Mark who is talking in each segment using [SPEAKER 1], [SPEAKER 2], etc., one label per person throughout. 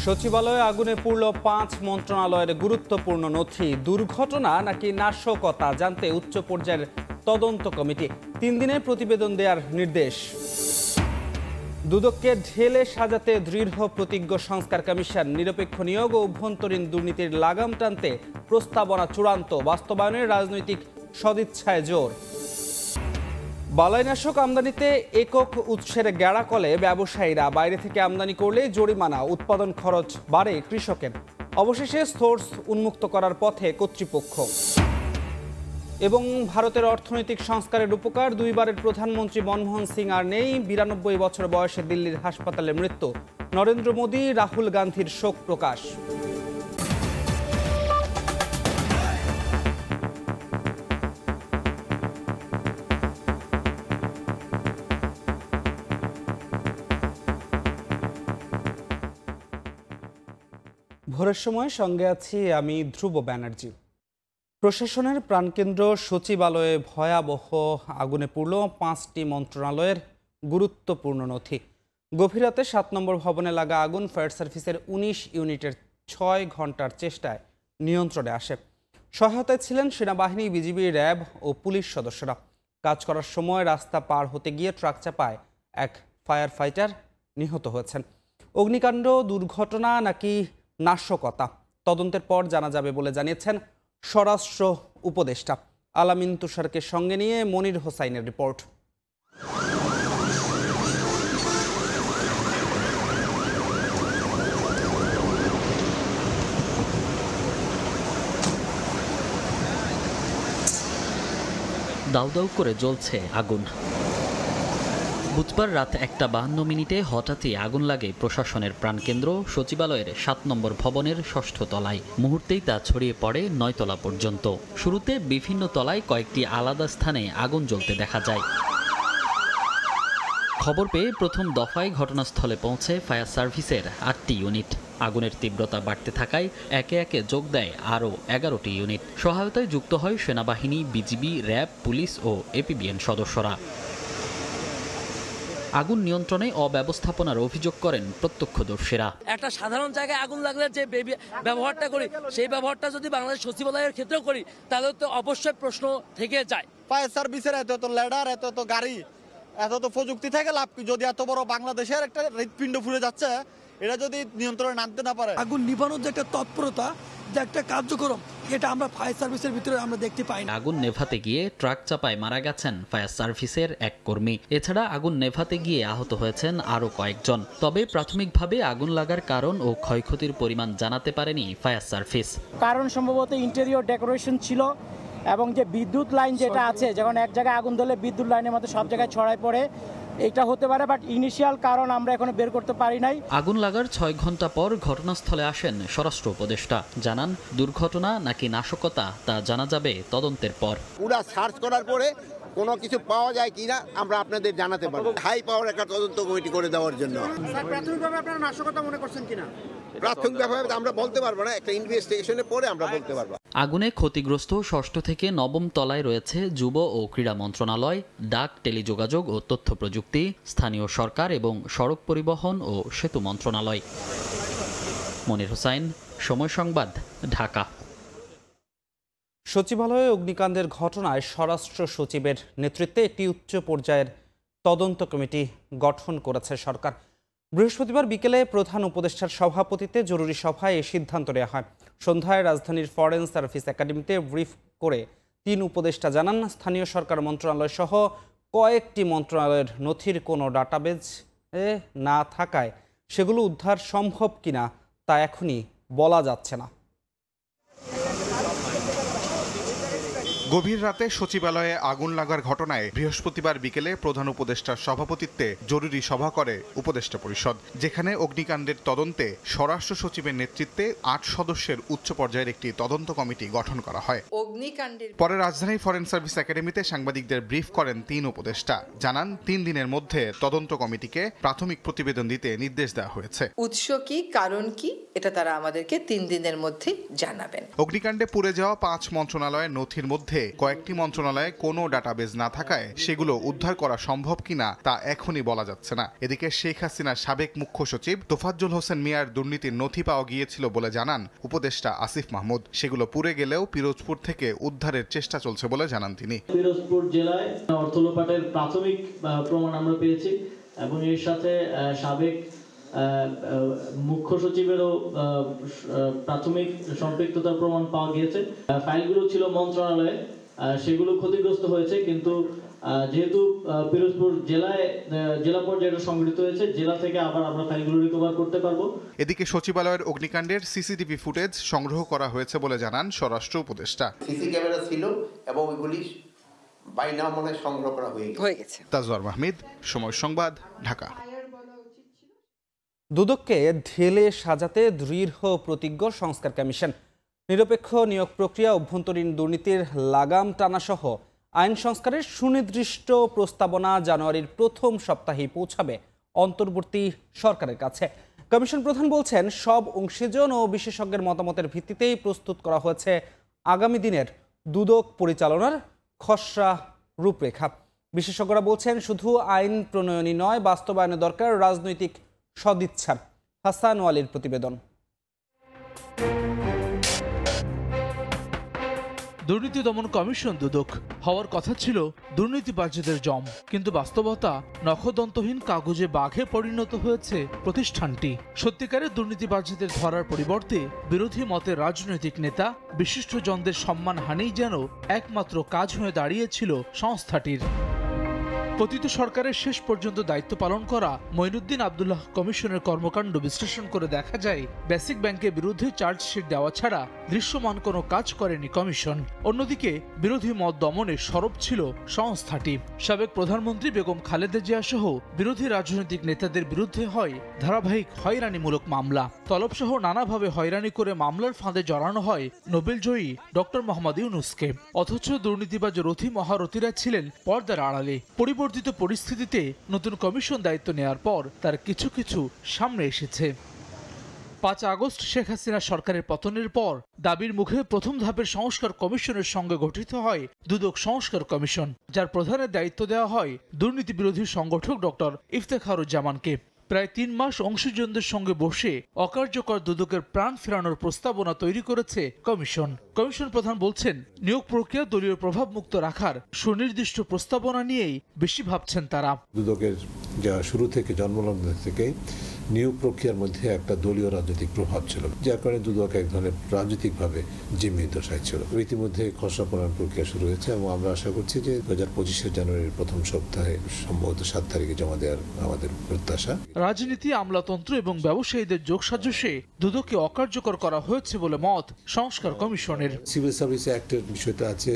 [SPEAKER 1] সচিবালয়ে আগুনে পুড়ল 5 মন্ত্রণালয়ের গুরুত্বপূর্ণ নথি। দুর্ঘটনা নাকি নাশকতা জানতে উচ্চ পর্যায়ের তদন্ত কমিটি 3 দিনের প্রতিবেদন দেওয়ার নির্দেশ। দুদককে ঢেলে সাজাতে দৃঢ় প্রতিজ্ঞ সংস্কার কমিশন। নিরপেক্ষ নিয়োগ ও অভ্যন্তরীণ দুর্নীতির লাগাম টানতে প্রস্তাবনা চূড়ান্ত, বাস্তবায়নের রাজনৈতিক সদিচ্ছায় জোর। বালাইনাশক আমদানিতে একক উৎসের গ্যাড়াকলে ব্যবসায়ীরা বাইরে থেকে আমদানি করলে জরিমানা, উৎপাদন খরচ বাড়ে কৃষকের। অবশেষে সোর্স উন্মুক্ত করার পথে কর্তৃপক্ষ। এবং ভারতের অর্থনৈতিক সংস্কারের উপকার, 2বারের প্রধানমন্ত্রী মনমোহন সিং আর নেই। 92 বছর বয়সে দিল্লির হাসপাতালে মৃত্যু। নরেন্দ্র মোদী, রাহুল গান্ধীর শোক প্রকাশ। ভোরের সময় সঙ্গে আছি আমি ধ্রুব ব্যানার্জি। প্রশাসনের প্রাণকেন্দ্র সচিবালয়ে ভয়াবহ আগুনে পুড়ল 5টি মন্ত্রণালয়ের গুরুত্বপূর্ণ নথি। গভীর রাতে 7 নম্বর ভবনে লাগা আগুন ফায়ার সার্ভিসের 19 ইউনিটের 6 ঘন্টার চেষ্টায় নিয়ন্ত্রণে আসে। সহায়তায় ছিলেন সেনাবাহিনী, বিজিবি, র্যাব ও পুলিশ সদস্যরা। কাজ করার সময় রাস্তা পার হতে গিয়ে ট্রাক চাপায় এক ফায়ার ফাইটার নিহত হয়েছেন। অগ্নিকাণ্ড দুর্ঘটনা নাকি নাশকতা তদন্তের পর জানা যাবে বলে জানিয়েছেন স্বরাষ্ট্র উপদেষ্টা। আলামিন তুষারকে সঙ্গে নিয়ে মনির হোসাইনের রিপোর্ট।
[SPEAKER 2] দাউ দাউ করে জ্বলছে আগুন। বুধবার রাত 1:52 হঠাৎই আগুন লাগে প্রশাসনের প্রাণকেন্দ্র সচিবালয়ের 7 নম্বর ভবনের 6ষ্ঠ তলায়। মুহূর্তেই তা ছড়িয়ে পড়ে 9 তলা পর্যন্ত। শুরুতে বিভিন্ন তলায় কয়েকটি আলাদা স্থানে আগুন জ্বলতে দেখা যায়। খবর পেয়ে প্রথম দফায় ঘটনাস্থলে পৌঁছে ফায়ার সার্ভিসের 8টি ইউনিট। আগুনের তীব্রতা বাড়তে থাকায় একে একে যোগ দেয় আরও 11টি ইউনিট। সহায়তায় যুক্ত হয় সেনাবাহিনী, বিজিবি, র্যাব, পুলিশ ও এপিবিএন সদস্যরা। আগুন নিয়ন্ত্রণে অব্যবস্থাপনার অভিযোগ করেন প্রত্যক্ষদর্শীরা।
[SPEAKER 3] একটা সাধারণ জায়গায় আগুন লাগলে যে ব্যবহারটা করি, সেই ব্যবহারটা যদি বাংলাদেশ সচিবালয়ের ক্ষেত্রেও করি, তাহলে তো অবশ্যই প্রশ্ন থেকে যায়।
[SPEAKER 4] ফায়ার সার্ভিসের এত ল্যাডার, এত গাড়ি, এত প্রযুক্তি থেকে লাভ কি? যদি এত বড় বাংলাদেশের একটা হৃৎপিণ্ড ফুলে যাচ্ছে, এটা যদি নিয়ন্ত্রণে আনতে না পারে।
[SPEAKER 5] আগুন নিভানোর যে একটা তৎপরতা, যে একটা কার্যক্রম, এটা আমরা ফায়ার সার্ভিসের ভিতরে আমরা দেখতে পাই না।
[SPEAKER 2] আগুন নেভাতে গিয়ে ট্রাক চাপায় মারা গেছেন ফায়ার সার্ভিসের এক কর্মী। এছাড়া আগুন নেভাতে গিয়ে আহত হয়েছেন আরও কয়েকজন। তবে প্রাথমিকভাবে আগুন লাগার কারণ ও ক্ষয়ক্ষতির পরিমাণ জানাতে পারেনি ফায়ার সার্ভিস।
[SPEAKER 6] কারণ সম্ভবত ইন্টেরিয়র ডেকোরেশন ছিল এবং যে বিদ্যুৎ লাইন যেটা আছে, যখন এক জায়গায় আগুন ধরলে বিদ্যুৎ লাইনের মধ্যে সব জায়গায় ছড়ায় পড়ে, এটা হতে পারে। বাট ইনিশিয়াল কারণ আমরা এখনো বের করতে পারি নাই।
[SPEAKER 2] আগুন লাগার 6 ঘন্টা পর ঘটনাস্থলে আসেন স্বরাষ্ট্র উপদেষ্টা। জানান, দুর্ঘটনা নাকি নাশকতা তা জানা যাবে তদন্তের পর।
[SPEAKER 7] পুরা সার্চ করার পরে কোনো কিছু পাওয়া যায় কিনা আমরা আপনাদের জানাতে পারবো। হাই পাওয়ার একটা তদন্ত কমিটি করে দেওয়ার জন্য।
[SPEAKER 4] প্রাথমিকভাবে আপনারা নাশকতা মনে করছেন কিনা?
[SPEAKER 7] প্রাথমিকভাবে আমরা বলতে পারবো না, একটা ইনভেস্টিগেশনের পরে আমরা বলতে পারবো।
[SPEAKER 2] আগুনে ক্ষতিগ্রস্ত 6ষ্ঠ থেকে 9ম তলায় রয়েছে যুব ও ক্রীড়া মন্ত্রণালয়, ডাক, টেলিযোগাযোগ ও তথ্য প্রযুক্তি, স্থানীয় সরকার এবং সড়ক পরিবহন ও সেতু মন্ত্রণালয়। মনির হোসাইন, সময় সংবাদ, ঢাকা।
[SPEAKER 1] সচিবালয়ে অগ্নিকাণ্ডের ঘটনায় স্বরাষ্ট্র সচিবের নেতৃত্বে একটি উচ্চ পর্যায়ের তদন্ত কমিটি গঠন করেছে সরকার। বৃহস্পতিবার বিকেলে প্রধান উপদেষ্টার সভাপতিত্বে জরুরি সভায় এ সিদ্ধান্ত নেওয়া হয়। সন্ধ্যায় রাজধানীর ফরেন সার্ভিস একাডেমিতে ব্রিফ করে 3 উপদেষ্টা জানান, স্থানীয় সরকার মন্ত্রণালয় সহ কয়েকটি মন্ত্রণালয়ের নথির কোনো ডাটাবেজ না থাকায় সেগুলো উদ্ধার সম্ভব কিনা তা এখনই বলা যাচ্ছে না।
[SPEAKER 8] গভীর রাতে সচিবালয়ে আগুন লাগার ঘটনায় বৃহস্পতিবার বিকেলে প্রধান উপদেষ্টার সভাপতিত্বে জরুরি সভা করে উপদেষ্টা পরিষদ, যেখানে অগ্নিকাণ্ডের তদন্তে স্বরাষ্ট্র সচিবের নেতৃত্বে 8 সদস্যের উচ্চ পর্যায়ের একটি তদন্ত কমিটি গঠন করা হয়। পরে রাজধানীর ফরেন সার্ভিস একাডেমিতে সাংবাদিকদের ব্রিফ করেন 3 উপদেষ্টা। জানান, 3 দিনের মধ্যে তদন্ত কমিটিকে প্রাথমিক প্রতিবেদন দিতে নির্দেশ দেওয়া হয়েছে।
[SPEAKER 9] উৎস কি, কারণ কি এটা তারা আমাদেরকে 3 দিনের মধ্যে জানাবেন।
[SPEAKER 8] অগ্নিকাণ্ডে পুড়ে যাওয়া 5 মন্ত্রণালয়ের নথির মধ্যে কয়েকটি মন্ত্রণালয়ে কোনো ডাটাবেজ না থাকায় সেগুলো উদ্ধার করা সম্ভব কিনা তা এখনই বলা যাচ্ছে না। এদিকে শেখ হাসিনার সাবেক মুখ্য সচিব তোফাজ্জল হোসেন মিয়ার দুর্নীতির নথি পাওয়া গিয়েছিল বলে জানান উপদেষ্টা আসিফ মাহমুদ। সেগুলো পুড়ে গেলেও পিরোজপুর থেকে উদ্ধারের চেষ্টা চলছে বলে জানান তিনি।
[SPEAKER 10] পিরোজপুর জেলায় অর্থ লোপাটের প্রাথমিক প্রমাণ আমরা পেয়েছি এবং এর সাথে সাবেক মুখ্য সচিবেরও প্রাথমিক সম্পৃক্ততার প্রমাণ পাওয়া গিয়েছে। ফাইলগুলো ছিল মন্ত্রণালয়ে, সেগুলো ক্ষতিগ্রস্ত হয়েছে, কিন্তু যেহেতু পিরোজপুর জেলা পর্যায়ে সংগঠিত হয়েছে, জেলা থেকে আবার আমরা ফাইলগুলো রিকভার করতে পারবো।
[SPEAKER 8] এদিকে সচিবালয়ের অগ্নিকাণ্ডের সিসিটিভি ফুটেজ সংগ্রহ করা হয়েছে বলে জানান স্বরাষ্ট্র উপদেষ্টা।
[SPEAKER 7] সিসি ক্যামেরা ছিল এবং ওইগুলি বাইনাও মনে সংগ্রহ করা হয়ে গেছে।
[SPEAKER 8] তাজওয়ার মাহমুদ, সময় সংবাদ, ঢাকা।
[SPEAKER 1] দুদককে ঢেলে সাজাতে দৃঢ় প্রতিজ্ঞ সংস্কার কমিশন। নিরপেক্ষ নিয়োগ প্রক্রিয়া, অভ্যন্তরীণ দুর্নীতির লাগাম টানা সহ আইন সংস্কারের সুনির্দিষ্ট প্রস্তাবনা জানুয়ারির প্রথম সপ্তাহেই পৌঁছাবে অন্তর্বর্তী সরকারের কাছে। কমিশন প্রধান বলছেন, সব অংশীজন ও বিশেষজ্ঞের মতামতের ভিত্তিতেই প্রস্তুত করা হয়েছে আগামী দিনের দুদক পরিচালনার খসড়া রূপরেখা। বিশেষজ্ঞরা বলছেন, শুধু আইন প্রণয়নই নয়, বাস্তবায়নে দরকার রাজনৈতিক সদিচ্ছা। হাসান ওয়ালির প্রতিবেদন।
[SPEAKER 11] দুর্নীতি দমন কমিশন দুদক হওয়ার কথা ছিল দুর্নীতিবাজদের জম, কিন্তু বাস্তবতা নখদন্তহীন কাগজে বাঘে পরিণত হয়েছে প্রতিষ্ঠানটি। সত্যিকারের দুর্নীতিবাজদের ধরার পরিবর্তে বিরোধী মতের রাজনৈতিক নেতা, বিশিষ্টজনদের সম্মানহানিই যেন একমাত্র কাজ হয়ে দাঁড়িয়েছিল সংস্থাটির। পতিত সরকারের শেষ পর্যন্ত দায়িত্ব পালন করা মঈনুদ্দিন আব্দুল্লাহ কমিশনের কর্মকাণ্ড বিশ্লেষণ করে দেখা যায়, বেসিক ব্যাংকের বিরুদ্ধে চার্জশিট দেওয়া ছাড়া দৃশ্যমান কোনো কাজ করেনি কমিশন। অন্যদিকে বিরোধী মত দমনে সরব ছিল সংস্থাটি। সাবেক প্রধানমন্ত্রী বেগম খালেদা জিয়া সহ বিরোধী রাজনৈতিক নেতাদের বিরুদ্ধে হয় ধারাবাহিক হয়রানিমূলক মামলা। তলবসহ নানাভাবে হয়রানি করে মামলার ফাঁদে জড়ানো হয় নোবেলজয়ী ডক্টর মোহাম্মদ ইউনূসকে। অথচ দুর্নীতিবাজ রথী মহারথীরা ছিলেন পর্দার আড়ালে। পরিবর্তিত পরিস্থিতিতে নতুন কমিশন দায়িত্ব নেওয়ার পর তার কিছু কিছু সামনে এসেছে। 5 আগস্ট শেখ হাসিনা সরকারের পতনের পর দাবির মুখে প্রথম ধাপের সংস্কার কমিশনের সঙ্গে গঠিত হয় দুদক সংস্কার কমিশন, যার প্রধানের দায়িত্ব দেওয়া হয় দুর্নীতি বিরোধী সংগঠক ডক্টর ইফতেখারুজ্জামানকে। প্রায় 3 মাস অংশীজনদের সঙ্গে বসে অকার্যকর দুদকের প্রাণ ফেরানোর প্রস্তাবনা তৈরি করেছে কমিশন। কমিশন প্রধান বলছেন, নিয়োগ প্রক্রিয়া দলীয় প্রভাব মুক্ত রাখার সুনির্দিষ্ট প্রস্তাবনা নিয়েই বেশি ভাবছেন তারা।
[SPEAKER 12] দুদকের যা শুরু থেকে জন্মলগ্ন থেকে নিয়োগ প্রক্রিয়ার মধ্যে একটা দলীয় রাজনৈতিক প্রভাব ছিল, যার কারণে দুদক এক ধরনের রাজনৈতিকভাবে জিম্মিত দশায় ছিল। ইতিমধ্যে খসড়া প্রণয়ন প্রক্রিয়া শুরু হয়েছে এবং আমরা আশা করছি যে 2025 জানুয়ারির প্রথম সপ্তাহে সম্ভবত 7 তারিখে জমা দেওয়ার আমাদের প্রত্যাশা।
[SPEAKER 11] রাজনীতি, আমলাতন্ত্র এবং ব্যবসায়ীদের যোগসাজশে দুদককে অকার্যকর করা হয়েছে বলে মত সংস্কার কমিশনের।
[SPEAKER 12] সিভিল সার্ভিস অ্যাক্টের বিষয়টা আছে,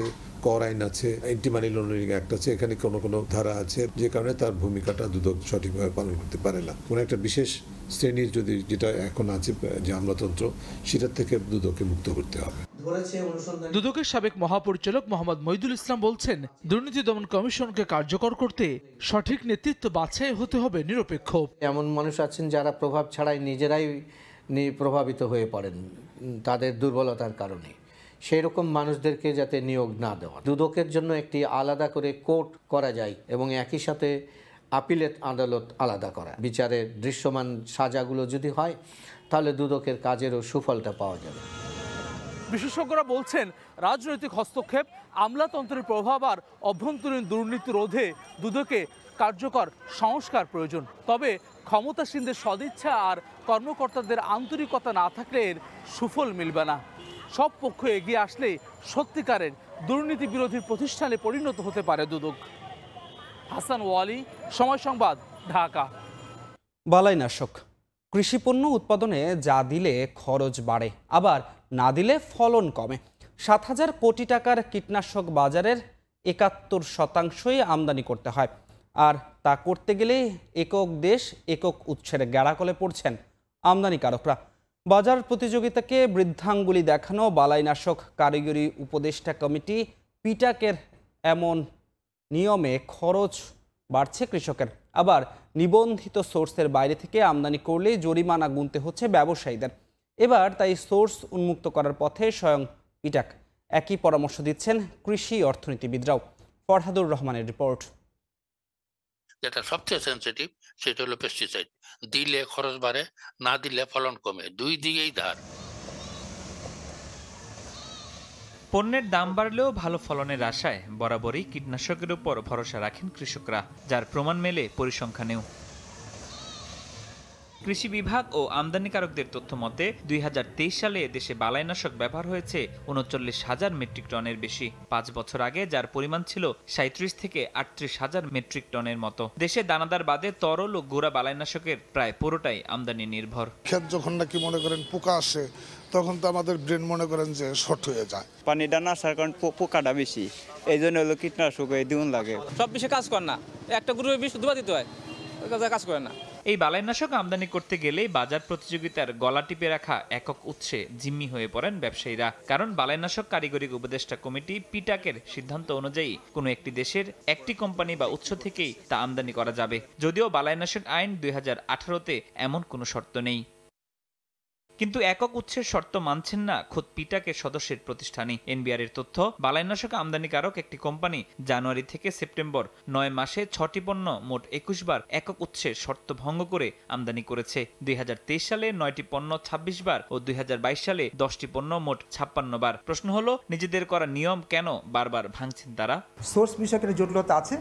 [SPEAKER 12] কর আইন আছে, অ্যান্টি মানি লন্ডারিং অ্যাক্ট আছে, এখানে কোনো ধারা আছে যে কারণে তার ভূমিকাটা দুদক সঠিকভাবে পালন করতে পারে না। কোনো একটা বিশেষ শ্রেণীর যদি যেটা এখন আছে যে আমলাতন্ত্র, সেটার থেকে দুদককে মুক্ত করতে হবে।
[SPEAKER 11] দুদকের সাবেক মহাপরিচালক মোহাম্মদ মইদুল ইসলাম বলছেন, দুর্নীতি দমন কমিশনকে কার্যকর করতে সঠিক নেতৃত্ব বাছাই হতে হবে নিরপেক্ষ।
[SPEAKER 13] এমন মানুষ আছেন যারা প্রভাব ছাড়াই নিজেরাই প্রভাবিত হয়ে পড়েন তাদের দুর্বলতার কারণে। সেই রকম মানুষদেরকে যাতে নিয়োগ না দেওয়া, দুদকের জন্য একটি আলাদা করে কোর্ট করা যায় এবং একই সাথে আপিলেট আদালত আলাদা করা। বিচারের দৃশ্যমান সাজাগুলো যদি হয় তাহলে দুদকের কাজেরও সুফলটা পাওয়া যাবে।
[SPEAKER 11] বিশেষজ্ঞরা বলছেন, রাজনৈতিক হস্তক্ষেপ, আমলাতন্ত্রের প্রভাব আর অভ্যন্তরীণ দুর্নীতি রোধে দুদকে কার্যকর সংস্কার প্রয়োজন। তবে ক্ষমতাসীনদের সদিচ্ছা আর কর্মকর্তাদের আন্তরিকতা না থাকলে এর সুফল মিলবে না। সব পক্ষ এগিয়ে আসলে সত্যিকারের দুর্নীতি বিরোধী প্রতিষ্ঠানে পরিণত হতে পারে দুদক। হাসান ওয়ালি, সময় সংবাদ, ঢাকা।
[SPEAKER 1] বালাইনাশক। কৃষিপণ্য উৎপাদনে যা দিলে খরচ বাড়ে, আবার না দিলে ফলন কমে। 7,000 কোটি টাকার কীটনাশক বাজারের 71% আমদানি করতে হয়, আর তা করতে গেলে একক দেশ একক উৎসের গ্যাড়াকলে পড়ছেন আমদানিকারকরা। বাজার প্রতিযোগিতাকে বৃদ্ধাঙ্গুলি দেখানো বালাইনাশক কারিগরি উপদেষ্টা কমিটি পিটাকের এমন নিয়মে খরচ বাড়ছে কৃষকের, আবার নিবন্ধিত সোর্সের বাইরে থেকে আমদানি করলেই জরিমানা গুনতে হচ্ছে ব্যবসায়ীদের। এবার তাই সোর্স উন্মুক্ত করার পথে স্বয়ং পিটাক। একই পরামর্শ দিচ্ছেন কৃষি অর্থনীতিবিদরাও। ফরহাদুর রহমানের রিপোর্ট।
[SPEAKER 14] যেটা সবচেয়ে সেন্সিটিভ সেটা হলো পেস্টিসাইড। দিলে খরচ বাড়ে, না দিলে ফলন কমে, দুই দিকেই ধার।
[SPEAKER 15] পণ্যের দাম বাড়লেও ভালো ফলনের আশায় বরাবরই কীটনাশকের উপর ভরসা রাখেন কৃষকরা, যার প্রমাণ মেলে পরিসংখ্যানেও। কৃষি বিভাগ ও আমদানিকারকদের তথ্য মতে 2023 সালে দেশে বালাইনাশক ব্যবহার হয়েছে 39,000 মেট্রিক টনের বেশি। 5 বছর আগে যার পরিমাণ ছিল 37 থেকে 38,000 মেট্রিক টনের মতো। দেশে দানাদার বাদে তরল ও গুঁড়া বালাইনাশকের প্রায় পুরোটাই আমদানি নির্ভর।
[SPEAKER 16] ক্ষেত যখন নাকি মনে করেন পোকা আসে, তখন তো আমাদের ব্রেন মনে করেন যে শর্ট হয়ে যায়।
[SPEAKER 17] পানিটা না আসার কারণ পোকাটা বেশি, এই জন্য হলো কীটনাশক দিন লাগে।
[SPEAKER 18] সব বিষয়ে কাজ করে না, একটা গ্রুপে বিষ দুবার দিতে হয়, কাজ করে না।
[SPEAKER 15] এই বালাইনাশক আমদানি করতে গেলেই বাজার প্রতিযোগিতার গলা টিপে রাখা একক উৎসে জিম্মি হয়ে পড়েন ব্যবসায়ীরা। কারণ বালাইনাশক কারিগরি উপদেষ্টা কমিটি পিটাকের সিদ্ধান্ত অনুযায়ী কোনো একটি দেশের একটি কোম্পানি বা উৎস থেকেই তা আমদানি করা যাবে, যদিও বালাইনাশক আইন 2018-তে এমন কোনো শর্ত নেই। কিন্তু একক উৎসের শর্ত মানছেন না খোদ পিটাকের সদস্যের প্রতিষ্ঠানই। এনবিআর এর তথ্য, বালাইনাশক আমদানিকারক একটি কোম্পানি জানুয়ারি থেকে সেপ্টেম্বর 9 মাসে 6টি পণ্য মোট 21 বার একক উৎসের শর্ত ভঙ্গ করে আমদানি করেছে। 2023 সালে 9টি পণ্য 26 বার ও 2022 সালে 10টি পণ্য মোট 56 বার। প্রশ্ন হলো, নিজেদের করা নিয়ম কেন বারবার ভাঙছেন তারা?
[SPEAKER 19] সোর্স বিষয়কের জটিলতা আছে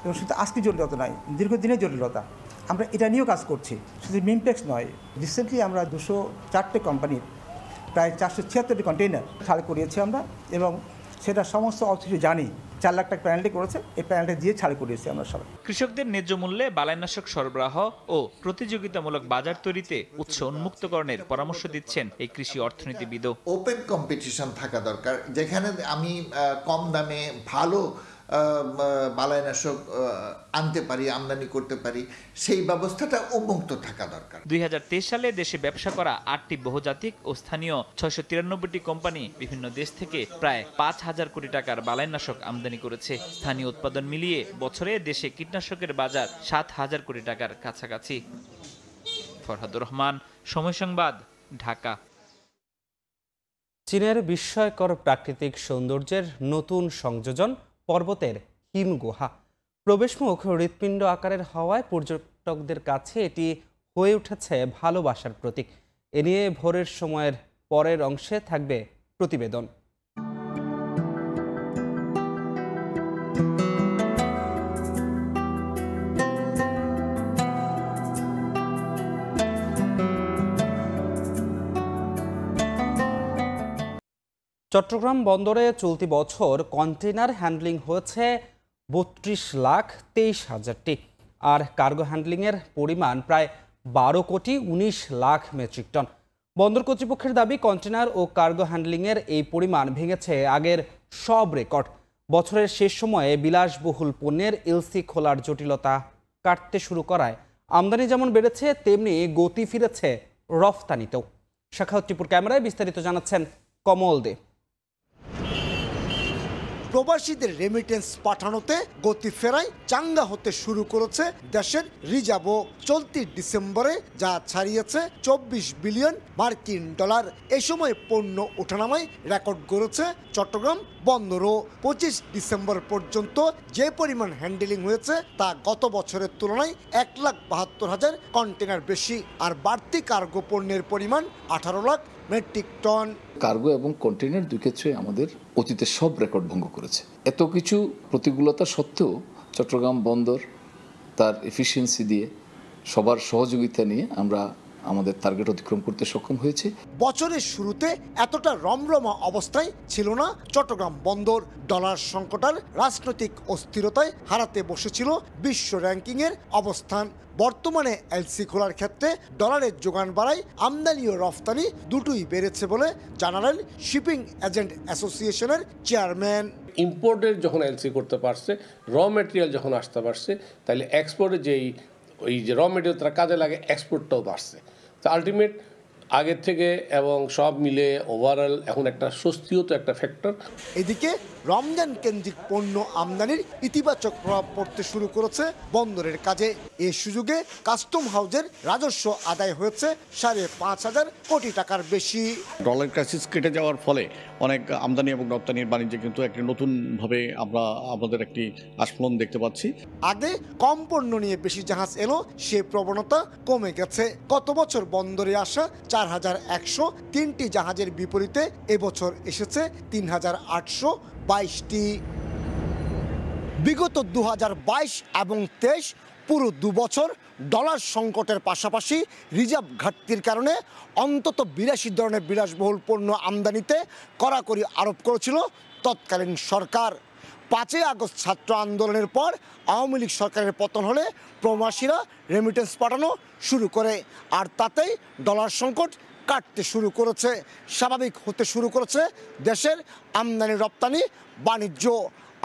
[SPEAKER 19] এবং শুধু আজকে জটিলতা নয়, দীর্ঘদিনের জটিলতা। আমরা এটা নিয়েও কাজ করছি, শুধু মিমটেক্স নয়। রিসেন্টলি আমরা 204টি কোম্পানির প্রায় 476টি কন্টেইনার ছাড় করিয়েছি আমরা, এবং সেটা সমস্ত অফিসে জানি 4 লাখ টাকা প্যানেলটি করেছে, এই প্যানেলটা দিয়ে ছাড় করিয়েছি আমরা সবাই।
[SPEAKER 15] কৃষকদের ন্যায্য মূল্যে বালাইনাশক সরবরাহ ও প্রতিযোগিতামূলক বাজার তৈরিতে উৎস উন্মুক্তকরণের পরামর্শ দিচ্ছেন এই কৃষি অর্থনীতিবিদ।
[SPEAKER 20] ওপেন কম্পিটিশন থাকা দরকার, যেখানে আমি কম দামে ভালো বালাইনাশক আনতে পারি, আমদানি করতে পারি, সেই ব্যবস্থাটা উন্মুক্ত থাকা দরকার।
[SPEAKER 15] 2023 সালে দেশে ব্যবসা করা 8টি বহুজাতিক ও স্থানীয় 693টি কোম্পানি বিভিন্ন দেশ থেকে প্রায় 5,000 কোটি টাকার বালাইনাশক আমদানি করেছে। স্থানীয় উৎপাদন মিলিয়ে বছরে দেশে কীটনাশকের বাজার 7,000 কোটি টাকার কাছাকাছি। ফরহাদুর রহমান, সময় সংবাদ, ঢাকা।
[SPEAKER 1] চীনের বিস্ময়কর প্রাকৃতিক সৌন্দর্যের নতুন সংযোজন পর্বতের হিমগুহা। প্রবেশমুখ হৃৎপিণ্ড আকারের হওয়ায় পর্যটকদের কাছে এটি হয়ে উঠেছে ভালোবাসার প্রতীক। এ নিয়ে ভোরের সময়ের পরের অংশে থাকবে প্রতিবেদন। চট্টগ্রাম বন্দরে চলতি বছর কন্টেইনার হ্যান্ডলিং হয়েছে 32,23,000টি, আর কার্গো হ্যান্ডলিংয়ের পরিমাণ প্রায় 12,19,00,000 মেট্রিক টন। বন্দর কর্তৃপক্ষের দাবি, কন্টেইনার ও কার্গো হ্যান্ডলিংয়ের এই পরিমাণ ভেঙেছে আগের সব রেকর্ড। বছরের শেষ সময়ে বিলাসবহুল পণ্যের এলসি খোলার জটিলতা কাটতে শুরু করায় আমদানি যেমন বেড়েছে, তেমনি গতি ফিরেছে রফতানিতেও। শাখাউত টিপুর ক্যামেরায় বিস্তারিত জানাচ্ছেন কমল দে।
[SPEAKER 21] প্রবাসীদের রেমিটেন্স পাঠানোতে গতি ফেরায় চাঙ্গা হতে শুরু করেছে দেশের রিজার্ভও। চলতি ডিসেম্বরে যা ছাড়িয়েছে 24 বিলিয়ন মার্কিন ডলার। এই সময় পণ্য ওঠানামায় রেকর্ড গড়েছে চট্টগ্রাম বন্দরও। 25 ডিসেম্বর পর্যন্ত যে পরিমাণ হ্যান্ডেলিং হয়েছে তা গত বছরের তুলনায় 1,72,000 কন্টেনার বেশি, আর বাড়তি কার্গো পণ্যের পরিমাণ 18 লাখ মেট্রিক টন।
[SPEAKER 22] কার্গো এবং কন্টেইনার দুই ক্ষেত্রে আমাদের অতীতের সব রেকর্ড ভঙ্গ করেছে। এত কিছু প্রতিকূলতা সত্ত্বেও চট্টগ্রাম বন্দর তার এফিসিয়েন্সি দিয়ে, সবার সহযোগিতা নিয়ে আমরা আমাদের টার্গেট অতিক্রম করতে সক্ষম হয়েছে।
[SPEAKER 21] বছরের শুরুতে এতটা রমরমা অবস্থায় ছিল না চট্টগ্রাম বন্দর। ডলার সংকট আর রাজনৈতিক অস্থিরতায় হারাতে বসেছিল বিশ্ব র্যাঙ্কিংয়ের অবস্থান। বর্তমানে এলসি খোলার ক্ষেত্রে ডলারের যোগান বাড়ায় আমদানি ও রফতানি দুটোই বেড়েছে বলে জানালেন শিপিং এজেন্ট অ্যাসোসিয়েশনের চেয়ারম্যান।
[SPEAKER 23] ইম্পোর্টের যখন এলসি করতে পারছে, র মেটেরিয়াল যখন আসতে পারছে, তাহলে এক্সপোর্টে যেই ওই যে র মেটেরিয়াল তারা কাজে লাগে, এক্সপোর্টটাও বাড়ছে। তো আলটিমেট আগের থেকে এবং সব মিলে ওভারঅল এখন একটা স্বস্তিও তো একটা ফ্যাক্টর।
[SPEAKER 21] এদিকে রমজান কেন্দ্রিক পণ্য আমদানির ইতিবাচক প্রভাব পড়তে শুরু করেছে বন্দরের কাজে। এই সুযোগে কাস্টম হাউজের রাজস্ব আদায় হয়েছে 5,500 কোটি টাকার বেশি।
[SPEAKER 3] ডলার ক্রাইসিস কেটে যাওয়ার ফলে অনেক আমদানি এবং রপ্তানির বাণিজ্যে কিন্তু একটি নতুনভাবে আমরা আমাদের একটি আস্ফলন দেখতে পাচ্ছি।
[SPEAKER 21] আগে কম পণ্য নিয়ে বেশি জাহাজ এলো, সে প্রবণতা কমে গেছে। গত বছর বন্দরে আসা 4,103টি জাহাজের বিপরীতে এবছর এসেছে 3,822টি। বিগত 2022 এবং 23 পুরো 2 বছর ডলার সংকটের পাশাপাশি রিজার্ভ ঘাটতির কারণে অন্তত 82 ধরনের বিলাসবহুল পণ্য আমদানিতে কড়াকড়ি আরোপ করেছিল তৎকালীন সরকার। 5 আগস্ট ছাত্র আন্দোলনের পর আওয়ামী লীগ সরকারের পতন হলে প্রবাসীরা রেমিটেন্স পাঠানো শুরু করে, আর তাতেই ডলার সংকট কাটতে শুরু করেছে, স্বাভাবিক হতে শুরু করেছে দেশের আমদানি রপ্তানি বাণিজ্য।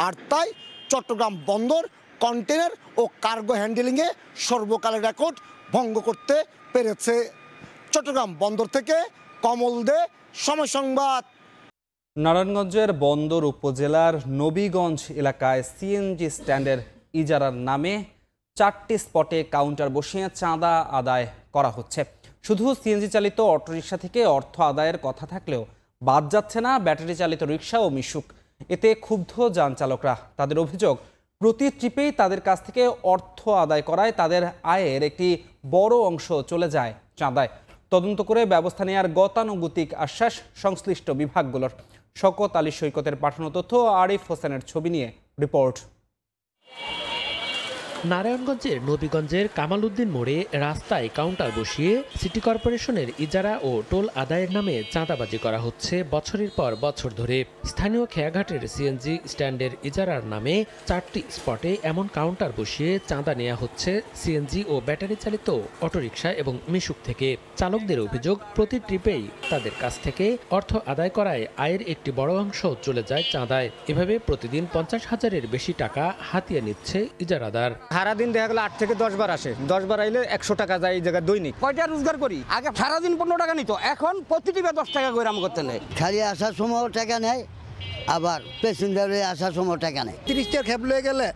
[SPEAKER 21] আর তাই চট্টগ্রাম বন্দর কন্টেনার ও কার্গো হ্যান্ডেলিংয়ে সর্বকালের রেকর্ড ভঙ্গ করতে পেরেছে। চট্টগ্রাম বন্দর থেকে কমল দে, সময় সংবাদ।
[SPEAKER 1] নারায়ণগঞ্জের বন্দর উপজেলার নবীগঞ্জ এলাকায় সিএনজি স্ট্যান্ডের ইজারার নামে 4টি স্পটে কাউন্টার বসিয়ে চাঁদা আদায় করা হচ্ছে। শুধু সিএনজি চালিত অটোরিকশা থেকে অর্থ আদায়ের কথা থাকলেও বাদ যাচ্ছে না ব্যাটারি চালিত রিকশা ও মিশুক। এতে ক্ষুব্ধ যান চালকরা। তাদের অভিযোগ, প্রতি ট্রিপেই তাদের কাছ থেকে অর্থ আদায় করায় তাদের আয়ের একটি বড় অংশ চলে যায় চাঁদায়। তদন্ত করে ব্যবস্থা নেওয়ার গতানুগতিক আশ্বাস সংশ্লিষ্ট বিভাগগুলোর। শওকত আলী সৈকতের পাঠানো তথ্য, আরিফ হোসেনের ছবি নিয়ে রিপোর্ট।
[SPEAKER 5] নারায়ণগঞ্জের নবীগঞ্জের কামাল উদ্দিন মোড়ে রাস্তায় কাউন্টার বসিয়ে সিটি কর্পোরেশনের ইজারা ও টোল আদায়ের নামে চাঁদাবাজি করা হচ্ছে বছরের পর বছর ধরে। স্থানীয় খেয়াঘাটের সিএনজি স্ট্যান্ডের ইজারার নামে 4টি স্পটে এমন কাউন্টার বসিয়ে চাঁদা নেওয়া হচ্ছে সিএনজি ও ব্যাটারি চালিত অটোরিকশা এবং মিশুক থেকে। চালকদের অভিযোগ, প্রতি ট্রিপেই তাদের কাছ থেকে অর্থ আদায় করায় আয়ের একটি বড় অংশ চলে যায় চাঁদায়। এভাবে প্রতিদিন 50,000-এর বেশি টাকা হাতিয়ে নিচ্ছে ইজারাদার।
[SPEAKER 6] সারাদিন দেখা গেল 8 থেকে 10 বার আসে, 10 বার আইলে 100 টাকা যায় এই জায়গায় দৈনিক। কয়টা রোজগার করি? আগে সারাদিন 15 টাকা নিত, এখন প্রতিটি 10 টাকা করে আম করতে নেয়।
[SPEAKER 24] খালি আসার সময় টাকা নেয়, আবার প্যাসেঞ্জারে আসার সময় টাকা নেয়।
[SPEAKER 21] 30 টাকা খেপ লয়ে গেলে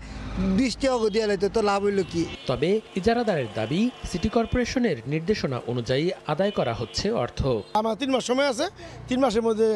[SPEAKER 21] 20 টাকা দিয়ে লাইতে তো লাভ হইল কি?
[SPEAKER 5] তবে ইজারাদারের দাবি, সিটি কর্পোরেশনের নির্দেশনা অনুযায়ী আদায় করা হচ্ছে অর্থ।
[SPEAKER 21] আমার 3 মাস সময় আছে, 3 মাসের মধ্যে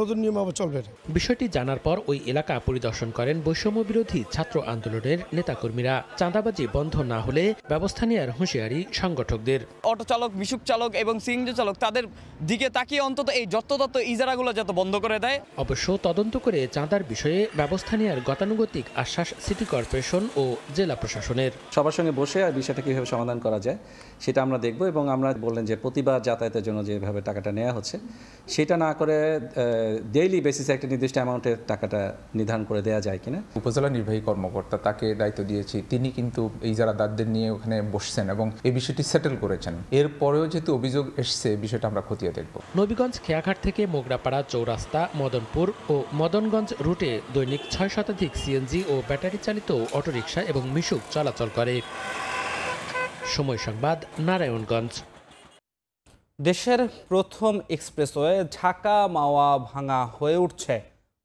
[SPEAKER 21] নতুন নিয়ম চলবে।
[SPEAKER 5] বিষয়টি জানার পর ওই এলাকা পরিদর্শন করেন বৈষম্য বিরোধী ছাত্র আন্দোলনের নেতাকর্মীরা। চাঁদাবাজি বন্ধ না হলে ব্যবস্থা নেওয়ার হুঁশিয়ারি সংগঠকদের।
[SPEAKER 18] অটো চালক, মিশুক চালক এবং সিএনজি চালক তাদের দিকে তাকিয়ে অন্তত এই যত্রতত্ত্ব ইজারাগুলো যাতে বন্ধ করে দেয়।
[SPEAKER 5] অবশ্য তদন্ত করে চাঁদার বিষয়ে ব্যবস্থা নেওয়ার গতানুগতিক আশ্বাস সিটি কর্পোরেশন ও জেলা প্রশাসনের।
[SPEAKER 25] সবার সঙ্গে বসে আর বিষয়টা কীভাবে সমাধান করা যায় সেটা আমরা দেখব, এবং আমরা বললেন যে প্রতিবার যাতায়াতের জন্য যেভাবে টাকাটা নেওয়া হচ্ছে সেটা না করে ডেইলি বেসিসে একটা নির্দিষ্ট অ্যামাউন্টের টাকাটা নির্ধারণ করে দেওয়া যায় কিনা।
[SPEAKER 26] উপজেলা নির্বাহী কর্মকর্তা, তাকে দায়িত্ব দিয়েছি, তিনি কিন্তু ইজারাদারদের নিয়ে ওখানে বসছেন এবং এই বিষয়টি সেটেল করেছেন। এরপরেও যেহেতু অভিযোগ এসছে, বিষয়টা আমরা খতিয়ে দেখব।
[SPEAKER 5] নবীগঞ্জ খেয়াঘাট থেকে মোগরাপাড়া চৌরাস্তা, মদনপুর ও মদনগঞ্জ রুটে দৈনিক 6 শতাধিক সিএনজি ও ব্যাটারি চালিত অটোরিকশা এবং মিশুক চলাচল করে। সময় সংবাদ, নারায়ণগঞ্জ।
[SPEAKER 1] দেশের প্রথম এক্সপ্রেসওয়ে ঢাকা মাওয়া ভাঙা হয়ে উঠছে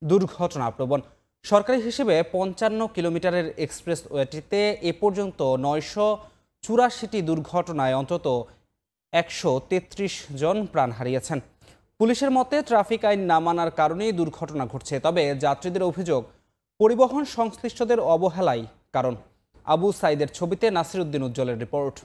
[SPEAKER 1] দুর্ঘটনাপ্রবণ। সরকারি হিসেবে 55 কিলোমিটারের এক্সপ্রেসওয়েটিতে এ পর্যন্ত 984টি দুর্ঘটনায় অন্তত 133 জন প্রাণ হারিয়েছেন। পুলিশের মতে ট্রাফিক আইন না মানার কারণেই দুর্ঘটনা ঘটছে। তবে যাত্রীদের অভিযোগ, পরিবহন সংশ্লিষ্টদের অবহেলাই কারণ। আবু সাইদের ছবিতে নাসির উদ্দিন উজ্জ্বলের রিপোর্ট।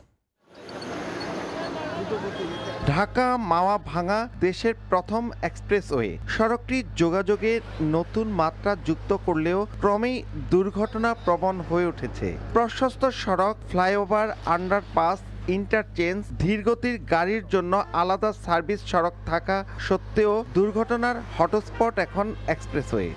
[SPEAKER 27] ঢাকা মাওয়া ভাঙা দেশের প্রথম এক্সপ্রেসওয়ে। সড়কটি যোগাযোগের নতুন মাত্রা যুক্ত করলেও ক্রমেই দুর্ঘটনা প্রবণ হয়ে উঠেছে। প্রশস্ত সড়ক, ফ্লাইওভার, আন্ডারপাস, ইন্টারচেঞ্জ, ধীরগতির গাড়ির জন্য আলাদা সার্ভিস সড়ক থাকা সত্ত্বেও দুর্ঘটনার হটস্পট এখন এক্সপ্রেসওয়ে।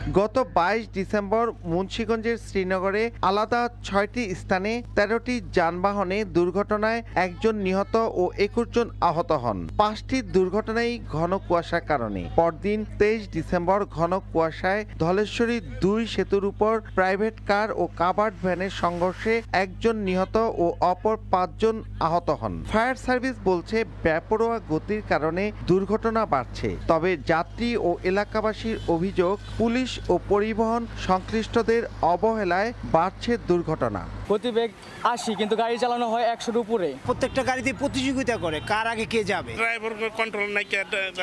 [SPEAKER 27] গত 22 ডিসেম্বর মুন্সিগঞ্জের শ্রীনগরে আলাদা 6টি স্থানে 13টি যানবাহনে দুর্ঘটনায় একজন নিহত ও 21 জন আহত হন। 5টি দুর্ঘটনাই ঘন কুয়াশার কারণে। পরদিন 23 ডিসেম্বর ঘন কুয়াশায় ধলেশ্বরী 2 সেতুর উপর প্রাইভেট কার ও কাভার্ড ভ্যানের সংঘর্ষে একজন নিহত ও অপর 5 জন আহত হন। ফায়ার সার্ভিস বলছে বেপরোয়া গতির কারণে দুর্ঘটনা বাড়ছে। তবে যাত্রী ও এলাকাবাসীর অভিযোগ, পুলিশ ও পরিবহন সংশ্লিষ্টদের অবহেলায় বাড়ছে দুর্ঘটনা।
[SPEAKER 18] গতিবেগ 80 কিন্তু গাড়ি চালানো হয় 100-এর উপরে।
[SPEAKER 2] প্রত্যেকটা গাড়িতে প্রতিযোগিতা করে কার আগে কে যাবে।
[SPEAKER 4] ড্রাইভার কন্ট্রোল নাই,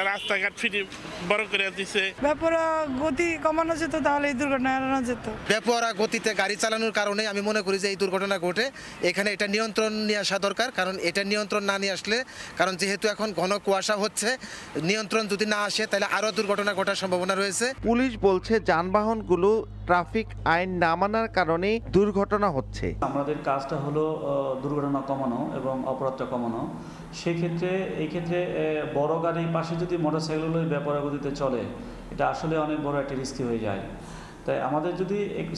[SPEAKER 4] রাস্তাঘাট ফ্রি বড় করে দিছে।
[SPEAKER 7] বেপরোয়া গতি কমানো যেত, তাহলে এই দুর্ঘটনা এড়ানো যেত।
[SPEAKER 8] বেপরোয়া গতিতে গাড়ি চালানোর কারণে আমি মনে করি যে এই দুর্ঘটনা ঘটে। এখানে এটা নিয়ন্ত্রণ নিয়ে আসা দরকার, কারণ এটা নিয়ন্ত্রণ না নিয়ে আসলে, কারণ যেহেতু এখন ঘন কুয়াশা হচ্ছে, নিয়ন্ত্রণ যদি না আসে তাহলে আরো দুর্ঘটনা ঘটার সম্ভাবনা রয়েছে।
[SPEAKER 27] পুলিশ বলছে যানবাহনগুলো ট্রাফিক আইন না মানার কারণে দুর্ঘটনা হচ্ছে।
[SPEAKER 9] আমাদের কাজটা হলো দুর্ঘটনা কমানো এবং অপরাধটা কমানো। সেক্ষেত্রে এই ক্ষেত্রে বড় গাড়ির পাশে যদি মোটরসাইকেলগুলো বেপরোয়া গতিতে চলে, এটা আসলে অনেক বড় একটা রিস্কি হয়ে যায়। তাই আমাদের যদি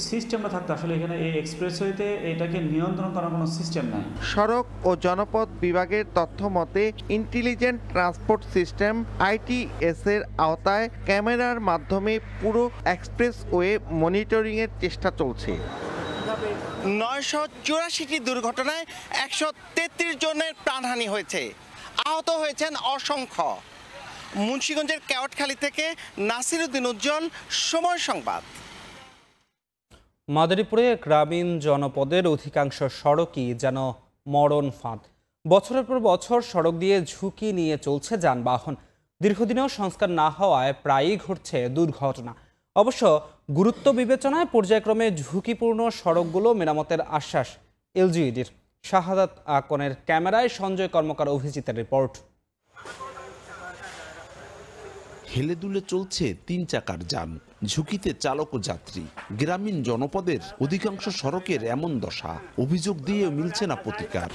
[SPEAKER 9] সিস্টেমটা থাকতো, আসলে এখানে এই এক্সপ্রেসওয়েতে এটাকে নিয়ন্ত্রণ করার কোনো সিস্টেম নাই।
[SPEAKER 27] সড়ক ও জনপথ বিভাগের তথ্য মতে ইন্টেলিজেন্ট ট্রান্সপোর্ট সিস্টেম ITS এর আওতায় ক্যামেরার মাধ্যমে পুরো এক্সপ্রেসওয়ে মনিটরিংয়ের চেষ্টা চলছে। 984টি দুর্ঘটনায় 133 জনের প্রাণহানি হয়েছে, আহত হয়েছেন অসংখ্য। মুন্সিগঞ্জের কেওটখালী থেকে নাসিরউদ্দিন উজ্জ্বল, সময় সংবাদ।
[SPEAKER 1] মাদারীপুরে গ্রামীণ জনপদের অধিকাংশ সড়কই যেন মরণ ফাঁদ। বছরের পর বছর সড়ক দিয়ে ঝুঁকি নিয়ে চলছে যানবাহন। দীর্ঘদিনেও সংস্কার না হওয়ায় প্রায়ই ঘটছে দুর্ঘটনা। অবশ্য গুরুত্ব বিবেচনায় পর্যায়ক্রমে ঝুঁকিপূর্ণ সড়কগুলো মেরামতের আশ্বাস LGEDর। শাহাদাত আকনের ক্যামেরায় সঞ্জয় কর্মকার অভিজিতের রিপোর্ট।
[SPEAKER 10] হেলে দুলে চলছে 3 চাকার যান, ঝুঁকিতে চালক ও যাত্রী। গ্রামীণ জনপদের অধিকাংশ সড়কের এমন দশা, অভিযোগ দিয়েও মিলছে না প্রতিকার।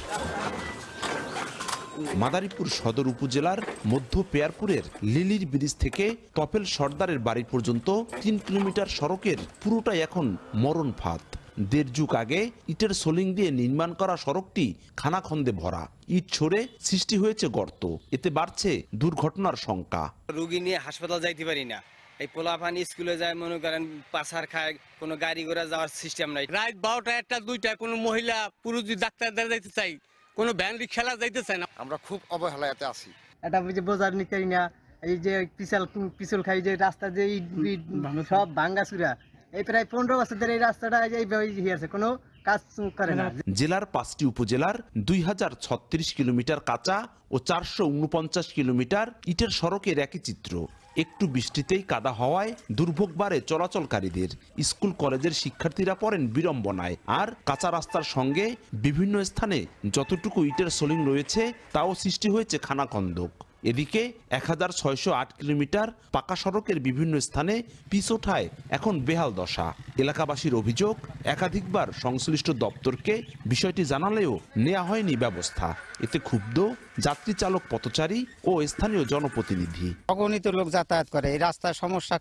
[SPEAKER 10] মাদারীপুর সদর উপজেলার মধ্য পেয়ারপুরের লিলির ব্রিজ থেকে তপেল সর্দারের বাড়ি পর্যন্ত 3 কিলোমিটার সড়কের পুরোটাই এখন মরণ ফাঁদ। 1.5 যুগ আগে ইটের সোলিং দিয়ে নির্মাণ করা সড়কটি খানাখন্দে ভরা, ইট ছড়ে সৃষ্টি হয়েছে গর্ত। এতে বাড়ছে দুর্ঘটনার শঙ্কা।
[SPEAKER 6] রোগী নিয়ে হাসপাতাল যাইতে পারি না, এই পোলাপানি স্কুলে যায়, মনে করেন পাশার খায়, কোনো গাড়ি ঘোড়া যাওয়ার সিস্টেম নাই। রাত 12টা 1টা 2টা কোনো মহিলা পুরুষ ডাক্তার যাইতে চাই, কোনো ভ্যান রিক্সালা যাইতে চায় না। আমরা খুব অবহেলাতে আছি।
[SPEAKER 24] এটা বুঝে বোঝার নিতে না, এই যে পিছল খাই যে রাস্তা যে সব ভাঙ্গাচুরা, এই প্রায় 15 বছর ধরে এই রাস্তাটা এইভাবে আছে, কোনো কাজ করে না।
[SPEAKER 10] জেলার 5টি উপজেলার 2036 কিলোমিটার কাঁচা ও 449 কিলোমিটার ইটের সড়কের একই চিত্র। একটু বৃষ্টিতেই কাদা হওয়ায় দুর্ভোগ বাড়ে চলাচলকারীদের। স্কুল কলেজের শিক্ষার্থীরা পড়েন বিড়ম্বনায়। আর কাঁচা রাস্তার সঙ্গে বিভিন্ন স্থানে যতটুকু ইটের সোলিং রয়েছে তাও সৃষ্টি হয়েছে খানাখন্দক। এদিকে 1608 কিলোমিটার পাকা সড়কের বিভিন্ন স্থানে পিচ ওঠায় এখন বেহাল দশা। এলাকাবাসীর অভিযোগ, একাধিকবার সংশ্লিষ্ট দপ্তরকে বিষয়টি জানালেও নেওয়া হয়নি ব্যবস্থা। এতে ক্ষুব্ধ যাত্রী চালক, পথচারী ও স্থানীয় জনপ্রতিনিধি।
[SPEAKER 24] অগণিত লোক যাতায়াত করে, এই রাস্তার সমস্যা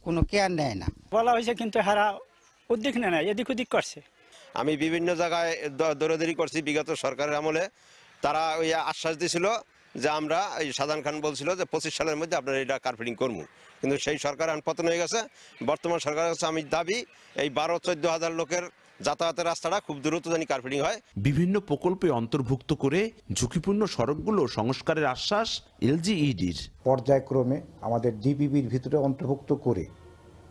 [SPEAKER 24] কোনো কেয়ার নেয় না।
[SPEAKER 2] বলা হয়েছে কিন্তু হারা উদ্যোগ নেয় না, এদিক ওদিক করছে।
[SPEAKER 12] আমি বিভিন্ন জায়গায় দৌড়াদৌড়ি করছি বিগত সরকারের আমলে। তারা ওই আশ্বাস দিয়েছিল যে আমরা, এই শাহজাহান খান বলছিল যে 25 সালের মধ্যে আপনারা এটা কার্পেটিং করবো, কিন্তু সেই সরকার পতন হয়ে গেছে। বর্তমান সরকারের কাছে আমি দাবি, এই 12-14 হাজার লোকের যাতায়াতের রাস্তাটা খুব দ্রুত জানি কার্পেটিং হয়।
[SPEAKER 10] বিভিন্ন প্রকল্পে অন্তর্ভুক্ত করে ঝুঁকিপূর্ণ সড়কগুলো সংস্কারের আশ্বাস LGEDর।
[SPEAKER 28] পর্যায়ক্রমে আমাদের ডিপিপির ভিতরে অন্তর্ভুক্ত করে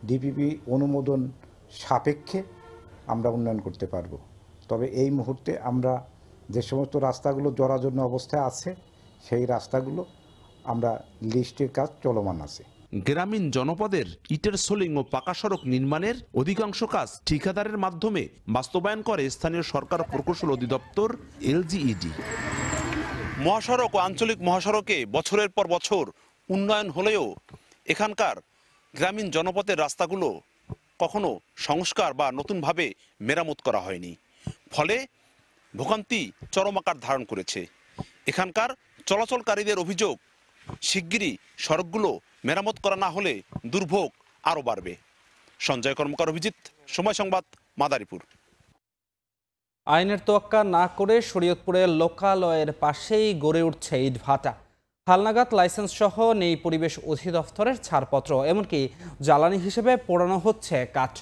[SPEAKER 28] ডিপিপি অনুমোদন সাপেক্ষে আমরা উন্নয়ন করতে পারব। তবে এই মুহূর্তে আমরা যে সমস্ত রাস্তাগুলো জরাজীর্ণ অবস্থায় আছে, সেই রাস্তাগুলো আমরা লিস্টের কাজ চলমান আছে।
[SPEAKER 10] গ্রামীণ জনপদের ইটের সোলিং ও পাকা সড়ক নির্মাণের অধিকাংশ কাজ ঠিকাদারের মাধ্যমে বাস্তবায়ন করে স্থানীয় সরকার প্রকৌশল অধিদপ্তর LGED। মহাসড়ক ও আঞ্চলিক মহাসড়কে বছরের পর বছর উন্নয়ন হলেও এখানকার গ্রামীণ জনপদের রাস্তাগুলো কখনো সংস্কার বা নতুনভাবে মেরামত করা হয়নি। ফলে ভোগান্তি চরম আকার ধারণ করেছে। এখানকার চলাচলকারীদের অভিযোগ, শিগগিরই সড়কগুলো মেরামত করা না হলে দুর্ভোগ আরও বাড়বে। সঞ্জয় কর্মকার, অভিজিৎ, সময় সংবাদ, মাদারীপুর।
[SPEAKER 1] আইনের তোয়াক্কা না করে শরীয়তপুরের লোকালয়ের পাশেই গড়ে উঠছে ইটভাটা। হালনাগাদ লাইসেন্স সহ নেই পরিবেশ অধিদপ্তরের ছাড়পত্র, এমনকি জ্বালানি হিসেবে পোড়ানো হচ্ছে কাঠ।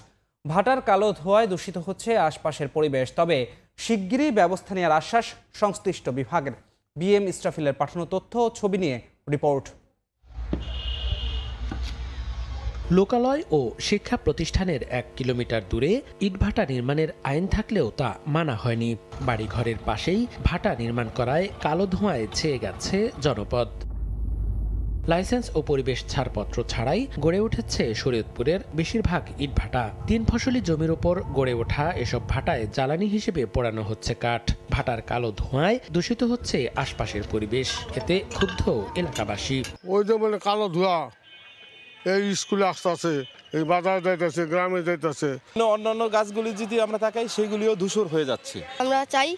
[SPEAKER 1] ভাটার কালো ধোঁয়ায় দূষিত হচ্ছে আশপাশের পরিবেশ। তবে শিগগিরই ব্যবস্থা নেওয়ার আশ্বাস সংশ্লিষ্ট বিভাগের। বিএম ইসরাফিলের পাঠানো তথ্য ও ছবি নিয়ে রিপোর্ট।
[SPEAKER 5] লোকালয় ও শিক্ষা প্রতিষ্ঠানের 1 কিলোমিটার দূরে ইটভাটা নির্মাণের আইন থাকলেও তা মানা হয়নি। বাড়িঘরের পাশেই ভাটা নির্মাণ করায় কালো ধোঁয়ায় ছেয়ে গেছে জনপদ। লাইসেন্স ও পরিবেশ ছাড়পত্র ছাড়াই গড়ে উঠেছে শরীয়তপুরের বেশিরভাগ ইটভাটা। 3 ফসলি জমির উপর গড়ে ওঠা এসব ভাটায় জ্বালানি হিসেবে পোড়ানো হচ্ছে কাঠ। ভাটার কালো ধোঁয়ায় দূষিত হচ্ছে আশপাশের পরিবেশ। এতে ক্ষুব্ধ এলাকাবাসী।
[SPEAKER 11] ওই যে বলে কালো ধোঁয়া, এই স্কুলে আসতেছে, এই বাজার যাইতেছে, গ্রামে যাইতেছে।
[SPEAKER 13] অন্যান্য গাছগুলি যদি আমরা তাকাই সেগুলিও ধূসর হয়ে যাচ্ছে।
[SPEAKER 14] আমরা চাই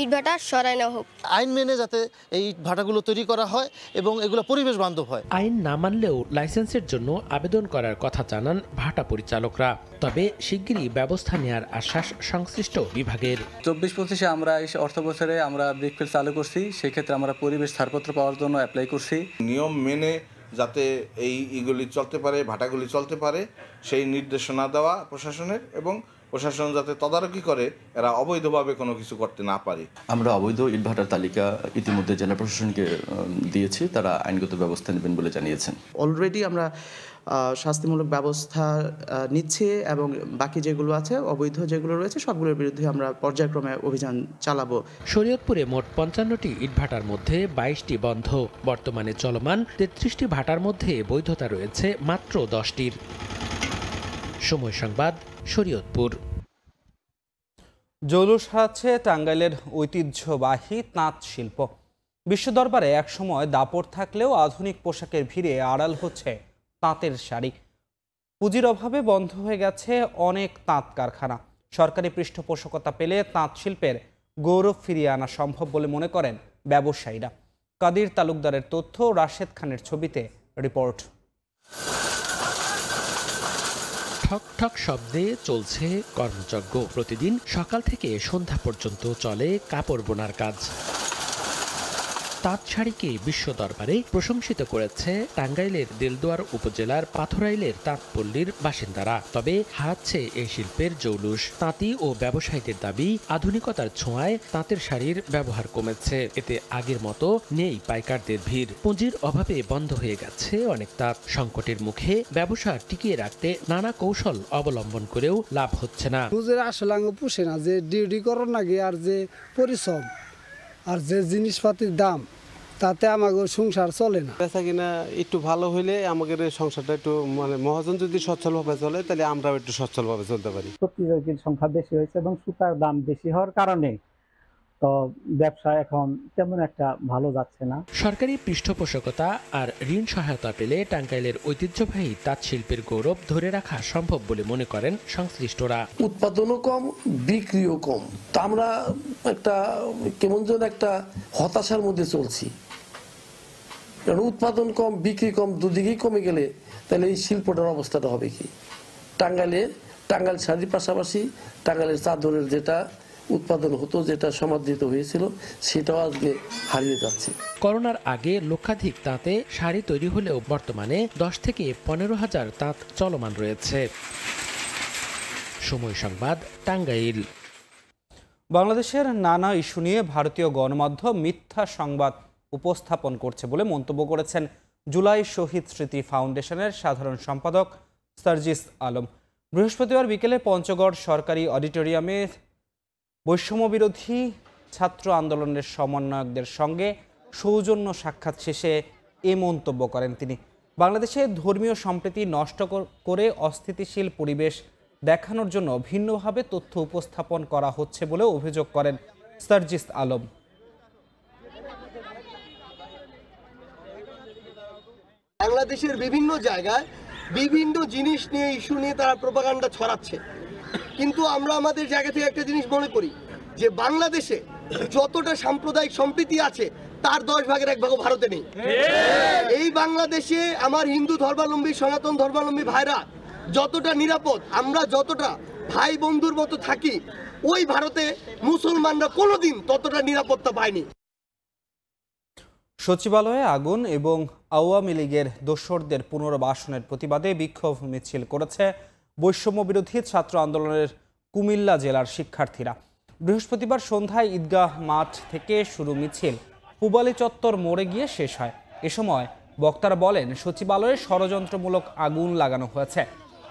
[SPEAKER 14] ইটভাটা সরাই নেওয়া হোক।
[SPEAKER 15] আইন মেনে যাতে এই ভাটাগুলো তৈরি করা হয় এবং এগুলো পরিবেশ বান্ধব হয়।
[SPEAKER 5] আইন না মানলেও লাইসেন্সের জন্য আবেদন করার কথা জানান ভাটা পরিচালকরা। তবে শিগগিরই ব্যবস্থা নেওয়ার আশ্বাস সংশ্লিষ্ট বিভাগের।
[SPEAKER 25] 24-25 আমরা এই অর্থ বছরে আমরা ব্রিকফিল চালু করছি, সেক্ষেত্রে আমরা পরিবেশ ছাড়পত্র পাওয়ার জন্য অ্যাপ্লাই করছি।
[SPEAKER 16] নিয়ম মেনে যাতে এইগুলি চলতে পারে, ভাটাগুলি চলতে পারে, সেই নির্দেশনা দেওয়া প্রশাসনের, এবং প্রশাসন যাতে তদারকি করে এরা অবৈধভাবে কোনো কিছু করতে না পারে।
[SPEAKER 17] আমরা অবৈধ ইটভাটার তালিকা ইতিমধ্যে জেলা প্রশাসনকে দিয়েছি, তারা আইনগত ব্যবস্থা নেবেন বলে জানিয়েছেন।
[SPEAKER 19] অলরেডি আমরা শাস্তিমূলক ব্যবস্থা নিচ্ছি এবং বাকি যেগুলো আছে অবৈধ যেগুলো রয়েছে সবগুলোর বিরুদ্ধে আমরা পর্যায়ক্রমে অভিযান চালাবো।
[SPEAKER 5] শরীয়তপুরে মোট 55টি ইটভাটার মধ্যে 22টি বন্ধ। বর্তমানে চলমান 33টি ভাটার মধ্যে বৈধতা রয়েছে মাত্র 10টির। সময় সংবাদ, শরীয়তপুর।
[SPEAKER 1] জৌলুস হারাচ্ছে টাঙ্গাইলের ঐতিহ্যবাহী তাঁত শিল্প। বিশ্ব দরবারে একসময় দাপট থাকলেও আধুনিক পোশাকের ভিড়ে আড়াল হচ্ছে তাঁতের শাড়ি। পুঁজির অভাবে বন্ধ হয়ে গেছে অনেক তাঁত কারখানা। সরকারি পৃষ্ঠপোষকতা পেলে তাঁত শিল্পের গৌরব ফিরিয়ে আনা সম্ভব বলে মনে করেন ব্যবসায়ীরা। কাদির তালুকদারের তথ্য, রাশেদ খানের ছবিতে রিপোর্ট।
[SPEAKER 5] ঠক ঠক শব্দে চলছে কর্মযজ্ঞ। প্রতিদিন সকাল থেকে সন্ধ্যা পর্যন্ত চলে কাপড় বোনার কাজ। তাঁত শাড়িকে বিশ্ব দরবারে প্রশংসিত করেছে টাঙ্গাইলের দেলদুয়ার উপজেলার পাথরাইলের তাঁতপল্লীর বাসিন্দারা। তবে হারাচ্ছে এই শিল্পের জৌলুস। তাঁতি ও ব্যবসায়ীদের দাবি, আধুনিকতার ছোঁয়ায় তাঁতের শাড়ির ব্যবহার কমেছে। এতে আগের মতো নেই পাইকারদের ভিড়। পুঁজির অভাবে বন্ধ হয়ে গেছে অনেক তাঁত। সংকটের মুখে ব্যবসা টিকিয়ে রাখতে নানা কৌশল অবলম্বন করেও লাভ হচ্ছে না।
[SPEAKER 20] আসলে পুষে না, যে ডিউটি করার নাকি আর যে পরিশ্রম আর যে জিনিসপাতির দাম, তাতে আমাদের সংসার চলে না।
[SPEAKER 13] বেচা কিনা একটু ভালো হইলে আমাদের সংসারটা একটু মানে মহাজন যদি সচ্ছলভাবে চলে তাহলে আমরাও একটু সচ্ছলভাবে চলতে পারি।
[SPEAKER 29] প্রতিযোগীর সংখ্যা বেশি হয়েছে এবং সুতার দাম বেশি হওয়ার কারণে তো ব্যবসা এখন তেমন একটা ভালো যাচ্ছে না।
[SPEAKER 5] সরকারি পৃষ্ঠপোষকতা আর ঋণ সহায়তা পেলে টাঙ্গাইলের ঐতিহ্যবাহী তাঁত শিল্পের গৌরব ধরে রাখা সম্ভব বলে মনে করেন সংশ্লিষ্টরা।
[SPEAKER 30] উৎপাদনও কম, বিক্রিও কম, তা আমরা একটা কেমন যেন একটা হতাশার মধ্যে চলছি। কারণ উৎপাদন কম, বিক্রি কম, দুদিকেই কমে গেলে তাহলে এই শিল্পটার অবস্থাটা হবে কি? টাঙ্গাইল শাড়ির পাশাপাশি টাঙ্গাইলের চাদরের যেটা উৎপাদন হতো, যেটা সমাদৃত হয়েছিল, সেটাও আজকে হারিয়ে যাচ্ছে।
[SPEAKER 5] করোনার আগে লক্ষাধিক তাঁতে শাড়ি তৈরি হলেও বর্তমানে 10 থেকে 15,000 তাঁত চলমান রয়েছে। সময় সংবাদ, টাঙ্গাইল।
[SPEAKER 1] বাংলাদেশের নানা ইস্যু নিয়ে ভারতীয় গণমাধ্যম মিথ্যা সংবাদ উপস্থাপন করছে বলে মন্তব্য করেছেন জুলাই শহীদ স্মৃতি ফাউন্ডেশনের সাধারণ সম্পাদক সার্জিস আলম। বৃহস্পতিবার বিকেলে পঞ্চগড় সরকারি অডিটোরিয়ামে বৈষম্য বিরোধী ছাত্র আন্দোলনের সমন্বয়কদের সঙ্গে সৌজন্য সাক্ষাৎ শেষে এ মন্তব্য করেন তিনি। বাংলাদেশে ধর্মীয় সম্প্রীতি নষ্ট করে অস্থিতিশীল পরিবেশ দেখানোর জন্য ভিন্নভাবে তথ্য উপস্থাপন করা হচ্ছে বলে অভিযোগ করেন সার্জিস আলম।
[SPEAKER 31] বাংলাদেশের বিভিন্ন জায়গায় বিভিন্ন জিনিস নিয়ে, ইস্যু নিয়ে তারা প্রোপাগান্ডা ছড়াচ্ছে, কিন্তু আমরা আমাদের জায়গা থেকে একটা জিনিস মনে করি যে বাংলাদেশে যতটা সাম্প্রদায়িক সম্প্রীতি আছে তার 10 ভাগের 1 ভাগও ভারতে নেই। এই বাংলাদেশে আমার হিন্দু ধর্মাবলম্বী, সনাতন ধর্মাবলম্বী ভাইরা যতটা নিরাপদ, আমরা যতটা ভাই বন্ধুর মতো থাকি, ওই ভারতে মুসলমানরা কোনোদিন ততটা নিরাপত্তা পায়নি।
[SPEAKER 1] সচিবালয়ে আগুন এবং আওয়ামী লীগের দোসরদের পুনর্বাসনের প্রতিবাদে বিক্ষোভ মিছিল করেছে বৈষম্য বিরোধী ছাত্র আন্দোলনের কুমিল্লা জেলার শিক্ষার্থীরা। বৃহস্পতিবার সন্ধ্যায় ঈদগাহ মাঠ থেকে শুরু মিছিল পূবালী চত্বর মোড়ে গিয়ে শেষ হয়। এ সময় বক্তারা বলেন, সচিবালয়ে ষড়যন্ত্রমূলক আগুন লাগানো হয়েছে।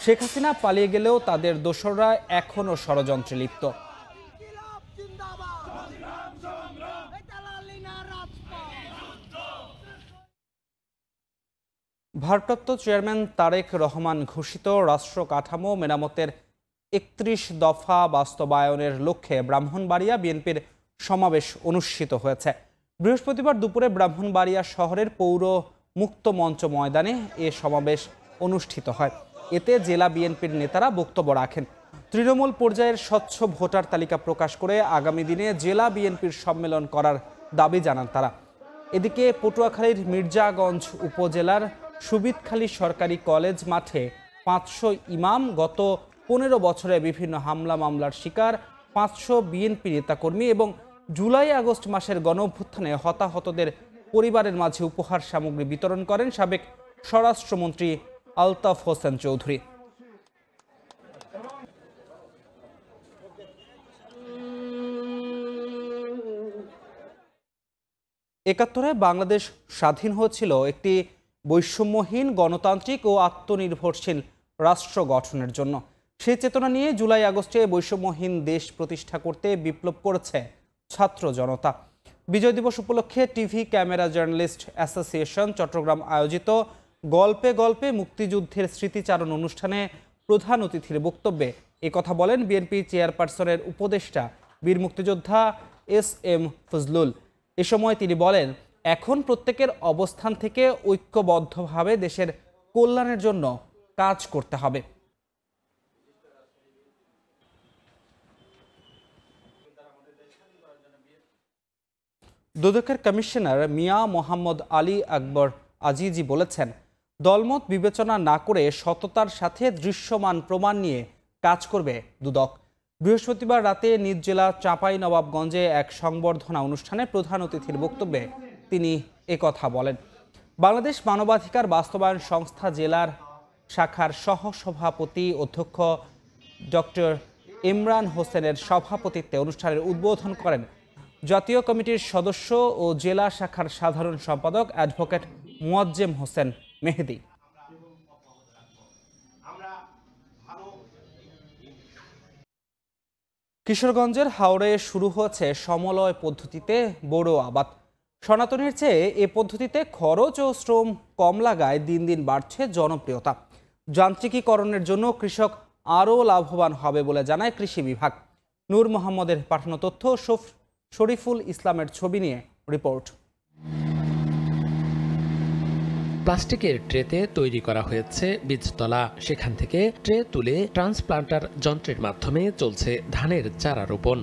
[SPEAKER 1] শেখ হাসিনা পালিয়ে গেলেও তাদের দোসররা এখনও ষড়যন্ত্রে লিপ্ত। ভারপ্রাপ্ত চেয়ারম্যান তারেক রহমান ঘোষিত রাষ্ট্র কাঠামো মেরামতের ৩১ দফা বাস্তবায়নের লক্ষ্যে ব্রাহ্মণবাড়িয়া বিএনপির সমাবেশ অনুষ্ঠিত হয়েছে। বৃহস্পতিবার দুপুরে ব্রাহ্মণবাড়িয়া শহরের পৌর মুক্ত মঞ্চ ময়দানে এ সমাবেশ অনুষ্ঠিত হয়। এতে জেলা বিএনপির নেতারা বক্তব্য রাখেন। তৃণমূল পর্যায়ের স্বচ্ছ ভোটার তালিকা প্রকাশ করে আগামী দিনে জেলা বিএনপির সম্মেলন করার দাবি জানান তারা। এদিকে পটুয়াখালীর মির্জাগঞ্জ উপজেলার সুবিদখালী সরকারি কলেজ মাঠে ৫০০ ইমাম, গত ১৫ বছরে বিভিন্ন হামলা মামলার শিকার ৫০০ বিএনপি নেতাকর্মী এবং জুলাই আগস্ট মাসের গণঅভ্যুত্থানে হতাহতদের পরিবারের মাঝে উপহার সামগ্রী বিতরণ করেন সাবেক স্বরাষ্ট্রমন্ত্রী আলতাফ হোসেন চৌধুরী। একাত্তরে বাংলাদেশ স্বাধীন হয়েছিল একটি বৈষম্যহীন, গণতান্ত্রিক ও আত্মনির্ভরশীল রাষ্ট্র গঠনের জন্য। সেই চেতনা নিয়ে জুলাই আগস্টে বৈষম্যহীন দেশ প্রতিষ্ঠা করতে বিপ্লব করেছে ছাত্র জনতা। বিজয় দিবস উপলক্ষে TV camera journalist association Chattogram আয়োজিত গল্পে গল্পে মুক্তিযুদ্ধের স্মৃতিচারণ অনুষ্ঠানে প্রধান অতিথির বক্তব্যে একথা বলেন বিএনপি চেয়ারপারসনের উপদেষ্টা বীর মুক্তিযোদ্ধা এস.এম. ফজলুল। এ সময় তিনি বলেন, এখন প্রত্যেকের অবস্থান থেকে ঐক্যবদ্ধভাবে দেশের কল্যাণের জন্য কাজ করতে হবে। দুদকের কমিশনার মিয়া মোহাম্মদ আলী আকবর আজিজি বলেছেন, দলমত বিবেচনা না করে সততার সাথে দৃশ্যমান প্রমাণ নিয়ে কাজ করবে দুদক। বৃহস্পতিবার রাতে নিজ জেলা চাঁপাইনবাবগঞ্জে এক সংবর্ধনা অনুষ্ঠানে প্রধান অতিথির বক্তব্যে তিনি একথা বলেন। বাংলাদেশ মানবাধিকার বাস্তবায়ন সংস্থা জেলার শাখার সহসভাপতি অধ্যক্ষ ডক্টর ইমরান হোসেনের সভাপতিত্বে অনুষ্ঠানের উদ্বোধন করেন জাতীয় কমিটির সদস্য ও জেলা শাখার সাধারণ সম্পাদক অ্যাডভোকেট মুয়াজ্জেম হোসেন মেহেদি। কিশোরগঞ্জের হাওড়ে শুরু হয়েছে সমলয় পদ্ধতিতে বোরো আবাদ। সনাতনের চেয়ে এ পদ্ধতিতে খরচ ও শ্রম কম লাগায় দিন দিন বাড়ছে জনপ্রিয়তা। যান্ত্রিকীকরণের জন্য কৃষক আরও লাভবান হবে বলে জানায় কৃষি বিভাগ। নূর মোহাম্মদের পাঠানো তথ্য, শরীফুল ইসলামের ছবি নিয়ে রিপোর্ট।
[SPEAKER 5] প্লাস্টিকের ট্রেতে তৈরি করা হয়েছে বীজতলা। সেখান থেকে ট্রে তুলে ট্রান্সপ্লান্টার যন্ত্রের মাধ্যমে চলছে ধানের চারা রোপণ।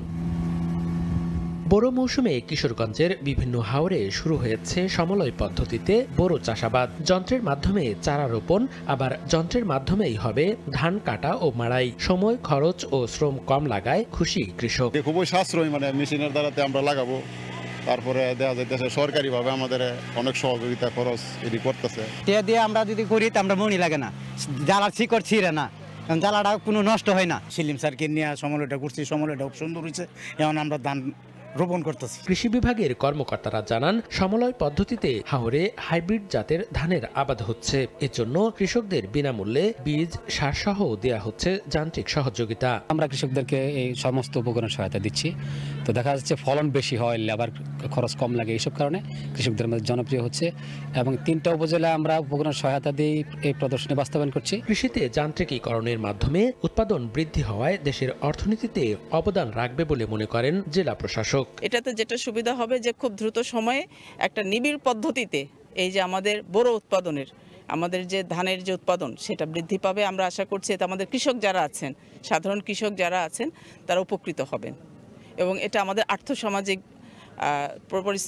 [SPEAKER 5] বোরো মৌসুমে কিশোরগঞ্জের বিভিন্ন হাওরে শুরু হয়েছে সমলয় পদ্ধতিতে বোরো চাষাবাদ। যন্ত্রের মাধ্যমে চারা রোপণ, আবার যন্ত্রের মাধ্যমেই হবে ধান কাটা ও মাড়াই। সময়, খরচ ও শ্রম কম লাগায় খুশি কৃষক।
[SPEAKER 3] খুবই সাশ্রয়ী, মেশিনের দ্বারাতে আমরা লাগাবো। তারপরে দেখা যাইতেছে সরকারিভাবে আমাদের অনেক সহযোগিতা খরচ এটি করতেছে।
[SPEAKER 4] দিয়ে আমরা যদি করি তো আমরা মনি লাগে না, জ্বালার শিকড় ছিঁড়ে না, জ্বালাটা কোনো নষ্ট হয় না।
[SPEAKER 7] সেলিম স্যারকে নিয়ে সমলয়টা করছি, সমলয়টা খুব সুন্দর হয়েছে। এখন আমরা ধান রোপণ করতেছি।
[SPEAKER 5] কৃষি বিভাগের কর্মকর্তারা জানান, সমলয় পদ্ধতিতে হাওরে হাইব্রিড জাতের ধানের আবাদ হচ্ছে। এর জন্য কৃষকদের বিনামূল্যে বীজ, সার সহ দেয়া হচ্ছে যান্ত্রিক সহযোগিতা।
[SPEAKER 8] আমরা কৃষকদেরকে এই সমস্ত উপকরণ সহায়তা দিচ্ছি। তো দেখা যাচ্ছে ফলন বেশি হয়, লেবার খরচ কম লাগে, এইসব কারণে কৃষকদের মধ্যে জনপ্রিয় হচ্ছে। এবং 3টা উপজেলায় আমরা উপকরণ সহায়তা দিয়ে এই প্রদর্শনী বাস্তবায়ন করছি।
[SPEAKER 5] কৃষিতে যান্ত্রিকীকরণের মাধ্যমে উৎপাদন বৃদ্ধি হওয়ায় দেশের অর্থনীতিতে অবদান রাখবে বলে মনে করেন জেলা প্রশাসক।
[SPEAKER 9] এটাতে যেটা সুবিধা হবে যে খুব দ্রুত সময়ে একটা নিবিড় পদ্ধতিতে এই যে আমাদের বোরো উৎপাদনের, আমাদের যে ধানের যে উৎপাদন সেটা বৃদ্ধি পাবে। আমরা আশা করছি এতে আমাদের কৃষক যারা আছেন, সাধারণ কৃষক যারা আছেন, তারা উপকৃত হবেন এবং এটা আমাদের আর্থসামাজিক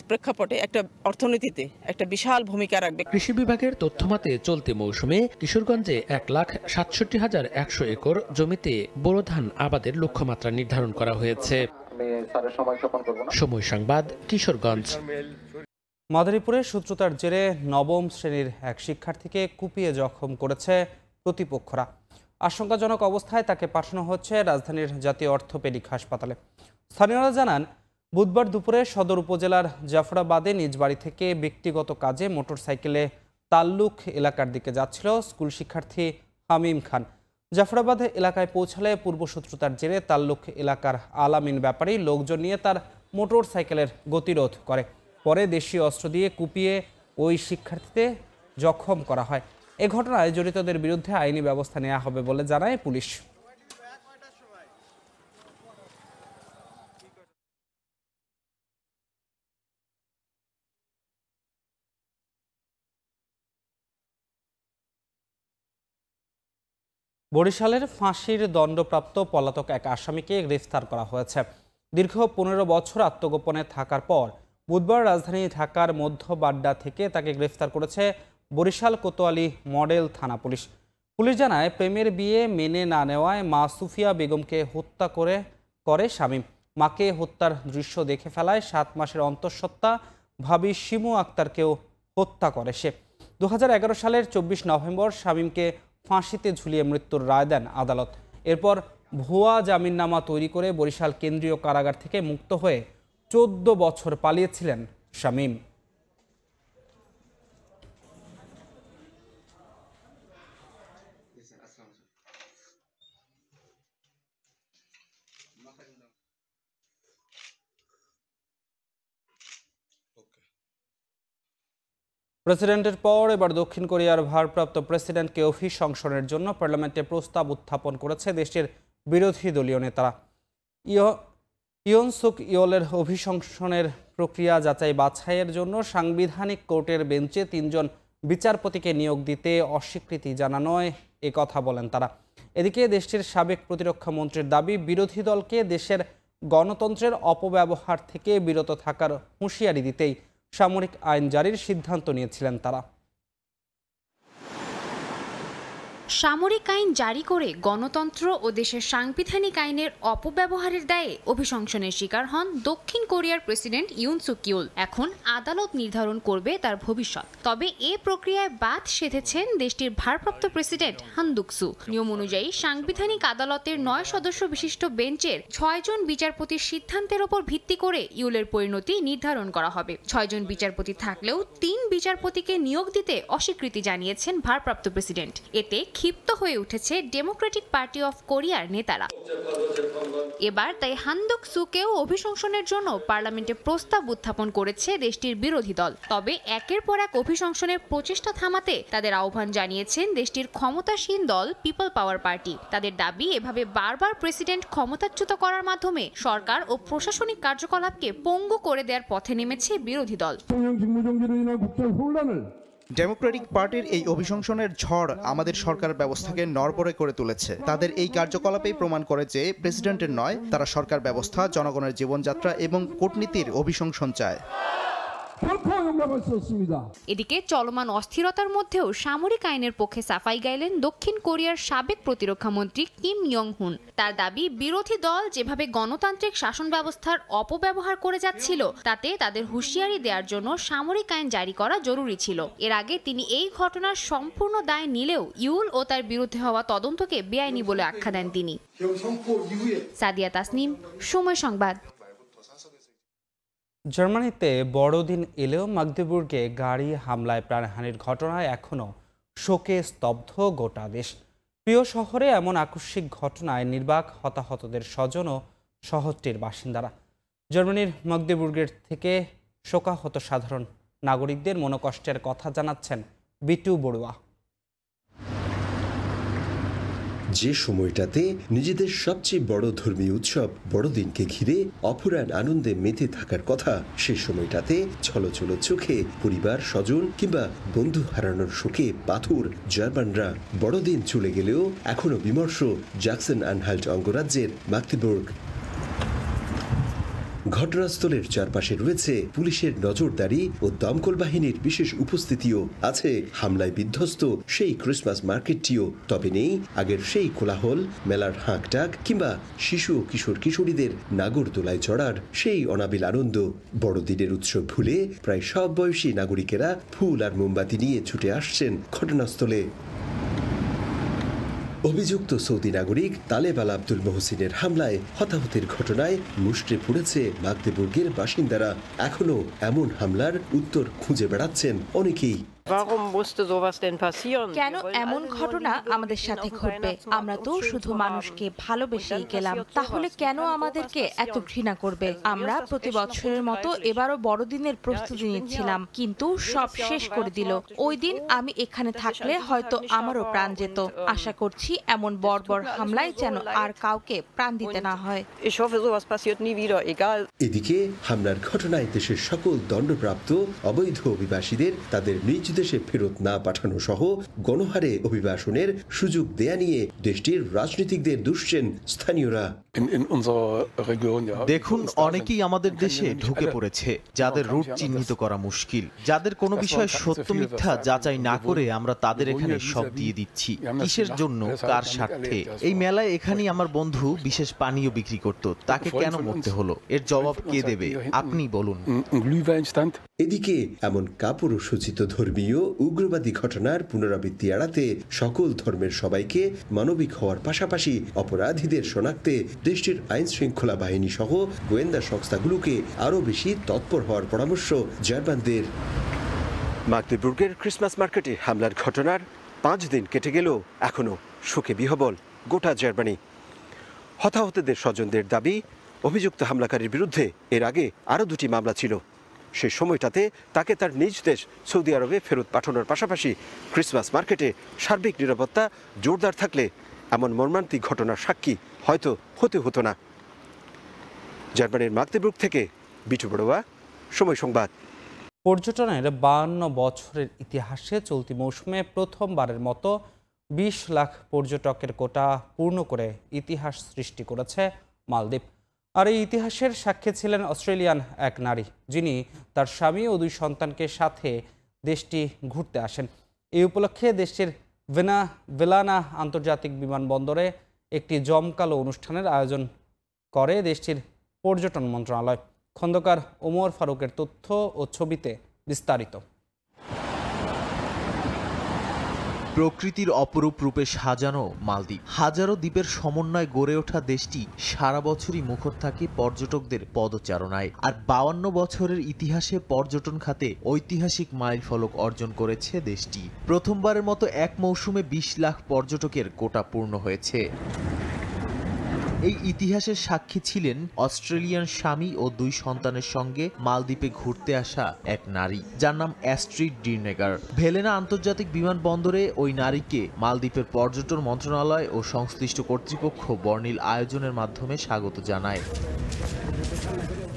[SPEAKER 9] প্রেক্ষাপটে একটা অর্থনীতিতে একটা বিশাল ভূমিকা রাখবে।
[SPEAKER 5] কৃষি বিভাগের তথ্যমতে চলতি মৌসুমে কিশোরগঞ্জে 1,67,100 একর জমিতে বোরো ধান আবাদের লক্ষ্যমাত্রা নির্ধারণ করা হয়েছে। সময় সংবাদ, কিশোরগঞ্জ।
[SPEAKER 1] মাদারীপুরে শত্রুতার জেরে নবম শ্রেণীর এক শিক্ষার্থীকে কুপিয়ে জখম করেছে প্রতিপক্ষরা। আশঙ্কাজনক অবস্থায় তাকে পাঠানো হচ্ছে রাজধানীর জাতীয় অর্থোপেডিক হাসপাতালে। স্থানীয়রা জানান, বুধবার দুপুরে সদর উপজেলার জাফরাবাদে নিজ বাড়ি থেকে ব্যক্তিগত কাজে মোটরসাইকেলে তাল্লুক এলাকার দিকে যাচ্ছিল স্কুল শিক্ষার্থী হামিম খান। জাফরাবাদ এলাকায় পৌঁছালে পূর্বশত্রুতার জেরে তাল্লুক এলাকার আলামিন ব্যাপারী লোকজন নিয়ে তার মোটরসাইকেলের গতিরোধ করে। পরে দেশীয় অস্ত্র দিয়ে কুপিয়ে ওই শিক্ষার্থীতে জখম করা হয়। এ ঘটনায় জড়িতদের বিরুদ্ধে আইনি ব্যবস্থা নেওয়া হবে বলে জানায় পুলিশ। বরিশালের ফাঁসির দণ্ডপ্রাপ্ত পলাতক এক আসামিকে গ্রেফতার করা হয়েছে। দীর্ঘ 15 বছর আত্মগোপনে থাকার পর বুধবার রাজধানী ঢাকার মধ্য বাড্ডা থেকে তাকে গ্রেফতার করেছে বরিশাল কোতোয়ালি মডেল থানা পুলিশ। পুলিশ জানায়, প্রেমের বিয়ে মেনে না নেওয়ায় মা সুফিয়া বেগমকে হত্যা করে শামীম। মাকে হত্যার দৃশ্য দেখে ফেলায় 7 মাসের অন্তঃসত্ত্বা ভাবি শিমু আক্তারকেও হত্যা করে সে। 2011 সালের 24 নভেম্বর শামীমকে ফাঁসিতে ঝুলিয়ে মৃত্যুর রায় দেন আদালত। এরপর ভুয়া জামিননামা তৈরি করে বরিশাল কেন্দ্রীয় কারাগার থেকে মুক্ত হয়ে 14 বছর পালিয়েছিলেন শামীম। প্রেসিডেন্টের পর এবার দক্ষিণ কোরিয়ার ভারপ্রাপ্ত প্রেসিডেন্টকে অভিশংসনের জন্য পার্লামেন্টে প্রস্তাব উত্থাপন করেছে দেশটির বিরোধী দলীয় নেতারা। ইয়ন সুক ইয়োলের অভিশংসনের প্রক্রিয়া যাচাই বাছাইয়ের জন্য সাংবিধানিক কোর্টের বেঞ্চে 3 জন বিচারপতিকে নিয়োগ দিতে অস্বীকৃতি জানানোয় এ কথা বলেন তারা। এদিকে দেশটির সাবেক প্রতিরক্ষা মন্ত্রীর দাবি, বিরোধী দলকে দেশের গণতন্ত্রের অপব্যবহার থেকে বিরত থাকার হুঁশিয়ারি দিতেই সামরিক আইন জারির সিদ্ধান্ত নিয়েছিলেন তারা।
[SPEAKER 2] সামরিক আইন জারি করে গণতন্ত্র ও দেশের সাংবিধানিক আইনের অপব্যবহারের দায়ে অভিশংসনের শিকার হন দক্ষিণ কোরিয়ার প্রেসিডেন্ট ইয়ন সুক ইয়োল। এখন আদালত নির্ধারণ করবে তার ভবিষ্যৎ। তবে এ প্রক্রিয়ায় বাদ সেধেছেন দেশটির ভারপ্রাপ্ত প্রেসিডেন্ট হান দুক-সু। নিয়ম অনুযায়ী সাংবিধানিক আদালতের 9 সদস্য বিশিষ্ট বেঞ্চের 6 জন বিচারপতির সিদ্ধান্তের ওপর ভিত্তি করে ইয়োলের পরিণতি নির্ধারণ করা হবে। 6 জন বিচারপতি থাকলেও 3 বিচারপতিকে নিয়োগ দিতে অস্বীকৃতি জানিয়েছেন ভারপ্রাপ্ত প্রেসিডেন্ট। এতে ক্ষিপ্ত হয়ে উঠেছে ডেমোক্রেটিক পার্টি অফ কোরিয়ার নেতারা। এবার তাই হান দুক-সুকেও অভিশংসনের জন্য পার্লামেন্টে প্রস্তাব উত্থাপন করেছে দেশটির বিরোধী দল। তবে একের পর এক অভিশংসনের প্রচেষ্টা থামাতে তাদের আহ্বান জানিয়েছেন দেশটির ক্ষমতাসীন দল পিপল পাওয়ার পার্টি। তাদের দাবি, এভাবে বারবার প্রেসিডেন্ট ক্ষমতাচ্যুত করার মাধ্যমে সরকার ও প্রশাসনিক কার্যকলাপকে পঙ্গু করে দেওয়ার পথে নেমেছে বিরোধী দল।
[SPEAKER 6] ডেমোক্রেটিক পার্টির এই অভিশংসনের ঝড় আমাদের সরকার ব্যবস্থাকে নড়বড়ে করে তুলেছে। তাদের এই কার্যকলাপেই প্রমাণ করে যে প্রেসিডেন্টের নয়, তারা সরকার ব্যবস্থা, জনগণের জীবনযাত্রা এবং কূটনীতির অভিশংসন চায়।
[SPEAKER 2] এদিকে চলমান অস্থিরতার মধ্যেও সামরিক আইনের পক্ষে সাফাই গাইলেন দক্ষিণ কোরিয়ার সাবেক প্রতিরক্ষা মন্ত্রী কিম ইয়ং হুন। তার দাবি, বিরোধী দল যেভাবে গণতান্ত্রিক শাসন ব্যবস্থার অপব্যবহার করে যাচ্ছিল তাতে তাদের হুঁশিয়ারি দেওয়ার জন্য সামরিক আইন জারি করা জরুরি ছিল। এর আগে তিনি এই ঘটনার সম্পূর্ণ দায় নিলেও ইউল ও তার বিরুদ্ধে হওয়া তদন্তকে বেআইনি বলে আখ্যা দেন তিনি। সাদিয়া তাসনিম, সময় সংবাদ।
[SPEAKER 1] জার্মানিতে বড়দিন এলেও মাগদেবুর্গে গাড়ি হামলায় প্রাণহানির ঘটনায় এখনও শোকে স্তব্ধ গোটা দেশ। প্রিয় শহরে এমন আকস্মিক ঘটনায় নির্বাক হতাহতদের স্বজন ও শহরটির বাসিন্দারা। জার্মানির মাগদেবুর্গের থেকে শোকাহত সাধারণ নাগরিকদের মনোকষ্টের কথা জানাচ্ছেন বিটু বড়ুয়া।
[SPEAKER 12] যে সময়টাতে নিজেদের সবচেয়ে বড় ধর্মীয় উৎসব বড়দিনকে ঘিরে অফুরান আনন্দে মেতে থাকার কথা, সেই সময়টাতে ছলছল চোখে পরিবার স্বজন কিংবা বন্ধু হারানোর শোকে পাথর জার্মানরা। বড়দিন চলে গেলেও এখনো বিমর্ষ জাক্সেন আনহাল্ট অঙ্গরাজ্যের মাগদেবুর্গ। ঘটনাস্থলের চারপাশে রয়েছে পুলিশের নজরদারি ও দমকল বাহিনীর বিশেষ উপস্থিতিও। আছে হামলায় বিধ্বস্ত সেই ক্রিসমাস মার্কেটটিও। তবে নেই আগের সেই কোলাহল, মেলার হাঁকডাক কিংবা শিশু ও কিশোর কিশোরীদের নাগরদোলায় চড়ার সেই অনাবিল আনন্দ। বড়দিনের উৎসব ভুলে প্রায় সব বয়সী নাগরিকেরা ফুল আর মোমবাতি নিয়ে ছুটে আসছেন ঘটনাস্থলে। অভিযুক্ত সৌদি নাগরিক তালেব আল আব্দুল মহসিনের হামলায় হতাহতের ঘটনায় মুষড়ে পড়েছে মাগদেবুর্গের বাসিন্দারা। এখনো এমন হামলার উত্তর খুঁজে বেড়াচ্ছেন অনেকেই।
[SPEAKER 10] কেন এমন ঘটনা আমাদের সাথে ঘটবে? আমরা তো শুধু মানুষকে ভালোবেসেই গেলাম, তাহলে কেন আমাদেরকে এত ঘৃণা করবে? আমরা প্রতি বছরের মতো এবারও বড়দিনের প্রস্তুতি নিচ্ছিলাম, কিন্তু সব শেষ করে দিল। ওই দিন আমি এখানে থাকলে হয়তো আমারও প্রাণ যেত। আশা করছি এমন বর্বর হামলায় যেন আর কাউকে প্রাণ দিতে না হয়।
[SPEAKER 12] এদিকে হামলার ঘটনায় দেশের সকল দণ্ডপ্রাপ্ত অবৈধ অভিবাসীদের তাদের নিজ দেশে ফেরত না পাঠানো সহ গণহারে অভিবাসনের সুযোগ দেয়া নিয়ে দেশটির রাজনীতিকদের দুষছেন স্থানীয়রা।
[SPEAKER 11] দেখুন, অনেকেই আমাদের দেশে ঢুকে পড়েছে যাদের রুট চিহ্নিত করা মুশকিল, যাদের কোনো বিষয় সত্য মিথ্যা যাচাই না করে আমরা তাদের এখানে সব দিয়ে দিচ্ছি। কিসের জন্য, কার স্বার্থে? এই মেলায় এখানেই আমার বন্ধু বিশেষ পানীয় বিক্রি করত, তাকে কেন মরতে হলো? এর জবাব কে দেবে? আপনি বলুন।
[SPEAKER 12] এদিকে এমন কাপুরুষোচিত ধর্মীয় উগ্রবাদী ঘটনার পুনরাবৃত্তি এড়াতে সকল ধর্মের সবাইকে মানবিক হওয়ার পাশাপাশি অপরাধীদের শনাক্তে দেশটির আইন শৃঙ্খলা বাহিনী সহ গোয়েন্দা সংস্থাগুলোকে আরও বেশি তৎপর হওয়ার পরামর্শ জার্মানদের। মাগদেবুর্গের ক্রিসমাস মার্কেটে হামলার ঘটনার 5 দিন কেটে গেলেও এখনও শোকে বিহ্বল গোটা জার্মানি। হতাহতদের স্বজনদের দাবি, অভিযুক্ত হামলাকারীর বিরুদ্ধে এর আগে আরও 2টি মামলা ছিল। সেই সময়টাতে তাকে তার নিজ দেশ সৌদি আরবে ফেরত পাঠানোর পাশাপাশি ক্রিসমাস মার্কেটে সার্বিক নিরাপত্তা জোরদার থাকলে এমন মর্মান্তিক ঘটনার সাক্ষী হয়তো হতো না। জার্মানির মাগদেবুর্গ থেকে বিটু বড়ুয়া, সময় সংবাদ।
[SPEAKER 1] পর্যটনের 52 বছরের ইতিহাসে চলতি মৌসুমে প্রথমবারের মতো 20 লাখ পর্যটকের কোটা পূর্ণ করে ইতিহাস সৃষ্টি করেছে মালদ্বীপ। আর এই ইতিহাসের সাক্ষী ছিলেন অস্ট্রেলিয়ান এক নারী, যিনি তার স্বামী ও 2 সন্তানকে সাথে দেশটি ঘুরতে আসেন। এই উপলক্ষে দেশটির ভেলানা আন্তর্জাতিক বিমানবন্দরে একটি জমকালো অনুষ্ঠানের আয়োজন করে দেশটির পর্যটন মন্ত্রণালয়। খন্দকার ওমর ফারুকের তথ্য ও ছবিতে বিস্তারিত।
[SPEAKER 11] প্রকৃতির অপরূপ রূপে সাজানো মালদ্বীপ, হাজারো দ্বীপের সমন্বয়ে গড়ে ওঠা দেশটি সারা বছরই মুখর থাকে পর্যটকদের পদচারণায়। আর 52 বছরের ইতিহাসে পর্যটন খাতে ঐতিহাসিক মাইলফলক অর্জন করেছে দেশটি। প্রথমবারের মতো এক মৌসুমে 20 লাখ পর্যটকের কোটা পূর্ণ হয়েছে। এই ইতিহাসের সাক্ষী ছিলেন অস্ট্রেলিয়ান স্বামী ও 2 সন্তানের সঙ্গে মালদ্বীপে ঘুরতে আসা এক নারী, যার নাম অ্যাস্ট্রিড ডিনেগার। ভেলেনা আন্তর্জাতিক বিমানবন্দরে ওই নারীকে মালদ্বীপের পর্যটন মন্ত্রণালয় ও সংশ্লিষ্ট কর্তৃপক্ষ বর্ণিল আয়োজনের মাধ্যমে স্বাগত জানায়।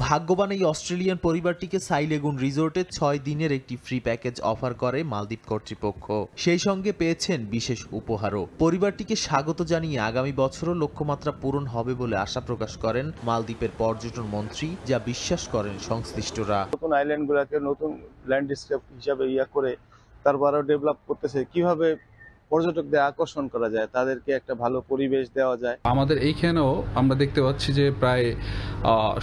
[SPEAKER 11] ভাগ্যবান এই অস্ট্রেলিয়ান পরিবারটিকে সাইলেগুন রিসোর্টে 6 দিনের একটি ফ্রি প্যাকেজ অফার করে মালদ্বীপ কর্তৃপক্ষ। সেই সঙ্গে পেয়েছেন বিশেষ উপহারও। পরিবারটিকে স্বাগত জানিয়ে আগামী বছরও লক্ষ্যমাত্রা পূরণ হবে বলে আশা প্রকাশ করেন মালদ্বীপের পর্যটন মন্ত্রী, যা বিশ্বাস করেন সংশ্লিষ্টরা।
[SPEAKER 14] নতুন আইল্যান্ডগুলোকে নতুন ল্যান্ডস্কেপ হিসাবে করে তারপরে ডেভেলপ করতেছে, কিভাবে পর্যটকদের আকর্ষণ করা যায়, তাদেরকে একটা ভালো পরিবেশ দেওয়া যায়।
[SPEAKER 18] আমাদের এইখানেও আমরা দেখতে পাচ্ছি যে প্রায়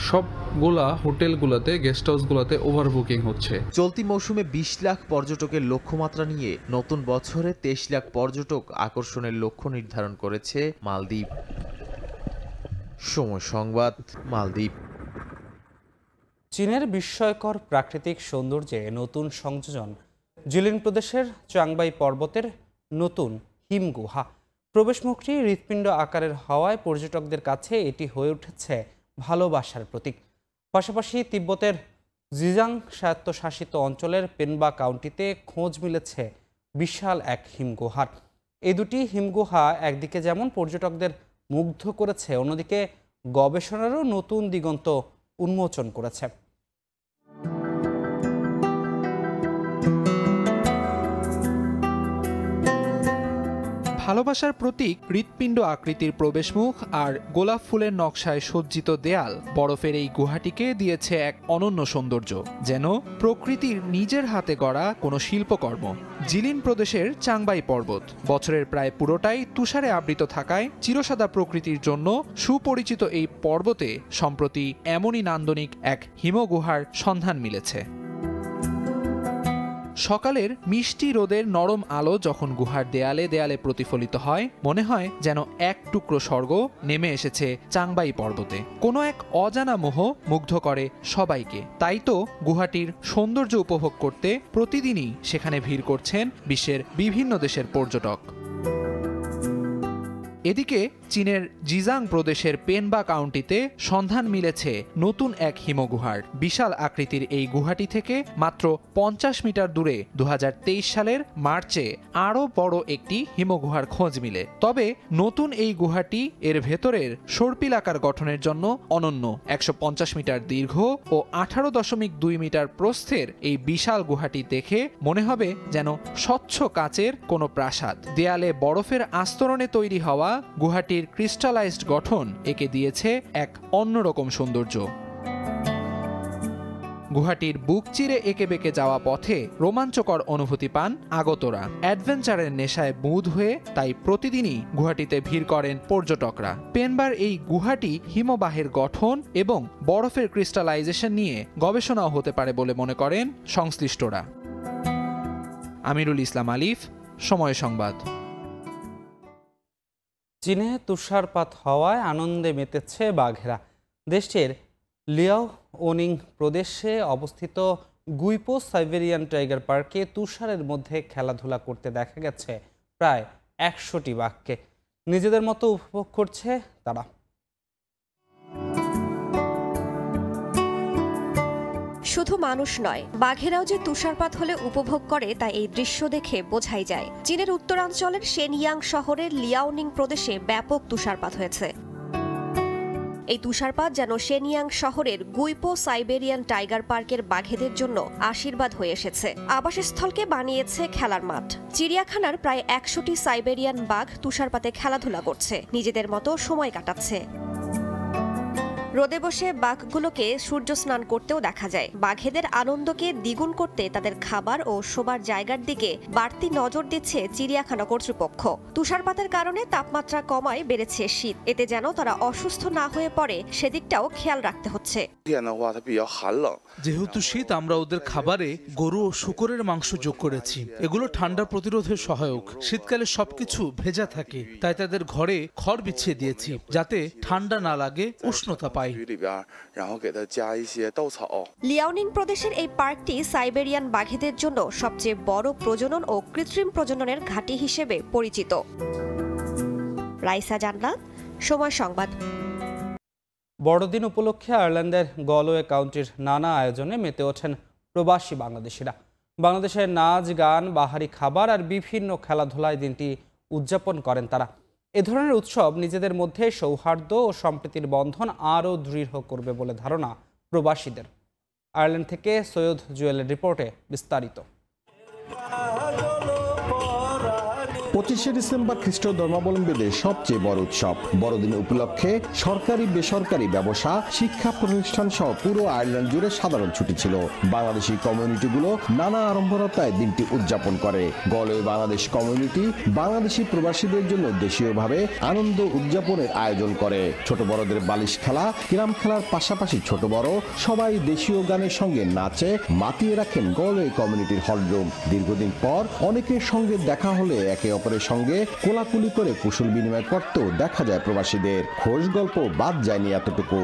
[SPEAKER 18] সবগুলা হোটেলগুলোতে, গেস্ট হাউসগুলোতে ওভারবুকিং হচ্ছে।
[SPEAKER 11] চলতি মৌসুমে 20 লাখ পর্যটকের লক্ষ্যমাত্রা নিয়ে নতুন বছরে 23 লাখ পর্যটক আকর্ষণের লক্ষ্য নির্ধারণ করেছে মালদ্বীপ। সময় সংবাদ, মালদ্বীপ।
[SPEAKER 1] চীনের বিস্ময়কর প্রাকৃতিক সৌন্দর্যে নতুন সংযোজন জিলিন প্রদেশের চাংবাই পর্বতের নতুন হিমগুহা। প্রবেশমুখটি হৃৎপিণ্ড আকারের হওয়ায় পর্যটকদের কাছে এটি হয়ে উঠেছে ভালোবাসার প্রতীক। পাশাপাশি তিব্বতের জিজাং স্বায়ত্তশাসিত অঞ্চলের পেনবা কাউন্টিতে খোঁজ মিলেছে বিশাল এক হিমগুহার। এই দুটি হিমগুহা একদিকে যেমন পর্যটকদের মুগ্ধ করেছে, অন্যদিকে গবেষণারও নতুন দিগন্ত উন্মোচন করেছে।
[SPEAKER 15] ভালোবাসার প্রতীক হৃৎপিণ্ড আকৃতির প্রবেশমুখ আর গোলাপ ফুলের নকশায় সজ্জিত দেয়াল বরফের এই গুহাটিকে দিয়েছে এক অনন্য সৌন্দর্য, যেন প্রকৃতির নিজের হাতে গড়া কোনো শিল্পকর্ম। জিলিন প্রদেশের চাংবাই পর্বত বছরের প্রায় পুরোটাই তুষারে আবৃত থাকায় চিরসাদা প্রকৃতির জন্য সুপরিচিত এই পর্বতে সম্প্রতি এমনই নান্দনিক এক হিমগুহার সন্ধান মিলেছে। সকালের মিষ্টি রোদের নরম আলো যখন গুহার দেয়ালে দেয়ালে প্রতিফলিত হয়, মনে হয় যেন এক টুকরো স্বর্গ নেমে এসেছে চাংবাই পর্বতে। কোনো এক অজানা মোহ মুগ্ধ করে সবাইকে। তাই তো গুহাটির সৌন্দর্য উপভোগ করতে প্রতিদিনই সেখানে ভিড় করছেন বিশ্বের বিভিন্ন দেশের পর্যটক। এদিকে চীনের জিজাং প্রদেশের পেনবা কাউন্টিতে সন্ধান মিলেছে নতুন এক হিমগুহার। বিশাল আকৃতির এই গুহাটি থেকে মাত্র 50 মিটার দূরে 2023 সালের মার্চে আরও বড় একটি হিমগুহার খোঁজ মিলে। তবে নতুন এই গুহাটি এর ভেতরের সর্পিলাকার গঠনের জন্য অনন্য। 150 মিটার দীর্ঘ ও 18.2 মিটার প্রস্থের এই বিশাল গুহাটি দেখে মনে হবে যেন স্বচ্ছ কাচের কোনো প্রাসাদ। দেয়ালে বরফের আস্তরণে তৈরি হওয়া গুহাটির ক্রিস্টালাইজড গঠন একে দিয়েছে এক অন্যরকম সৌন্দর্য। গুহাটির বুক চিরে এঁকে বেঁকে যাওয়া পথে রোমাঞ্চকর অনুভূতি পান আগতরা। অ্যাডভেঞ্চারের নেশায় বুঁদ হয়ে তাই প্রতিদিনই গুহাটিতে ভিড় করেন পর্যটকরা। পেনবার এই গুহাটি হিমবাহের গঠন এবং বরফের ক্রিস্টালাইজেশন নিয়ে গবেষণাও হতে পারে বলে মনে করেন সংশ্লিষ্টরা। আমিরুল ইসলাম আলিফ, সময় সংবাদ।
[SPEAKER 1] চীনে তুষারপাত হওয়ায় আনন্দে মেতেছে বাঘেরা। দেশটির লিয়াওনিং প্রদেশে অবস্থিত গুইপো সাইবেরিয়ান টাইগার পার্কে তুষারের মধ্যে খেলাধুলা করতে দেখা গেছে প্রায় 100টি বাঘকে। নিজেদের মতো উপভোগ করছে তারা।
[SPEAKER 16] শুধু মানুষ নয়, বাঘেরাও যে তুষারপাত হলে উপভোগ করে তা এই দৃশ্য দেখে বোঝাই যায়। চীনের উত্তরাঞ্চলের শেনইয়াং শহরের লিয়াওনিং প্রদেশে ব্যাপক তুষারপাত হয়েছে। এই তুষারপাত যেন শেনইয়াং শহরের গুইপো সাইবেরিয়ান টাইগার পার্কের বাঘেদের জন্য আশীর্বাদ হয়ে এসেছে। আবাসস্থলকে বানিয়েছে খেলার মাঠ। চিড়িয়াখানার প্রায় 100টি সাইবেরিয়ান বাঘ তুষারপাতে খেলাধুলা করছে, নিজেদের মতো সময় কাটাচ্ছে। রোদে বসে বাঘগুলোকে সূর্য স্নান করতেও দেখা যায়। বাঘেদের আনন্দকে দ্বিগুণ করতে তাদের খাবার ও শোবার জায়গার দিকে বাড়তি নজর দিচ্ছে চিড়িয়াখানা কর্তৃপক্ষ। তুষারপাতের কারণে তাপমাত্রা কমায় বেড়েছে শীত। এতে যেন তারা অসুস্থ না হয়ে পড়ে সেদিকটাও খেয়াল রাখতে হচ্ছে।
[SPEAKER 17] যেহেতু শীত, আমরা ওদের খাবারে গরু ও শূকরের মাংস যোগ করেছি। এগুলো ঠান্ডা প্রতিরোধে সহায়ক। শীতকালে সবকিছু ভেজা থাকে, তাই তাদের ঘরে খড় বিছিয়ে দিয়েছি যাতে ঠান্ডা না লাগে, উষ্ণতা পায়।
[SPEAKER 16] লিয়াওনিং প্রদেশের এই পার্কটি সাইবেরিয়ান বাঘেদের জন্য সবচেয়ে বড় প্রজনন ও কৃত্রিম প্রজননের ঘাঁটি হিসেবে পরিচিত। রাইসা জান্নাত, সময় সংবাদ।
[SPEAKER 1] বড়দিন উপলক্ষে আয়ারল্যান্ডের গলওয়ে কাউন্টির নানা আয়োজনে মেতে ওঠেন প্রবাসী বাংলাদেশিরা। বাংলাদেশের নাচ, গান, বাহারি খাবার আর বিভিন্ন খেলাধুলায় দিনটি উদযাপন করেন তারা। এ ধরনের উৎসব নিজেদের মধ্যে সৌহার্দ্য ও সম্প্রীতির বন্ধন আরও দৃঢ় করবে বলে ধারণা প্রবাসীদের। আয়ারল্যান্ড থেকে সৈয়দ জুয়েলের রিপোর্টে বিস্তারিত।
[SPEAKER 21] 25শে ডিসেম্বর খ্রিস্ট ধর্মাবলম্বীদের সবচেয়ে বড় উৎসব। বড়দিন উপলক্ষে সরকারি বেসরকারি ব্যবসা, শিক্ষা প্রতিষ্ঠান সহ পুরো আয়ারল্যান্ড জুড়ে সাধারণ ছুটি ছিল। বাংলাদেশি কমিউনিটিগুলো নানা আড়ম্বরতায় দিনটি উদযাপন করে। গলওয়ে বাংলাদেশ কমিউনিটি বাংলাদেশি প্রবাসীদের জন্য দেশীয়ভাবে আনন্দ উদযাপনের আয়োজন করে। ছোট বড়দের বালিশ খেলা, ক্যারাম খেলার পাশাপাশি ছোট বড় সবাই দেশীয় গানের সঙ্গে নাচে মাতিয়ে রাখেন গলওয়ে কমিউনিটির হলরুম। দীর্ঘদিন পর অনেকের সঙ্গে দেখা হলে একে অপরের সঙ্গে কোলাকুলি করে কুশল বিনিময় করতেও দেখা যায় প্রবাসীদের। খোশ গল্প বাদ যায়নি এতটুকু।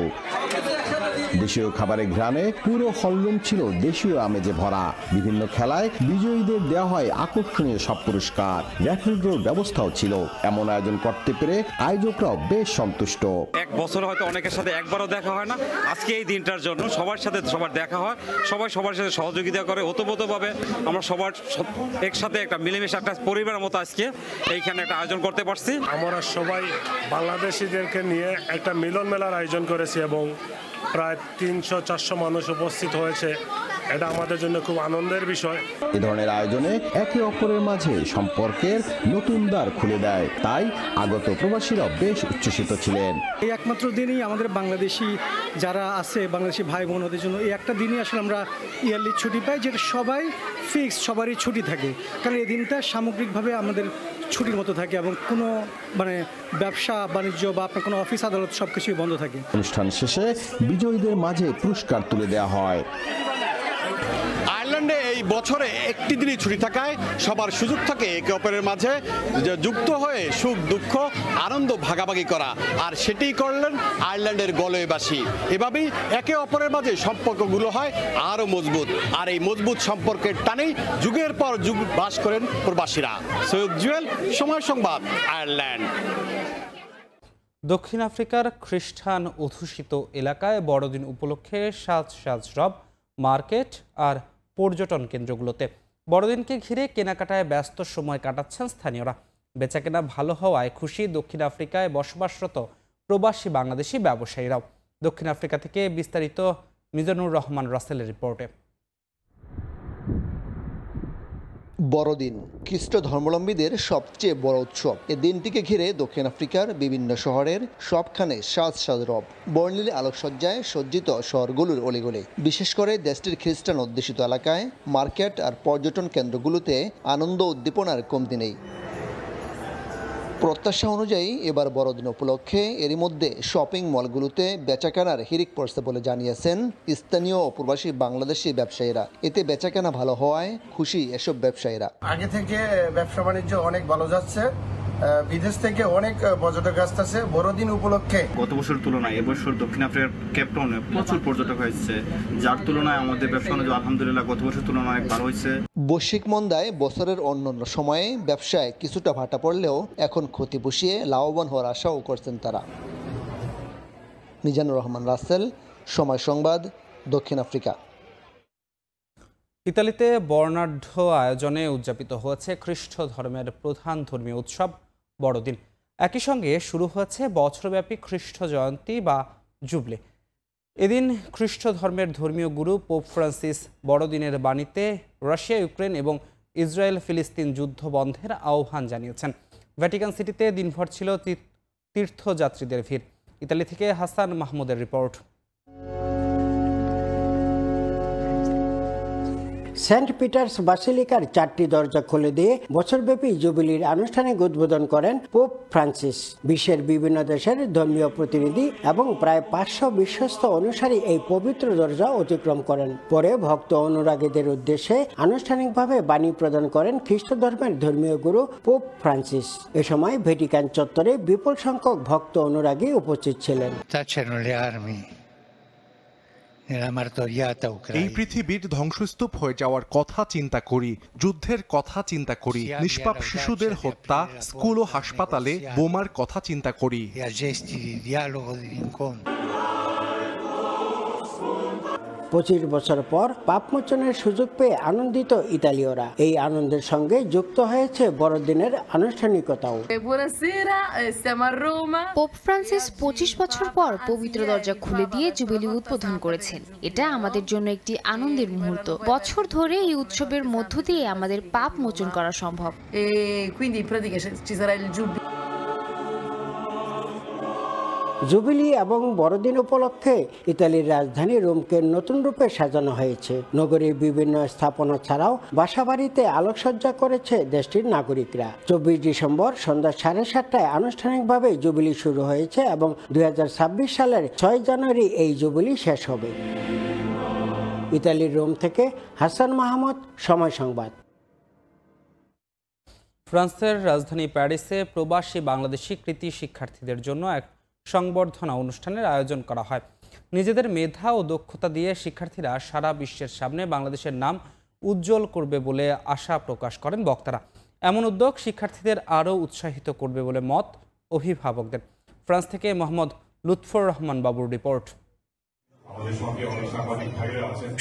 [SPEAKER 21] দেশীয় খাবারের ঘ্রাণে পুরো হলরুম ছিল দেশীয় আমেজে ভরা। বিভিন্ন খেলায় বিজয়ীদের দেওয়া হয় আকর্ষণীয় সব পুরস্কার। র্যাফেল ড্রর ব্যবস্থাও ছিল। এমন আয়োজন করতে পেরে আয়োজকরাও বেশ সন্তুষ্ট।
[SPEAKER 22] এক বছর হয়তো অনেকের সাথে একবারও দেখা হয় না, আজকে এই দিনটার জন্য সবার সাথে সবার দেখা হয়, সবাই সবার সাথে সহযোগিতা করে। ওতপ্রোতভাবে আমরা সবার একসাথে একটা মিলেমিশে একটা পরিবারের মতো আজকে এইখানে একটা আয়োজন করতে পারছি।
[SPEAKER 23] আমরা সবাই বাংলাদেশিদেরকে নিয়ে একটা মিলন মেলার আয়োজন করেছি এবং প্রায় 300-400 মানুষ উপস্থিত হয়েছে। এটা আমাদের জন্য খুব আনন্দের বিষয়।
[SPEAKER 21] এ ধরনের আয়োজনে একে অপরের মাঝে সম্পর্কের নতুন দ্বার খুলে দেয়, তাই আগত প্রবাসীরা বেশ উচ্ছ্বসিত ছিলেন।
[SPEAKER 13] এই একমাত্র দিনই আমাদের বাংলাদেশি যারা আছে, বাংলাদেশি ভাই বোনদের জন্য এই একটা দিনই আসলে আমরা ইয়ারলি ছুটি পাই, যেটা সবাই ফিক্স, সবারই ছুটি থাকে। কারণ এই দিনটা সামগ্রিকভাবে আমাদের ছুটির মতো থাকে এবং কোনো ব্যবসা বাণিজ্য বা আপনার কোনো অফিস আদালত সবকিছুই বন্ধ থাকে।
[SPEAKER 21] অনুষ্ঠান শেষে বিজয়ীদের মাঝে পুরস্কার তুলে দেওয়া হয়।
[SPEAKER 19] আয়ারল্যান্ডে এই বছরে একটি দিনই ছুটি থাকায় সবার সুযোগ থাকে একে অপরের মাঝে যুক্ত হয়ে সুখ দুঃখ আনন্দ ভাগাভাগি করা, আর সেটিই করলেন আয়ারল্যান্ডের গলয়বাসী। এভাবেই একে অপরের মাঝে সম্পর্কগুলো হয় আরও মজবুত, আর এই মজবুত সম্পর্কের টানেই যুগের পর যুগ বাস করেন প্রবাসীরা। সৈয়দ জুয়েল, সময় সংবাদ, আয়ারল্যান্ড।
[SPEAKER 1] দক্ষিণ আফ্রিকার খ্রিস্টান অধ্যুষিত এলাকায় বড়দিন উপলক্ষে সাজ রব, মার্কেট আর পর্যটন কেন্দ্রগুলোতে বড়দিনকে ঘিরে কেনাকাটায় ব্যস্ত সময় কাটাচ্ছেন স্থানীয়রা। বেচাকেনা ভালো হওয়ায় খুশি দক্ষিণ আফ্রিকায় বসবাসরত প্রবাসী বাংলাদেশি ব্যবসায়ীরাও। দক্ষিণ আফ্রিকা থেকে বিস্তারিত মিজানুর রহমান রাসেলের রিপোর্টে।
[SPEAKER 20] বড়দিন খ্রিস্ট ধর্মাবলম্বীদের সবচেয়ে বড় উৎসব। এই দিনটিকে ঘিরে দক্ষিণ আফ্রিকার বিভিন্ন শহরের সবখানে সাজ রব, বর্ণিল আলোকসজ্জায় সজ্জিত শহরগুলোর অলিগলি। বিশেষ করে দেশটির খ্রিস্টান অধ্যুষিত এলাকায় মার্কেট আর পর্যটন কেন্দ্রগুলোতে আনন্দ উদ্দীপনার কমতি নেই। প্রত্যাশা অনুযায়ী এবার বড়দিন উপলক্ষে এরই মধ্যে শপিং মলগুলোতে বেচাকেনার হিড়িক পড়ছে বলে জানিয়েছেন স্থানীয় প্রবাসী বাংলাদেশি ব্যবসায়ীরা। এতে বেচাকেনা ভালো হওয়ায় খুশি এসব ব্যবসায়ীরা।
[SPEAKER 24] আগে থেকে ব্যবসা বাণিজ্য অনেক ভালো যাচ্ছে, বিদেশ থেকে অনেক পর্যটক আসতেছে বড়দিন উপলক্ষে।
[SPEAKER 25] গত বছর তুলনায় এবছর দক্ষিণ আফ্রিকার কেপটাউনে প্রচুর পর্যটক হয়েছে, যার তুলনায় আমাদের ব্যবসা বাণিজ্য আলহামদুলিল্লাহ গত বছর তুলনায় অনেক ভালো হয়েছে।
[SPEAKER 20] বৈশ্বিক মন্দায় বছরের অন্যান্য সময়ে ব্যবসায় কিছুটা ভাটা পড়লেও এখন ক্ষতি পুষিয়ে লাভবান হওয়ার আশাও করছেন তারা। মিজানুর রহমান রাসেল, সময় সংবাদ, দক্ষিণ আফ্রিকা।
[SPEAKER 1] ইতালিতে বর্ণাঢ্য আয়োজনে উদযাপিত হয়েছে খ্রিস্ট ধর্মের প্রধান ধর্মীয় উৎসব বড়দিন। একই সঙ্গে শুরু হয়েছে বছরব্যাপী খ্রিস্ট জয়ন্তী বা জুবলি। এদিন খ্রিস্ট ধর্মের ধর্মীয় গুরু পোপ ফ্রান্সিস বড়দিনের বাণীতে রাশিয়া, ইউক্রেন এবং ইসরায়েল ফিলিস্তিন যুদ্ধ বন্ধের আহ্বান জানিয়েছেন। ভ্যাটিকান সিটিতে দিনভর ছিল তীর্থযাত্রীদের ভিড়। ইতালি থেকে হাসান মাহমুদের রিপোর্ট।
[SPEAKER 26] সেন্ট পিটার্স বাসিলিকার 4টি দরজা খুলে দিয়ে বছরব্যাপী জুবিলির আনুষ্ঠানিক উদ্বোধন করেন পোপ ফ্রান্সিস। বিশ্বের বিভিন্ন দেশের ধর্মীয় প্রতিনিধি এবং প্রায় 500 বিশ্বস্ত অনুসারী এই পবিত্র দরজা অতিক্রম করেন। পরে ভক্ত অনুরাগীদের উদ্দেশ্যে আনুষ্ঠানিকভাবে বাণী প্রদান করেন খ্রিস্ট ধর্মের ধর্মীয় গুরু পোপ ফ্রান্সিস। এ সময় ভ্যাটিকান চত্বরে বিপুল সংখ্যক ভক্ত অনুরাগী উপস্থিত ছিলেন।
[SPEAKER 27] এই পৃথিবীর ধ্বংসস্তূপ হয়ে যাওয়ার কথা চিন্তা করি, যুদ্ধের কথা চিন্তা করি, নিষ্পাপ শিশুদের হত্যা, স্কুল ও হাসপাতালে বোমার কথা চিন্তা করি।
[SPEAKER 26] 25 বছর পর পাপমোচনের সুযোগ পেয়ে আনন্দিত ইতালীয়রা। এই আনন্দের সঙ্গে যুক্ত হয়েছে বড়দিনের আনুষ্ঠানিকতাও।
[SPEAKER 2] পোপ ফ্রান্সিস 25 বছর পর পবিত্র দরজা খুলে দিয়ে জুবিলি উদ্বোধন করেছেন। এটা আমাদের জন্য একটি আনন্দের মুহূর্ত। বছর ধরে এই উৎসবের মধ্য দিয়ে আমাদের পাপ মোচন করা সম্ভব।
[SPEAKER 26] জুবিলি এবং বড়দিন উপলক্ষে ইতালির রাজধানী রোমকে নতুন রূপে সাজানো হয়েছে। নগরীর বিভিন্ন স্থাপনা ছাড়াও বাসাবাড়িতে আলোকসজ্জা করেছে দেশটির নাগরিকরা। 24 ডিসেম্বর সন্ধ্যা 7:30টায় আনুষ্ঠানিকভাবে জুবিলি শুরু হয়েছে এবং 2026 সালের 6 জানুয়ারি এই জুবিলি শেষ হবে। ইতালির রোম থেকে হাসান মাহমুদ, সময় সংবাদ।
[SPEAKER 1] ফ্রান্সের রাজধানী প্যারিসে প্রবাসী বাংলাদেশি কৃতি শিক্ষার্থীদের জন্য এক সংবর্ধনা অনুষ্ঠানের আয়োজন করা হয়। নিজেদের মেধা ও দক্ষতা দিয়ে শিক্ষার্থীরা সারা বিশ্বের সামনে বাংলাদেশের নাম উজ্জ্বল করবে বলে আশা প্রকাশ করেন বক্তারা। এমন উদ্যোগ শিক্ষার্থীদের আরও উৎসাহিত করবে বলে মত অভিভাবকদের। ফ্রান্স থেকে মোহাম্মদ লুৎফর রহমান বাবুর রিপোর্ট।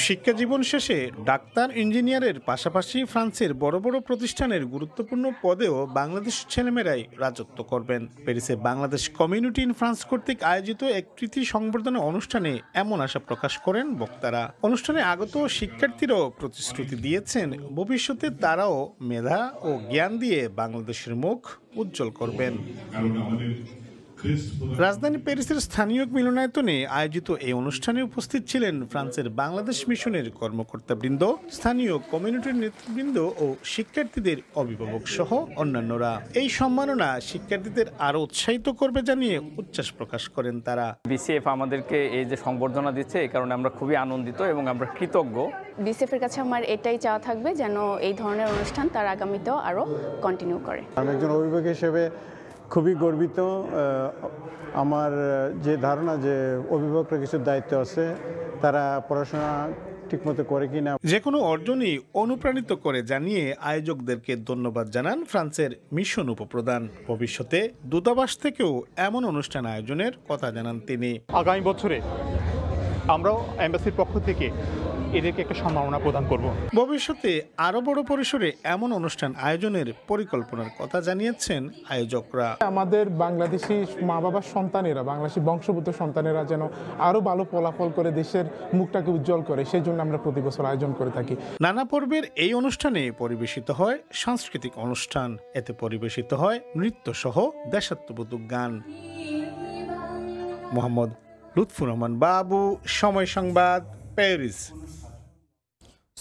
[SPEAKER 3] শিক্ষা জীবন শেষে ডাক্তার, ইঞ্জিনিয়ারের পাশাপাশি ফ্রান্সের বড় বড় প্রতিষ্ঠানের গুরুত্বপূর্ণ পদেও বাংলাদেশ ছেলেমেয়েরাই রাজত্ব করবেন। প্যারিসে বাংলাদেশ কমিউনিটি ইন ফ্রান্স কর্তৃক আয়োজিত এক কৃতি সংবর্ধনা অনুষ্ঠানে এমন আশা প্রকাশ করেন বক্তারা। অনুষ্ঠানে আগত শিক্ষার্থীরাও প্রতিশ্রুতি দিয়েছেন ভবিষ্যতে তারাও মেধা ও জ্ঞান দিয়ে বাংলাদেশের মুখ উজ্জ্বল করবেন। রাজধানী প্যারিসের স্থানীয় মিলনায়তনে আয়োজিত এই অনুষ্ঠানে উপস্থিত ছিলেন ফ্রান্সের বাংলাদেশ মিশনের কর্মকর্তাবৃন্দ, স্থানীয় কমিউনিটির নেতৃবৃন্দ ও শিক্ষার্থীদের অভিভাবক সহ অন্যান্যরা। এই সম্মাননা শিক্ষার্থীদের আরো উৎসাহিত করবে জানিয়ে উচ্ছ্বাস প্রকাশ করেন তারা।
[SPEAKER 4] বিসিএফ আমাদেরকে এই যে সংবর্ধনা দিচ্ছে, এই কারণে আমরা খুবই আনন্দিত এবং আমরা কৃতজ্ঞ।
[SPEAKER 5] বিসিএফের কাছে আমার এটাই চাওয়া থাকবে যেন এই ধরনের অনুষ্ঠান তার আগামীতেও আরো কন্টিনিউ করে।
[SPEAKER 6] আমি একজন অভিভাবক হিসেবে খুবই গর্বিত। আমার যে ধারণা যে অভিভাবকরা কিছু দায়িত্ব আছে, তারা পড়াশোনা ঠিকমতো করে কিনা।
[SPEAKER 3] যে কোনো অর্জনই অনুপ্রাণিত করে জানিয়ে আয়োজকদেরকে ধন্যবাদ জানান ফ্রান্সের মিশন উপপ্রধান। ভবিষ্যতে দূতাবাস থেকেও এমন অনুষ্ঠান আয়োজনের কথা জানান তিনি।
[SPEAKER 7] আগামী বছরে আমরাও এমবাসির পক্ষ থেকে এদেরকে একটা সম্ভাবনা প্রদান করব।
[SPEAKER 3] ভবিষ্যতে আরো বড় পরিসরে এমন অনুষ্ঠান আয়োজনের পরিকল্পনার কথা জানিয়েছেন আয়োজকরা।
[SPEAKER 7] আমাদের বাংলাদেশি মা বাবার সন্তানেরা, বাংলাদেশি বংশোদ্ভূত সন্তানেরা যেন আরো ভালো ফলাফল করে দেশের মুখটাকে উজ্জ্বল করে, সেই জন্য আমরা প্রতি বছর আয়োজন করে থাকি।
[SPEAKER 3] নানা পর্বের এই অনুষ্ঠানে পরিবেশিত হয় সাংস্কৃতিক অনুষ্ঠান, এতে পরিবেশিত হয় নৃত্য সহ দেশাত্মবোধক গান। মোহাম্মদ লুৎফুর রহমান বাবু, সময় সংবাদ, প্যারিস।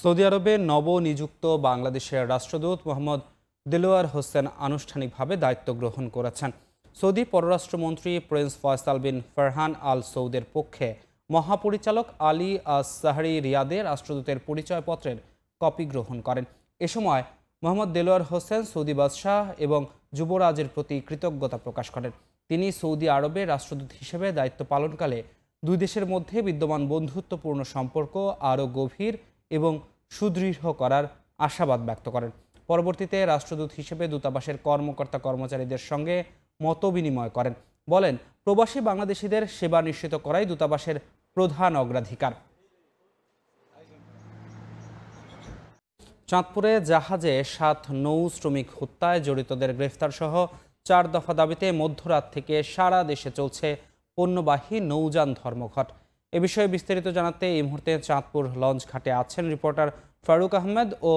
[SPEAKER 1] সৌদি আরবে নবনিযুক্ত বাংলাদেশের রাষ্ট্রদূত মোহাম্মদ দেলোয়ার হোসেন আনুষ্ঠানিকভাবে দায়িত্ব গ্রহণ করেছেন। সৌদি পররাষ্ট্রমন্ত্রী প্রিন্স ফয়সাল বিন ফারহান আল সৌদের পক্ষে মহাপরিচালক আলী আস সাহরি রিয়াদে রাষ্ট্রদূতের পরিচয়পত্রের কপি গ্রহণ করেন। এ সময় মোহাম্মদ দেলোয়ার হোসেন সৌদি বাদশাহ এবং যুবরাজের প্রতি কৃতজ্ঞতা প্রকাশ করেন। তিনি সৌদি আরবে রাষ্ট্রদূত হিসেবে দায়িত্ব পালনকালে দুই দেশের মধ্যে বিদ্যমান বন্ধুত্বপূর্ণ সম্পর্ক আরও গভীর এবং সুদৃঢ় করার আশাবাদ ব্যক্ত করেন। পরবর্তীতে রাষ্ট্রদূত হিসেবে দূতাবাসের কর্মকর্তা কর্মচারীদের সঙ্গে মতবিনিময় করেন। বলেন, প্রবাসী বাংলাদেশিদের সেবা নিশ্চিত করাই দূতাবাসের প্রধান অগ্রাধিকার। চাঁদপুরে জাহাজে 7 নৌ শ্রমিক হত্যায় জড়িতদের গ্রেফতার সহ 4 দফা দাবিতে মধ্যরাত থেকে সারা দেশে চলছে পণ্যবাহী নৌযান ধর্মঘট। এ বিষয়ে বিস্তারিত জানাতে এই মুহূর্তে চাঁদপুর লঞ্চ ঘাটে আছেন রিপোর্টার ফারুক আহমেদ ও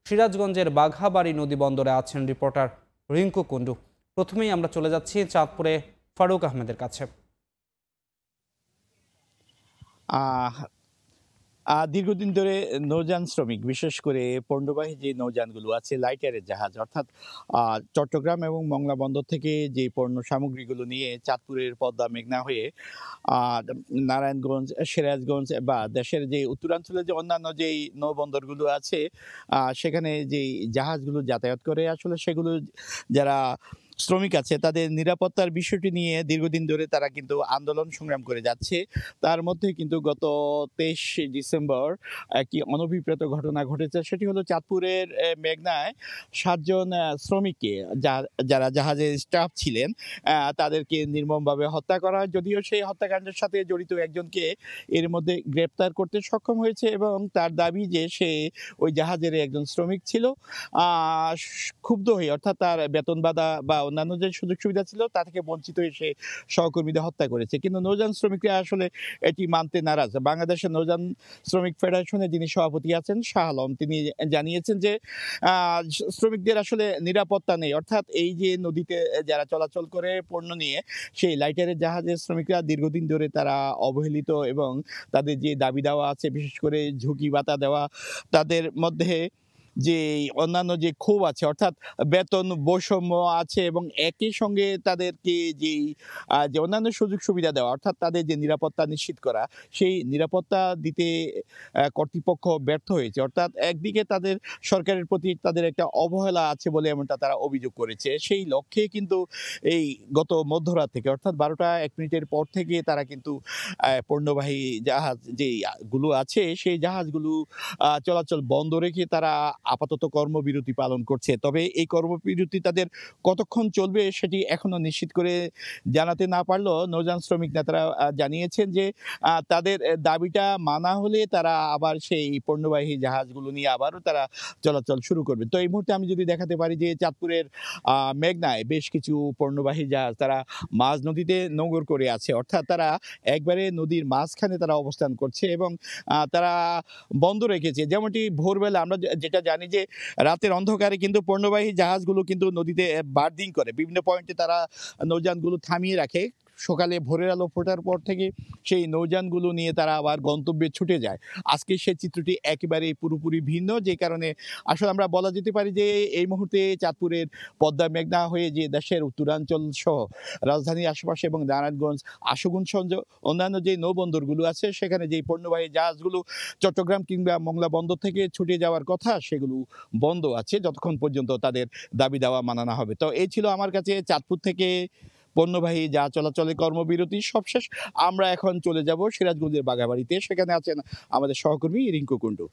[SPEAKER 1] সিরাজগঞ্জের বাঘাবাড়ি নদী বন্দরে আছেন রিপোর্টার রিঙ্কু কুন্ডু। প্রথমেই আমরা চলে যাচ্ছি চাঁদপুরে ফারুক আহমেদের কাছে।
[SPEAKER 8] দীর্ঘদিন ধরে নৌযান শ্রমিক, বিশেষ করে পণ্যবাহী যে নৌযানগুলো আছে, লাইটারের জাহাজ, অর্থাৎ চট্টগ্রাম এবং মংলা বন্দর থেকে যে পণ্য সামগ্রীগুলো নিয়ে চাঁদপুরের পদ্মা মেঘনা হয়ে নারায়ণগঞ্জ, সিরাজগঞ্জ বা দেশের যে উত্তরাঞ্চলে যে অন্যান্য যেই নৌবন্দরগুলো আছে সেখানে যেই জাহাজগুলো যাতায়াত করে, আসলে সেগুলো যারা শ্রমিক আছে তাদের নিরাপত্তার বিষয়টি নিয়ে দীর্ঘদিন ধরে তারা কিন্তু আন্দোলন সংগ্রাম করে যাচ্ছে। তার মধ্যে কিন্তু গত 23 ডিসেম্বর একটি অনভিপ্রেত ঘটনা ঘটেছে। সেটি হলো চাঁদপুরের মেঘনায় 7 জন শ্রমিককে, যারা জাহাজের স্টাফ ছিলেন, তাদেরকে নির্মমভাবে হত্যা করা হয়। যদিও সেই হত্যাকাণ্ডের সাথে জড়িত একজনকে এর মধ্যে গ্রেপ্তার করতে সক্ষম হয়েছে এবং তার দাবি যে সে ওই জাহাজের একজন শ্রমিক ছিল। ক্ষুব্ধ হয়ে, অর্থাৎ তার বেতন বাধা বা অন্যান্য যে সুযোগ সুবিধা ছিল তা থেকে বঞ্চিত হয়ে সে সহকর্মীদের হত্যা করেছে। কিন্তু নৌযান শ্রমিকরা আসলে এটি মানতে নারাজ। বাংলাদেশের নৌযান শ্রমিক ফেডারেশনের যিনি সভাপতি আছেন শাহ আলম, তিনি জানিয়েছেন যে শ্রমিকদের আসলে নিরাপত্তা নেই। অর্থাৎ এই যে নদীতে যারা চলাচল করে পণ্য নিয়ে, সেই লাইটারের জাহাজের শ্রমিকরা দীর্ঘদিন ধরে তারা অবহেলিত এবং তাদের যে দাবি দেওয়া আছে, বিশেষ করে ঝুঁকি ভাতা দেওয়া, তাদের মধ্যে যে অন্যান্য যে ক্ষোভ আছে, অর্থাৎ বেতন বৈষম্য আছে এবং একই সঙ্গে তাদেরকে যে অন্যান্য সুযোগ সুবিধা দেওয়া, অর্থাৎ তাদের যে নিরাপত্তা নিশ্চিত করা, সেই নিরাপত্তা দিতে কর্তৃপক্ষ ব্যর্থ হয়েছে। অর্থাৎ একদিকে তাদের সরকারের প্রতি তাদের একটা অবহেলা আছে বলে এমনটা তারা অভিযোগ করেছে। সেই লক্ষ্যে কিন্তু এই গত মধ্যরাত থেকে, অর্থাৎ 12:01 পর থেকে তারা কিন্তু পণ্যবাহী জাহাজ যেগুলো আছে সেই জাহাজগুলো চলাচল বন্ধ রেখে তারা আপাতত কর্মবিরতি পালন করছে। তবে এই কর্মবিরতি তাদের কতক্ষণ চলবে সেটি এখনো নিশ্চিত করে জানাতে না পারলেও নৌযান শ্রমিক নেতারা জানিয়েছেন যে তাদের দাবিটা মানা হলে তারা আবার সেই পণ্যবাহী জাহাজগুলো নিয়ে আবারও তারা চলাচল শুরু করবে। তো এই মুহূর্তে আমি যদি দেখাতে পারি যে চাঁদপুরের মেঘনায় বেশ কিছু পণ্যবাহী জাহাজ তারা মাঝ নদীতে নোঙর করে আছে, অর্থাৎ তারা একবারে নদীর মাঝখানে তারা অবস্থান করছে এবং তারা বন্ধ রেখেছে। যেমনটি ভোরবেলা আমরা যেটা জানি যে রাতের অন্ধকারে কিন্তু পণ্যবাহী জাহাজগুলো কিন্তু নদীতে বার্ডিং করে, বিভিন্ন পয়েন্টে তারা নৌযানগুলো থামিয়ে রাখে। সকালে ভোরের আলো ফোটার পর থেকে সেই নৌযানগুলো নিয়ে তারা আবার গন্তব্যে ছুটে যায়। আজকে সেই চিত্রটি একেবারেই পুরোপুরি ভিন্ন, যে কারণে আসলে আমরা বলা যেতে পারি যে এই মুহূর্তে চাঁদপুরের পদ্মা মেঘনা হয়ে যে দেশের উত্তরাঞ্চল সহ রাজধানীর আশেপাশে এবং নারায়ণগঞ্জ, আশুগঞ্জ সহ অন্যান্য যে নৌবন্দরগুলো আছে সেখানে যেই পণ্যবাহী জাহাজগুলো চট্টগ্রাম কিংবা মংলা বন্দর থেকে ছুটে যাওয়ার কথা সেগুলো বন্ধ আছে যতক্ষণ পর্যন্ত তাদের দাবি দাওয়া মানানো হবে। তো এই ছিল আমার কাছে চাঁদপুর থেকে পণ্যবাহী জাহাজ চলাচলের কর্মবিরতি সবশেষ। আমরা এখন চলে যাব সিরাজগঞ্জের বাঘাবাড়িতে, সেখানে আছেন আমাদের সহকর্মী রিঙ্কু কুন্ডু।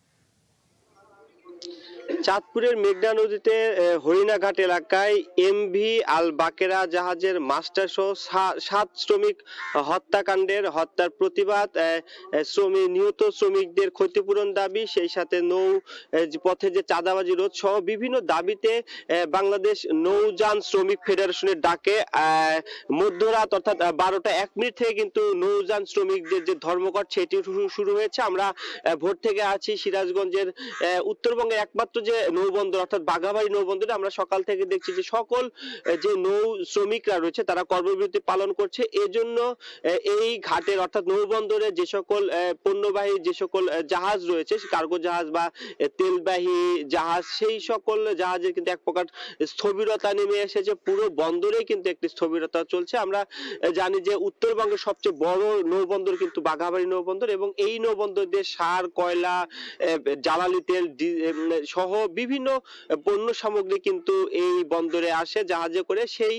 [SPEAKER 9] চাঁদপুরের মেঘনা নদীতে হরিণাঘাট এলাকায় এমভি আল বাকেরা জাহাজের মাস্টার সহ 7 শ্রমিক হত্যার প্রতিবাদ, নিহত শ্রমিকদের ক্ষতিপূরণ দাবি, সেই সাথে নৌ পথে যে চাঁদাবাজি রোধ সহ বিভিন্ন দাবিতে বাংলাদেশ নৌযান শ্রমিক ফেডারেশনের ডাকে মধ্যরাত অর্থাৎ 12:01 থেকে কিন্তু নৌযান শ্রমিকদের যে ধর্মঘট সেটি শুরু হয়েছে। আমরা ভোর থেকে আছি সিরাজগঞ্জের উত্তরবঙ্গের একমাত্র যে নৌবন্দর অর্থাৎ বাঘাবাড়ি নৌবন্দরে। আমরা সকাল থেকে দেখছি যে সকল যে নৌ শ্রমিকরা রয়েছে তারা কর্মবিরতি পালন করছে। এজন্য এই ঘাটের অর্থাৎ নৌবন্দরে যে সকল পণ্যবাহী যে সকল জাহাজ রয়েছে, কার্গো জাহাজ বা তেলবাহী জাহাজ, সেই সকল জাহাজের কিন্তু এক প্রকার স্থবিরতা নেমে এসেছে। পুরো বন্দরে কিন্তু একটি স্থবিরতা চলছে। আমরা জানি যে উত্তরবঙ্গের সবচেয়ে বড় নৌবন্দর কিন্তু বাঘাবাড়ি নৌবন্দর এবং এই নৌবন্দর দিয়ে সার, কয়লা, জ্বালানি তেল সহ বিভিন্ন পণ্য সামগ্রী কিন্তু এই বন্দরে আসে জাহাজে করে। সেই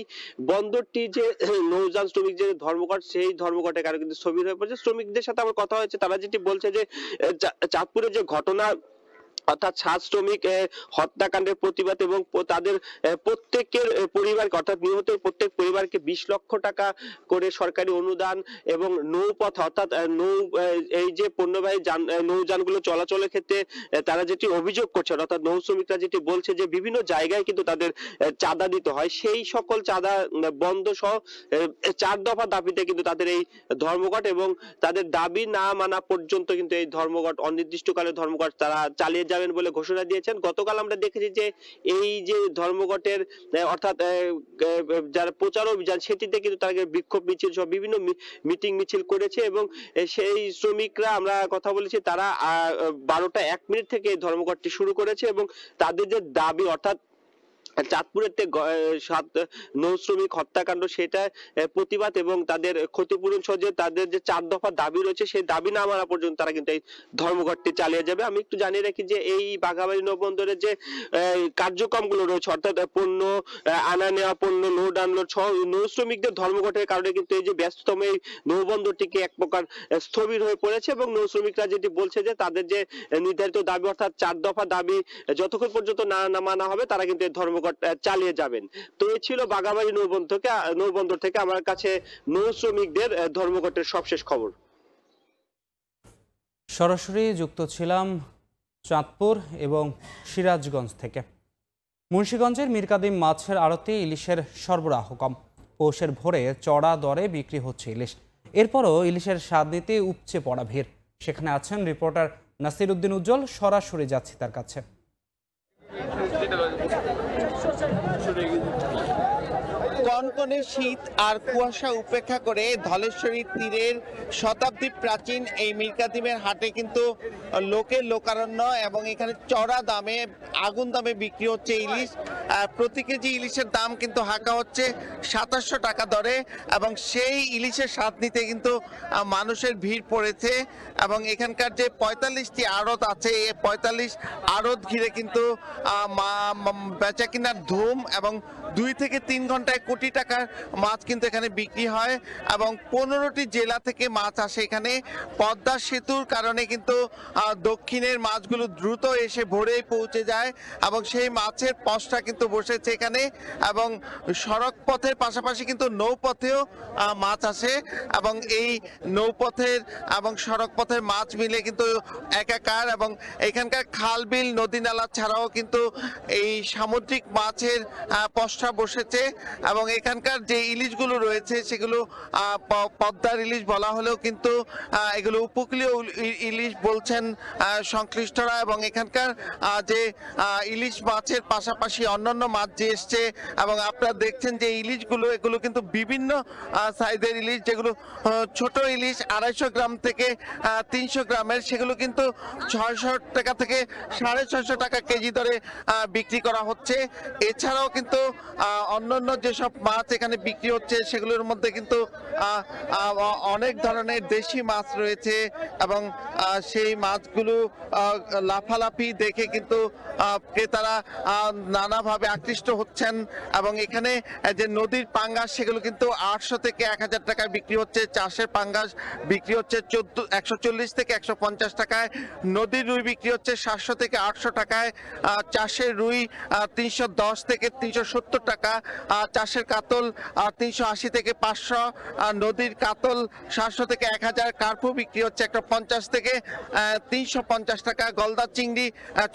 [SPEAKER 9] বন্দরটি যে নৌযান শ্রমিক যে ধর্মঘট, সেই ধর্মঘটের কারণে কিন্তু স্থবির হয়ে পড়েছে। শ্রমিকদের সাথে আমার কথা হয়েছে, তারা যেটি বলছে যে চাঁদপুরের যে ঘটনা অর্থাৎ 7 শ্রমিক হত্যাকাণ্ডের প্রতিবাদ এবং তাদের প্রত্যেকের পরিবারকে অর্থাৎ নিহতের প্রত্যেক পরিবারকে 20 লক্ষ টাকা করে সরকারি অনুদান এবং নৌপথ অর্থাৎ এই যে পণ্যবাহী নৌযানগুলো চলাচলের ক্ষেত্রে তারা যেটি অভিযোগ করছে অর্থাৎ নৌ শ্রমিকরা যেটি বলছে যে বিভিন্ন জায়গায় কিন্তু তাদের চাঁদা দিতে হয়, সেই সকল চাঁদা বন্ধ সহ 4 দফা দাবিতে কিন্তু তাদের এই ধর্মঘট এবং তাদের দাবি না মানা পর্যন্ত কিন্তু এই ধর্মঘট অনির্দিষ্টকালের ধর্মঘট তারা চালিয়ে যাবেন বলে ঘোষণা দিয়েছেন। গতকাল আমরা দেখেছি যে এই যে ধর্মঘটের অর্থাৎ যারা প্রচার অভিযান সেটিতে কিন্তু তারা বিক্ষোভ মিছিল সহ বিভিন্ন মিটিং মিছিল করেছে এবং সেই শ্রমিকরা আমরা কথা বলেছি তারা 12:01 থেকে এই ধর্মঘটটি শুরু করেছে এবং তাদের যে দাবি অর্থাৎ চাঁদপুরের নৌ শ্রমিক হত্যাকাণ্ড সেটা প্রতিবাদ এবং তাদের ক্ষতিপূরণ সহ যে তাদের যে 4 দফা দাবি রয়েছে সেই দাবি না মানা পর্যন্ত তারা কিন্তু এই ধর্মঘটটি চালিয়ে যাবে। আমি একটু জানিয়ে রাখি যে এই বাঘাবাড়ি নৌবন্দরের যে কার্যক্রমগুলো রয়েছে অর্থাৎ পণ্য আনা নেওয়া, পণ্য লোড আনলোড সহ নৌ শ্রমিকদের ধর্মঘটের কারণে কিন্তু এই যে ব্যস্ততম এই নৌবন্দরটিকে এক প্রকার স্থবির হয়ে পড়েছে এবং নৌ শ্রমিকরা যেটি বলছে যে তাদের যে নির্ধারিত দাবি অর্থাৎ 4 দফা দাবি যতক্ষণ পর্যন্ত না মানা হবে তারা কিন্তু এই ধর্মঘট চালিয়ে যাবেন। তো এই ছিল বাঘাবাড়ি নৌবন্দর থেকে আমার কাছে নৌ শ্রমিকদের ধর্মঘটের সবশেষ খবর।
[SPEAKER 1] সরাসরি যুক্ত ছিলাম চাঁদপুর এবং সিরাজগঞ্জ থেকে। মুন্সিগঞ্জের মীরকাদিম মাছের আড়তে ইলিশের সরবরাহ কম, পৌষের ভোরে চড়া দরে বিক্রি হচ্ছে ইলিশ, এরপরও ইলিশের স্বাদ নিতে উপচে পড়া ভিড়। সেখানে আছেন রিপোর্টার নাসির উদ্দিন উজ্জ্বল, সরাসরি যাচ্ছি তার কাছে।
[SPEAKER 10] কনকনে শীত আর কুয়াশা উপেক্ষা করে ধলেশ্বরী তীরের শতাব্দী প্রাচীন এই মীরকাদিমের হাটে কিন্তু লোকের লোকারণ্য এবং এখানে চড়া দামে আগুন দামে বিক্রি হচ্ছে ইলিশ। প্রতি কেজি ইলিশের দাম কিন্তু হাঁকা হচ্ছে 2700 টাকা দরে, এবং সেই ইলিশের স্বাদ নিতে কিন্তু মানুষের ভিড় পড়েছে। এবং এখানকার যে 45টি আড়ত আছে, এই 45 আড়ত ঘিরে কিন্তু বেচা কিনার ধুম, এবং 2 থেকে 3 ঘন্টায় কোটি টাকার মাছ কিন্তু এখানে বিক্রি হয়। এবং 15টি জেলা থেকে মাছ আসে এখানে। পদ্মা সেতুর কারণে কিন্তু দক্ষিণের মাছগুলো দ্রুত এসে ভোরেই পৌঁছে যায়, এবং সেই মাছের পসরা কিন্তু বসেছে এখানে। এবং সড়ক পথের পাশাপাশি কিন্তু নৌপথেও মাছ আসে, এবং এই নৌপথের এবং সড়ক পথের মাছ মিলে কিন্তু একাকার। এবং এখানকার খাল বিল নদী নালা ছাড়াও কিন্তু এই সামুদ্রিক মাছের পসরা বসেছে। এবং এখানকার যে ইলিশগুলো রয়েছে সেগুলো পদ্মার ইলিশ বলা হলেও কিন্তু এগুলো উপকূলীয় ইলিশ বলছেন সংশ্লিষ্টরা। এবং এখানকার যে ইলিশ মাছের পাশাপাশি অন্যান্য মাছ যে এসছে, এবং আপনারা দেখছেন যে ইলিশগুলো এগুলো কিন্তু বিভিন্ন সাইজের ইলিশ, যেগুলো ছোট ইলিশ 250 গ্রাম থেকে 300 গ্রামের, সেগুলো কিন্তু 600 টাকা থেকে 650 টাকা কেজি দরে বিক্রি করা হচ্ছে। এছাড়াও কিন্তু অন্যান্য যেসব মাছ এখানে বিক্রি হচ্ছে সেগুলোর মধ্যে কিন্তু অনেক ধরনের দেশি মাছ রয়েছে, এবং সেই মাছগুলো লাফালাফি দেখে কিন্তু ক্রেতারা নানাভাবে আকৃষ্ট হচ্ছেন। এবং এখানে যে নদীর পাঙ্গাস সেগুলো কিন্তু 800 থেকে 1000 টাকায় বিক্রি হচ্ছে। চাষের পাঙ্গাস বিক্রি হচ্ছে 140 থেকে 150 টাকায়। নদীর রুই বিক্রি হচ্ছে 700 থেকে 800 টাকায়। চাষের রুই 310 থেকে 370 টাকা। চাষের কাতল 380 থেকে 500। নদীর কাতল 700 থেকে 1000। কার্পু বিক্রি হচ্ছে 150 থেকে 350 টাকা। গলদা চিংড়ি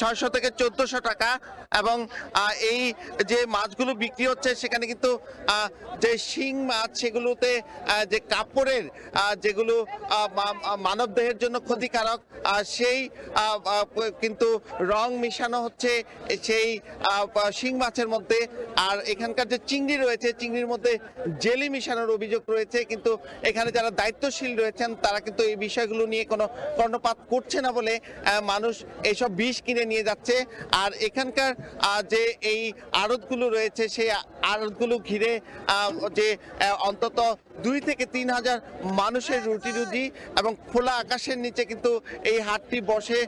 [SPEAKER 10] 600 থেকে 1400 টাকা। এবং এই যে মাছগুলো বিক্রি হচ্ছে সেখানে কিন্তু যে শিং মাছ সেগুলোতে যে কাপড়ের যেগুলো মানব দেহের জন্য ক্ষতিকারক সেই কিন্তু রং মিশানো হচ্ছে সেই শিং মাছের মধ্যে। আর এখানকার যে চিংড়ি রয়েছে চিংড়ির মধ্যে জেলি মিশানোর অভিযোগ রয়েছে, কিন্তু এখানে যারা দায়িত্বশীল রয়েছেন তারা কিন্তু এই বিষয়গুলো নিয়ে কোনো কর্ণপাত করছে না বলে মানুষ এইসব বিষ কিনে নিয়ে যাচ্ছে। আর এখানকার যে এই আড়তগুলো রয়েছে সেই আড়তগুলো ঘিরে যে অন্তত 2 থেকে 3 হাজার মানুষের রুটি রুজি, এবং খোলা আকাশের নিচে কিন্তু এই হাটটি বসে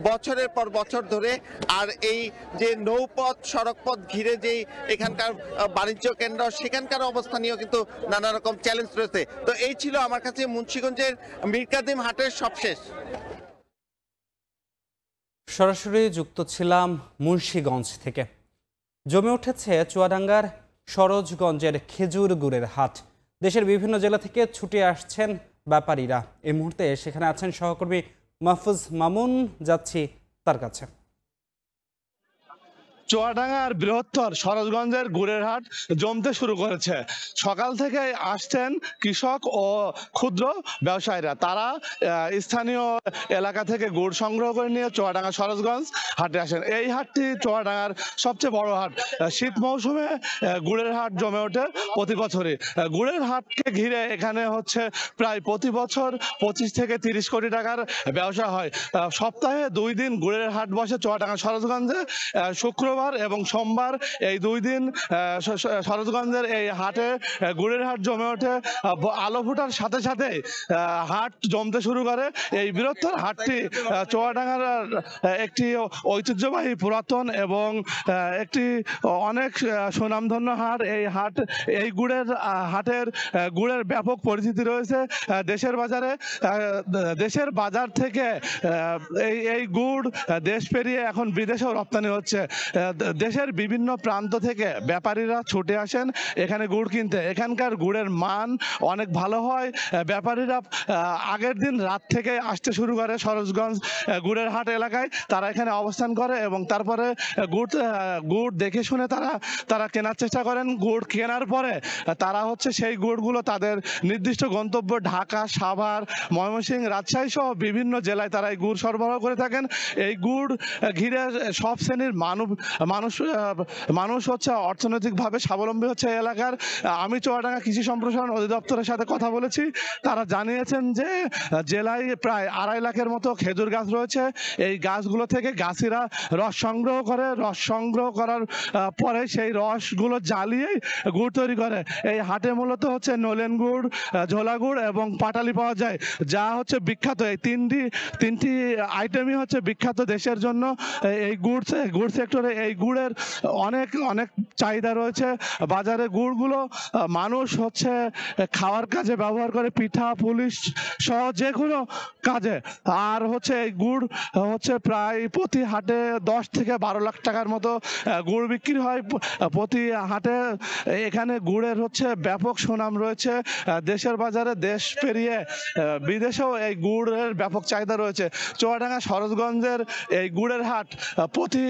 [SPEAKER 10] বছরের পর বছর ধরে। আর এই যে নৌপথ সড়কপথ ঘিরে যেই এখানকার বাণিজ্য কেন্দ্র সেখানকার অবস্থা নিয়েও কিন্তু নানা রকম চ্যালেঞ্জ রয়েছে। তো এই ছিল আমার কাছে মুন্সিগঞ্জের মীরকাদিম হাটের সবশেষ।
[SPEAKER 1] সরাসরি যুক্ত ছিলাম মুন্সিগঞ্জ থেকে। জমে উঠেছে চুয়াডাঙ্গার সরোজগঞ্জের খেজুর গুড়ের হাট। দেশের বিভিন্ন জেলা থেকে ছুটে আসছেন ব্যাপারীরা। এই মুহূর্তে সেখানে আছেন সহকর্মী মাহফুজ মামুন, যাচ্ছি তার কাছে।
[SPEAKER 11] চুয়াডাঙ্গার বৃহত্তর সরোজগঞ্জের গুড়ের হাট জমতে শুরু করেছে। সকাল থেকে আসছেন কৃষক ও ক্ষুদ্র ব্যবসায়ীরা। তারা স্থানীয় এলাকা থেকে গুড় সংগ্রহ করে নিয়ে চুয়াডাঙ্গা সরোজগঞ্জ হাটে আসেন। এই হাটটি চুয়াডাঙ্গার সবচেয়ে বড় হাট। শীত মৌসুমে গুড়ের হাট জমে ওঠে প্রতি বছরই। গুড়ের হাটকে ঘিরে এখানে হচ্ছে প্রায় প্রতি বছর 25 থেকে 30 কোটি টাকার ব্যবসা হয়। সপ্তাহে 2 দিন গুড়ের হাট বসে চুয়াডাঙ্গা সরোজগঞ্জে। শুক্রবার এবং সোমবার এই 2 দিন সরোজগঞ্জের এই হাটে গুড়ের হাট জমে ওঠে। আলো ফোটার সাথে সাথে হাট জমতে শুরু করে। এই বৃহত্তর হাটটি চুয়াডাঙ্গার একটি ঐতিহ্যবাহী পুরাতন এবং একটি অনেক সুনামধন্য হাট। এই গুড়ের হাটের গুড়ের ব্যাপক পরিচিতি রয়েছে দেশের বাজারে। দেশের বাজার থেকে এই গুড় দেশ পেরিয়ে এখন বিদেশেও রপ্তানি হচ্ছে। দেশের বিভিন্ন প্রান্ত থেকে ব্যাপারীরা ছুটে আসেন এখানে গুড় কিনতে। এখানকার গুড়ের মান অনেক ভালো হয়। ব্যাপারীরা আগের দিন রাত থেকে আসতে শুরু করে সরোজগঞ্জ গুড়ের হাট এলাকায়। তারা এখানে অবস্থান করে এবং তারপরে গুড় দেখে শুনে তারা কেনার চেষ্টা করেন। গুড় কেনার পরে তারা হচ্ছে সেই গুড়গুলো তাদের নির্দিষ্ট গন্তব্য ঢাকা, সাভার, ময়মনসিংহ, রাজশাহী সহ বিভিন্ন জেলায় তারা এই গুড় সরবরাহ করে থাকেন। এই গুড় ঘিরে সব শ্রেণীর মানুষ হচ্ছে অর্থনৈতিকভাবে স্বাবলম্বী হচ্ছে এই এলাকার। আমি চুয়াডাঙ্গা কৃষি সম্প্রসারণ অধিদপ্তরের সাথে কথা বলেছি, তারা জানিয়েছেন যে জেলায় প্রায় 2.5 লাখের মতো খেজুর গাছ রয়েছে। এই গাছগুলো থেকে গাছিরা রস সংগ্রহ করে, রস সংগ্রহ করার পরে সেই রসগুলো জ্বালিয়েই গুড় তৈরি করে। এই হাটে মূলত হচ্ছে নলেন গুড়, ঝোলা গুড় এবং পাটালি পাওয়া যায়, যা হচ্ছে বিখ্যাত। এই তিনটি আইটেমই হচ্ছে বিখ্যাত দেশের জন্য। এই গুড় সেক্টরে এই গুড়ের অনেক চাহিদা রয়েছে বাজারে। গুড়গুলো মানুষ হচ্ছে খাওয়ার কাজে ব্যবহার করে, পিঠা পুলিশ সহ যে কোনো কাজে। আর হচ্ছে এই গুড় হচ্ছে প্রায় প্রতি হাটে 10 থেকে 12 লাখ টাকার মতো গুড় বিক্রি হয় প্রতি হাটে। এখানে গুড়ের হচ্ছে ব্যাপক সুনাম রয়েছে দেশের বাজারে, দেশ পেরিয়ে বিদেশেও এই গুড়ের ব্যাপক চাহিদা রয়েছে। চুয়াডাঙ্গা সরোজগঞ্জের এই গুড়ের হাট প্রতি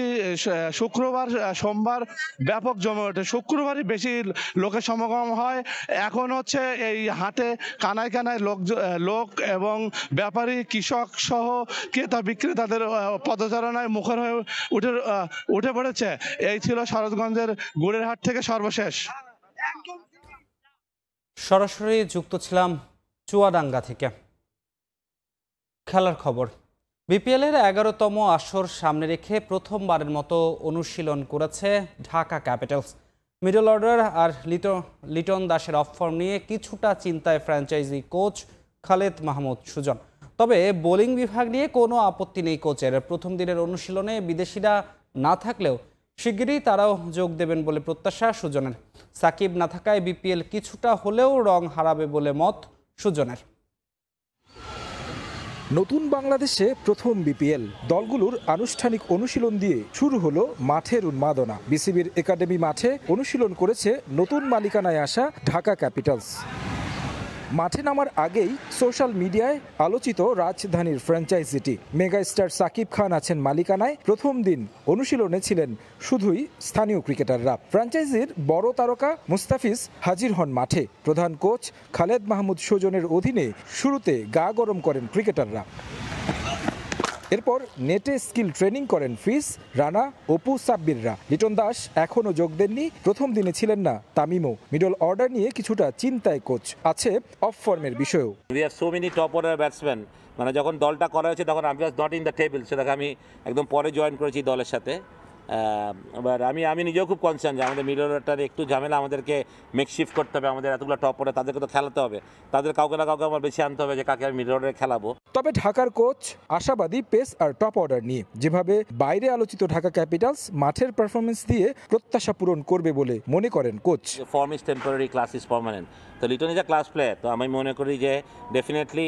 [SPEAKER 11] শুক্রবার সোমবার ব্যাপক জমে ওঠে। শুক্রবারই বেশি লোকের সমাগম হয়। এখন হচ্ছে এই হাটে কানায় কানায় লোক এবং ব্যাপারী, কৃষক সহ ক্রেতা বিক্রেতাদের পদচারণায় মুখর হয়ে উঠে পড়েছে। এই ছিল সরোজগঞ্জের গুড়ের হাট থেকে সর্বশেষ।
[SPEAKER 1] সরাসরি যুক্ত ছিলাম চুয়াডাঙ্গা থেকে। খেলার খবর। বিপিএলের 11তম আসর সামনে রেখে প্রথমবারের মতো অনুশীলন করেছে ঢাকা ক্যাপিটালস। মিডল অর্ডার আর লিটন দাসের অফ ফর্ম নিয়ে কিছুটা চিন্তায় ফ্র্যাঞ্চাইজি কোচ খালেদ মাহমুদ সুজন। তবে বোলিং বিভাগ নিয়ে কোনো আপত্তি নেই কোচের। প্রথম দিনের অনুশীলনে বিদেশিরা না থাকলেও শিগগিরই তারাও যোগ দেবেন বলে প্রত্যাশা সুজনের। সাকিব না থাকায় বিপিএল কিছুটা হলেও রং হারাবে বলে মত সুজনের।
[SPEAKER 12] নতুন বাংলাদেশে প্রথম বিপিএল দলগুলোর আনুষ্ঠানিক অনুশীলন দিয়ে শুরু হলো মাঠের উন্মাদনা। বিসিবির একাডেমি মাঠে অনুশীলন করেছে নতুন মালিকানায় আসা ঢাকা ক্যাপিটালস। মাঠে নামার আগেই সোশ্যাল মিডিয়ায় আলোচিত রাজধানীর ফ্র্যাঞ্চাইজিটি। মেগাস্টার সাকিব খান আছেন মালিকানায়। প্রথম দিন অনুশীলনে ছিলেন শুধুই স্থানীয় ক্রিকেটাররা। ফ্র্যাঞ্চাইজির বড় তারকা মুস্তাফিজ হাজির হন মাঠে। প্রধান কোচ খালেদ মাহমুদ সুজনের অধীনে শুরুতে গা গরম করেন ক্রিকেটাররা। এরপর নেটে স্কিল ট্রেনিং করেন ফিস, রানা, অপু, সাব্বিররা। লিটন দাস এখনও যোগ দেননি। প্রথম দিনে ছিলেন না তামিমও। মিডল অর্ডার নিয়ে কিছুটা চিন্তায় কোচ। আছে অফ ফর্মের বিষয়েও।
[SPEAKER 14] We have so many top order batsman, মানে যখন দলটা করা হয়েছে তখন আমি just not in the table, সেটাকে আমি একদম পরে জয়েন করেছি দলের সাথে। এবার আমি নিজেও খুব কনসার্ন যে আমাদের মিডল অর্ডারটার একটু ঝামেলা, আমাদেরকে মেকশিফট করতে হবে। আমাদের এতগুলো টপ অর্ডার, তাদেরকে তো খেলাতে হবে, তাদের কাউকে না কাউকে আমার বেশি আনতে হবে যে কাকে আমি মিডল অর্ডারে খেলাবো।
[SPEAKER 12] তবে ঢাকার কোচ আশাবাদী পেস আর টপ অর্ডার নিয়ে। যেভাবে বাইরে আলোচিত ঢাকা ক্যাপিটালস মাঠের পারফরমেন্স দিয়ে প্রত্যাশা পূরণ করবে বলে মনে করেন coach.
[SPEAKER 14] Form is temporary, class is permanent. তো Liton is a class player, তো আমি মনে করি যে ডেফিনেটলি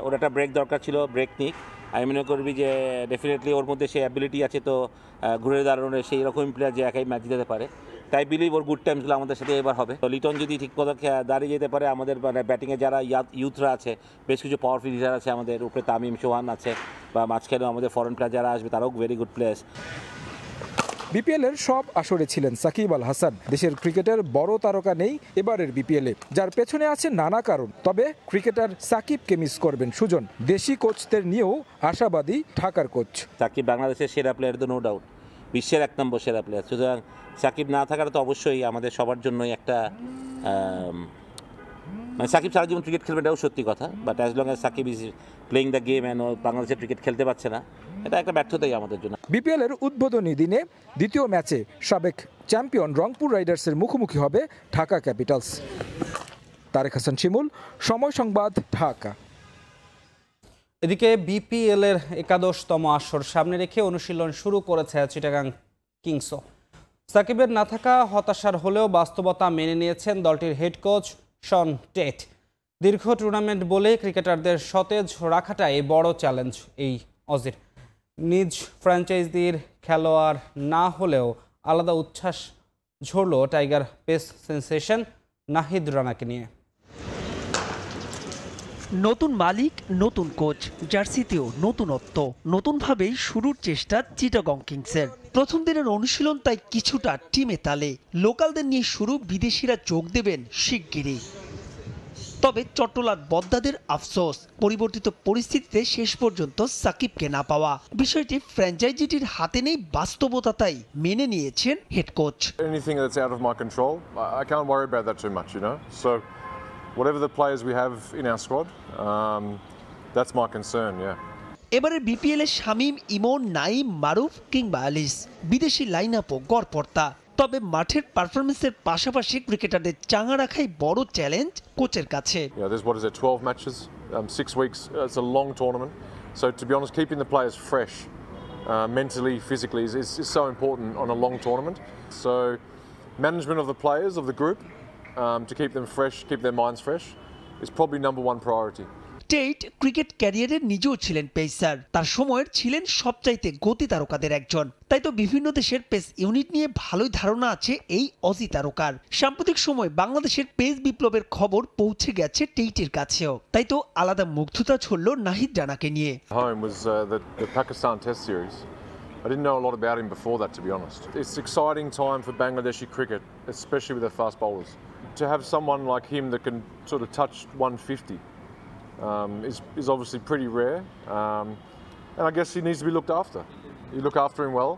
[SPEAKER 14] ওর একটা ব্রেক দরকার ছিল, ব্রেক নিক। আমি মনে করবি যে ডেফিনেটলি ওর মধ্যে সেই অ্যাবিলিটি আছে, তো ঘুরে দাঁড়ানোর সেই রকম প্লেয়ার যে একাই ম্যাচ দিতে পারে। তাই বিলিভ ওর গুড টাইমসগুলো আমাদের সাথে এবার হবে। তো লিটন যদি ঠিক মতো দাঁড়িয়ে যেতে পারে, আমাদের মানে ব্যাটিংয়ে যারা ইউথরা আছে, বেশ কিছু পাওয়ারফুল হিটার আছে আমাদের উপরে, তামিম, সোহান আছে, বা মাঝখানেও আমাদের ফরেন প্লেয়ার যারা আসবে তারাও ভেরি গুড প্লেয়ার্স।
[SPEAKER 12] বিপিএলের সব আসরে ছিলেন সাকিব আল হাসান। দেশের ক্রিকেটের বড় তারকা নেই এবারের বিপিএলে, যার পেছনে আছে নানা কারণ। তবে ক্রিকেটার সাকিবকে মিস করবেন সুজন। দেশি কোচদের নিয়েও আশাবাদী ঢাকার কোচ।
[SPEAKER 14] সাকিব বাংলাদেশের সেরা প্লেয়ার, তো নো ডাউট বিশ্বের 1 নম্বর সেরা প্লেয়ার। সুতরাং সাকিব না থাকার তো অবশ্যই আমাদের সবার জন্যই একটা মানে সাকিব সারা জীবন ক্রিকেট খেলবে এটাও সত্যি কথা, but as long as Shakib is playing the game and বাংলাদেশের ক্রিকেট খেলতে পারছে না, এটা একটা ব্যর্থতাই আমাদের জন্য।
[SPEAKER 12] বিপিএলের উদ্বোধনী দিনে দ্বিতীয় ম্যাচে সাবেক চ্যাম্পিয়ন রংপুর রাইডার্সের মুখোমুখি হবে ঢাকা ক্যাপিটালস। তারেক হাসান শিমুল, সময় সংবাদ, ঢাকা।
[SPEAKER 1] এদিকে বিপিএলের 11তম আসর সামনে রেখে অনুশীলন শুরু করেছে চিটাগাং কিংসও। সাকিবের না থাকা হতাশার হলেও বাস্তবতা মেনে নিয়েছেন দলটির হেড কোচ শন টেট। দীর্ঘ টুর্নামেন্ট বলে ক্রিকেটারদের সতেজ রাখাটাই বড় চ্যালেঞ্জ এই অজির। নিজ ফ্র্যাঞ্চাইজির খেলোয়াড় না হলেও আলাদা উচ্ছ্বাস ঝরল টাইগার পেস সেন্সেশন নাহিদ রানাকে নিয়ে।
[SPEAKER 15] নতুন মালিক, নতুন কোচ, জার্সিতেও নতুনত্ব। নতুনভাবেই শুরুর চেষ্টা চিটাগং কিংসের। প্রথম দিনের অনুশীলন তাই কিছুটা টিমে তালে। লোকালদের নিয়ে শুরু, বিদেশিরা যোগ দেবেন শিগগিরই। তবে চট্টলার বদ্দাদের আফসোস, পরিবর্তিত পরিস্থিতিতে শেষ পর্যন্ত সাকিবকে না পাওয়া। বিষয়টি ফ্র্যাঞ্চাইজিটির হাতে নেই বাস্তবতাই মেনে নিয়েছেন head coach.
[SPEAKER 13] Anything that's out of my control, I can't worry about that too much, you know. So whatever the players we have in our squad, that's my concern, yeah.
[SPEAKER 15] এবারে বিপিএল এ শামীম, ইমন, নাইম, মারুফ কিংবা আলিস বিদেশি line আপও গড়পড়তা। তবে মাঠের পারফরমেন্সের পাশাপাশি ক্রিকেটারদের চাঙা রাখাই বড় চ্যালেঞ্জ কোচের কাছে।
[SPEAKER 13] Yeah, there's 12 matches, 6 weeks. It's a long tournament. So to be honest, keeping the players fresh, mentally, physically, is so important on a long tournament. So management of the players of the group, to keep them fresh, keep their minds fresh, is probably number one priority.
[SPEAKER 15] TET cricket ক্যারিয়ারের নিজেও ছিলেন pacer, তার সময়ের ছিলেন সবচাইতে গতি তারকাদের একজন। তাই তো বিভিন্ন দেশের পেস ইউনিট নিয়ে ভালোই ধারণা আছে এই অজি তারকার। সাম্প্রতিক সময় বাংলাদেশের পেস বিপ্লবের খবর পৌঁছে গেছে টেইটের কাছেও, তাই তো আলাদা মুগ্ধতা ছড়ল নাহিদ রানাকে নিয়ে।
[SPEAKER 13] Home was the Pakistan Test series. I didn't know a lot about him before that, to be honest. It's an exciting time for Bangladeshi cricket, especially with their fast bowlers. To have someone like him that can sort of touch 150 is obviously pretty rare, and I guess he needs to be looked after. You look after him well,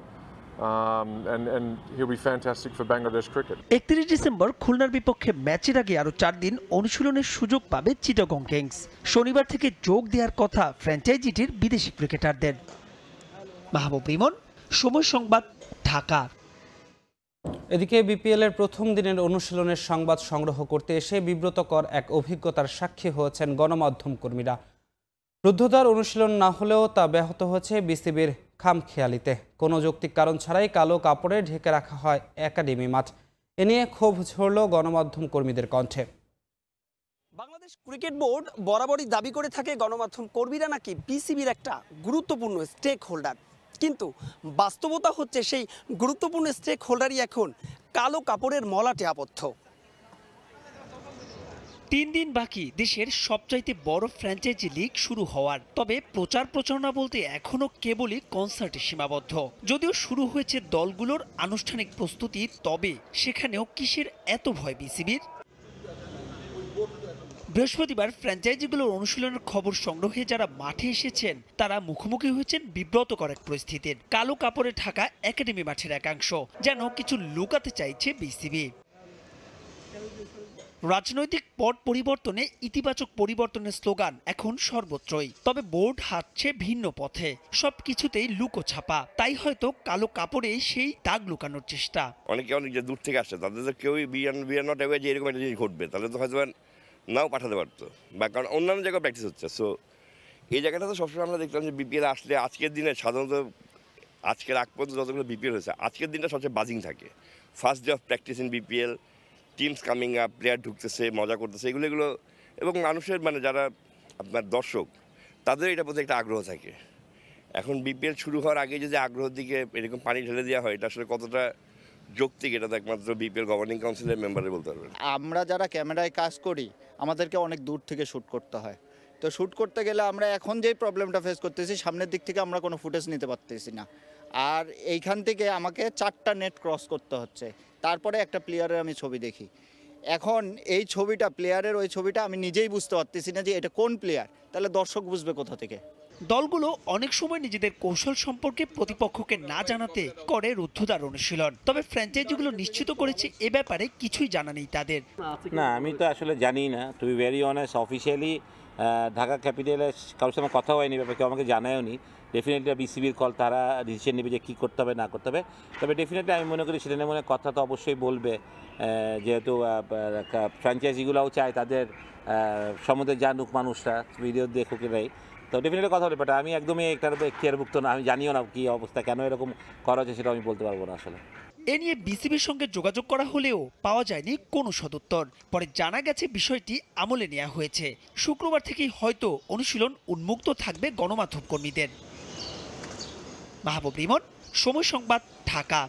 [SPEAKER 13] and he'll be fantastic for Bangladesh cricket.
[SPEAKER 15] 31 December খুলনার বিপক্ষে ম্যাচের আগে আরো 4 দিন অনুশীলনের সুযোগ পাবে Chittagong Kings. শনিবার থেকে যোগ দেওয়ার কথা ফ্র্যাঞ্চাইজিটির বিদেশি ক্রিকেটারদের। মাহবুব রিমন, সময় সংবাদ, ঢাকা।
[SPEAKER 1] এদিকে বিপিএল এর প্রথম দিনের অনুশীলনের সংবাদ সংগ্রহ করতে এসে বিব্রতকর এক অভিজ্ঞতার সাক্ষী হয়েছেন গণমাধ্যম কর্মীরা। রুদ্ধদ্বার অনুশীলন না হলেও তা ব্যাহত হয়েছে বিসিবির খামখেয়ালিতে। কোনো যৌক্তিক কারণ ছাড়াই কালো কাপড়ে ঢেকে রাখা হয় একাডেমি মাঠ। এ নিয়ে ক্ষোভ ঝরল গণমাধ্যম কর্মীদের কণ্ঠে।
[SPEAKER 16] বাংলাদেশ ক্রিকেট বোর্ড বরাবরই দাবি করে থাকে গণমাধ্যম কর্মীরা নাকি বিসিবির একটা গুরুত্বপূর্ণ স্টেক হোল্ডার, কিন্তু বাস্তবতা হচ্ছে সেই গুরুত্বপূর্ণ স্টেক হোল্ডারই এখন কালো কাপড়ের মলাটে আবদ্ধ।
[SPEAKER 15] 3 দিন বাকি দেশের সবচাইতে বড় ফ্র্যাঞ্চাইজি লিগ শুরু হওয়ার। তবে প্রচার প্রচারণা বলতে এখনো কেবলই কনসার্টে সীমাবদ্ধ। যদিও শুরু হয়েছে দলগুলোর আনুষ্ঠানিক প্রস্তুতি, তবে সেখানেও কিসের এত ভয় বিসিবির? বৃহস্পতিবার ফ্র্যাঞ্চাইজিগুলোর অনুশীলনের খবর সংগ্রহে যারা মাঠে এসেছেন তারা মুখোমুখি হয়েছেন বিব্রতকর এক পরিস্থিতির। কালো কাপড়ে ঢাকা একাডেমি মাঠের একাংশ যেন কিছু লুকাতে চাইছে বিসিবি। রাজনৈতিক পট পরিবর্তনে ইতিবাচক পরিবর্তনের স্লোগান এখন সর্বত্রই, তবে বোর্ড হাঁটছে ভিন্ন পথে। সবকিছুতেই লুকো ছাপা, তাই হয়তো কালো কাপড়ে সেই দাগ লুকানোর চেষ্টা।
[SPEAKER 17] অনেকে অনেক যে দূর থেকে আসছে তাদের তো কেউই বিয়ার নট অ্যাওয়্যার যে এরকম একটা জিনিস ঘটবে, তাহলে তো হয়তো নাও পাঠাতে পারতো, বা কারণ অন্যান্য জায়গায় প্র্যাকটিস হচ্ছে। সো এই জায়গাটা তো সবসময় আমরা দেখলাম যে বিপিএল আসলে আজকের দিনে সাধারণত আজকের আগ পর্যন্ত যতগুলো বিপিএল হয়েছে আজকের দিনটা সবচেয়ে বাজিং থাকে। First day of practice in BPL, teams coming up, player ঢুকতেছে, মজা করতেছে, এগুলো এবং মানুষের যারা আপনার দর্শক তাদের এটার প্রতি একটা আগ্রহ থাকে। এখন বিপিএল শুরু হওয়ার আগে যদি আগ্রহের দিকে এরকম পানি ঢেলে দেওয়া হয়, এটা আসলে কতটা যৌক্তিক এটা তো একমাত্র বিপিএল গভর্নিং কাউন্সিলের মেম্বারে বলতে পারবেন।
[SPEAKER 18] আমরা যারা ক্যামেরায় কাজ করি আমাদেরকে অনেক দূর থেকে শ্যুট করতে হয়, তো শ্যুট করতে গেলে আমরা এখন যেই প্রবলেমটা ফেস করতেছি, সামনের দিক থেকে আমরা কোনো ফুটেজ নিতে পারতেছি না। আর এইখান থেকে আমাকে 4টা নেট ক্রস করতে হচ্ছে, তারপরে একটা প্লেয়ারের আমি ছবি দেখি। এখন এই ছবিটা প্লেয়ারের, ওই ছবিটা আমি নিজেই বুঝতে পারতেছি না যে এটা কোন প্লেয়ার, তাহলে দর্শক বুঝবে কোথা থেকে?
[SPEAKER 15] দলগুলো অনেক সময় নিজেদের কৌশল সম্পর্কে প্রতিপক্ষকে না জানাতে করে রুদ্ধদ্বার অনুশীলন। তবে ফ্র্যাঞ্চাইজিগুলো নিশ্চিত করেছে এ ব্যাপারে কিছুই জানা নেই তাদের।
[SPEAKER 14] না, আমি তো আসলে জানি না, to be very honest. Officially Dhaka ক্যাপিটালে কারোর সঙ্গে কথা হয়নি, ব্যাপারে কেউ আমাকে জানায়ও নি। ডেফিনেটলি বিসিবির কল, তারা ডিসিশন নেবে যে কী করতে হবে না করতে হবে। তবে ডেফিনেটলি আমি মনে করি সেটা নিয়ে মনে কথা তো অবশ্যই বলবে, যেহেতু ফ্র্যাঞ্চাইজিগুলোও চায় তাদের সম্বন্ধে জানুক মানুষরা, ভিডিও দেখুক এরাই, তো ডেফিনেটলি কথা হবে। বাট আমি একদমই একটার এখতিয়ারভুক্ত না, আমি জানিও না কী অবস্থা, কেন এরকম করা হচ্ছে সেটা আমি বলতে পারবো না আসলে।
[SPEAKER 15] এ নিয়ে বিসিবির সঙ্গে যোগাযোগ করা হলেও পাওয়া যায়নি কোনো সদুত্তর। পরে জানা গেছে বিষয়টি আমলে নেওয়া হয়েছে। শুক্রবার থেকেই হয়তো অনুশীলন উন্মুক্ত থাকবে গণমাধ্যম কর্মীদের। মাহবুব রিমন, সময় সংবাদ, ঢাকা।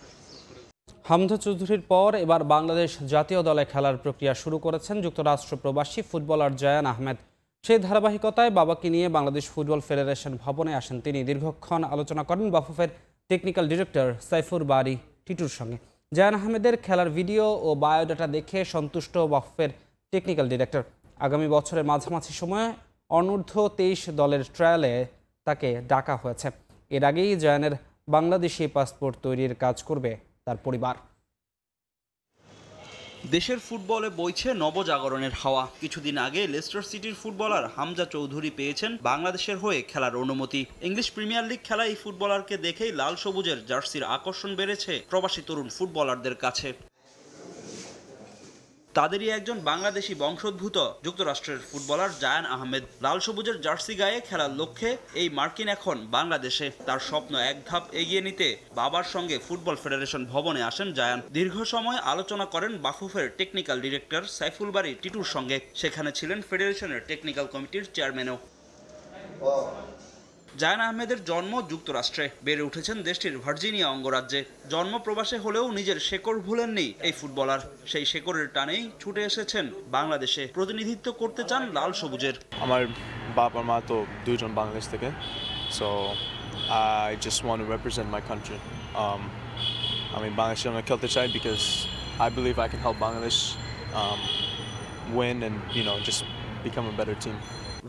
[SPEAKER 1] হামজা চৌধুরীর পর এবার বাংলাদেশ জাতীয় দলে খেলার প্রক্রিয়া শুরু করেছেন যুক্তরাষ্ট্র প্রবাসী ফুটবলার জায়ান আহমেদ। সেই ধারাবাহিকতায় বাবাকে নিয়ে বাংলাদেশ ফুটবল ফেডারেশন ভবনে আসেন তিনি। দীর্ঘক্ষণ আলোচনা করেন বাফুফের টেকনিক্যাল ডিরেক্টর সাইফুর বারী টিটুর সঙ্গে। জায়ান আহমেদের খেলার ভিডিও ও বায়োডাটা দেখে সন্তুষ্ট বাফুফের টেকনিক্যাল ডিরেক্টর। আগামী বছরের মাঝামাঝি সময়ে অনূর্ধ্ব 23 দলের ট্রায়ালে তাকে ডাকা হয়েছে। এর আগেই জায়ানের বাংলাদেশি পাসপোর্ট তৈরির কাজ করবে তার পরিবার।
[SPEAKER 19] দেশের ফুটবলে বইছে নবজাগরণের হাওয়া। কিছুদিন আগে লেস্টার সিটির ফুটবলার হামজা চৌধুরী পেয়েছেন বাংলাদেশের হয়ে খেলার অনুমতি। ইংলিশ প্রিমিয়ার লিগ খেলা এই ফুটবলারকে দেখেই লাল সবুজের জার্সির আকর্ষণ বেড়েছে প্রবাসী তরুণ ফুটবলারদের কাছে। তাদেরই একজন বাংলাদেশি বংশোদ্ভূত যুক্তরাষ্ট্রের ফুটবলার জায়ান আহমেদ। লাল সবুজের জার্সি গায়ে খেলার লক্ষ্যে এই মার্কিন এখন বাংলাদেশে। তার স্বপ্ন এক ধাপ এগিয়ে নিতে বাবার সঙ্গে ফুটবল ফেডারেশন ভবনে আসেন জায়ান। দীর্ঘ সময় আলোচনা করেন বাফুফের টেকনিক্যাল ডিরেক্টর সাইফুল বারী টিটুর সঙ্গে। সেখানে ছিলেন ফেডারেশনের টেকনিক্যাল কমিটির চেয়ারম্যানও। জায়ান আহমেদের জন্ম যুক্তরাষ্ট্রে, বেড়ে উঠেছেন দেশটির ভার্জিনিয়া অঙ্গরাজ্যে। জন্ম প্রবাসে হলেও নিজের শেকড় ভুলেননি এই ফুটবলার। সেই শেকড়ের টানেই ছুটে এসেছেন বাংলাদেশে, প্রতিনিধিত্ব করতে চান লাল সবুজের।
[SPEAKER 20] আমার বাবা মা তো দুজন বাংলাদেশ থেকে, so I just want to represent my country. আমি বাংলাদেশের জন্য খেলতে চাই because I believe I can help Bangladesh win and just become a better team.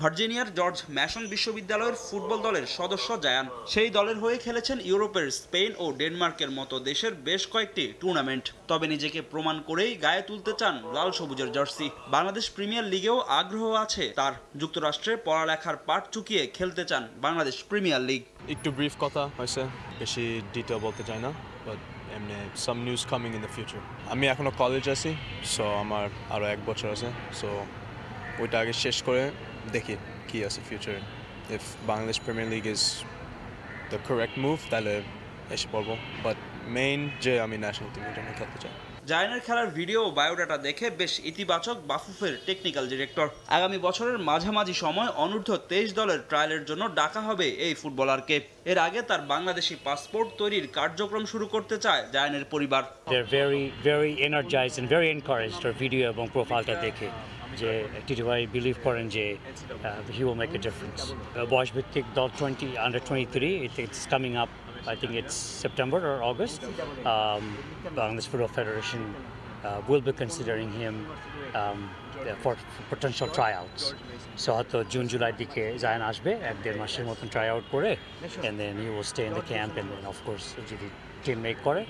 [SPEAKER 19] ভার্জিনিয়ার জর্জ ম্যাসন বিশ্ববিদ্যালয়ের ফুটবল দলের সদস্য জায়ান। সেই দলের হয়ে খেলেছেন ইউরোপের স্পেন ও ডেনমার্কের মতো দেশের বেশ কয়েকটি টুর্নামেন্ট। তবে নিজেকে প্রমাণ করেই গায়ে তুলতে চান লাল সবুজের জার্সি। বাংলাদেশ প্রিমিয়ার লিগেও আগ্রহ আছে তার। যুক্তরাষ্ট্রে পড়ালেখার পাঠ চুকিয়ে খেলতে চান বাংলাদেশ প্রিমিয়ার লিগ।
[SPEAKER 20] একটু ব্রিফ কথা হয়েছে, বেশি ডিটেল বলতে চাই না, বাট এমনি some news coming in the future. আমি এখনো কলেজ আছি, সো আমার আরও 1 বছর আছে, সো ওইটা আগে শেষ করে দেখি কি আছে ফিউচারে। If Bangladesh Premier league is the correct move তাহলে এসে পড়বো, বাট মেইন যে আমি ন্যাশনাল টিমের জন্য খেলতে চাই।
[SPEAKER 19] জায়ানের খেলার ভিডিও ও বায়োডাটা দেখে বেশ ইতিবাচক বাফুফের টেকনিক্যাল ডিরেক্টর। আগামী বছরের মাঝামাঝি সময় অনূর্ধ্ব 23 দলের ট্রায়ালের জন্য ডাকা হবে এই ফুটবলারকে। এর আগে তার বাংলাদেশি পাসপোর্ট তৈরির কার্যক্রম শুরু করতে চায় জায়ানের পরিবার।
[SPEAKER 21] very energized and very encouraged or video এবং প্রোফাইলটা দেখে, যে একটি ভাই বিলিভ করেন যে he will make a difference. বয়স ভিত্তিক দল under 23, it's coming up. I think it's September or August. Bangladesh Football Federation will be considering him for potential tryouts. So হয়তো জুন জুলাই দিকে জায়ান আসবে, 1-1.5 মাসের মতন ট্রাই আউট করে, and then he will stay in the camp, and then of course যদি team make করে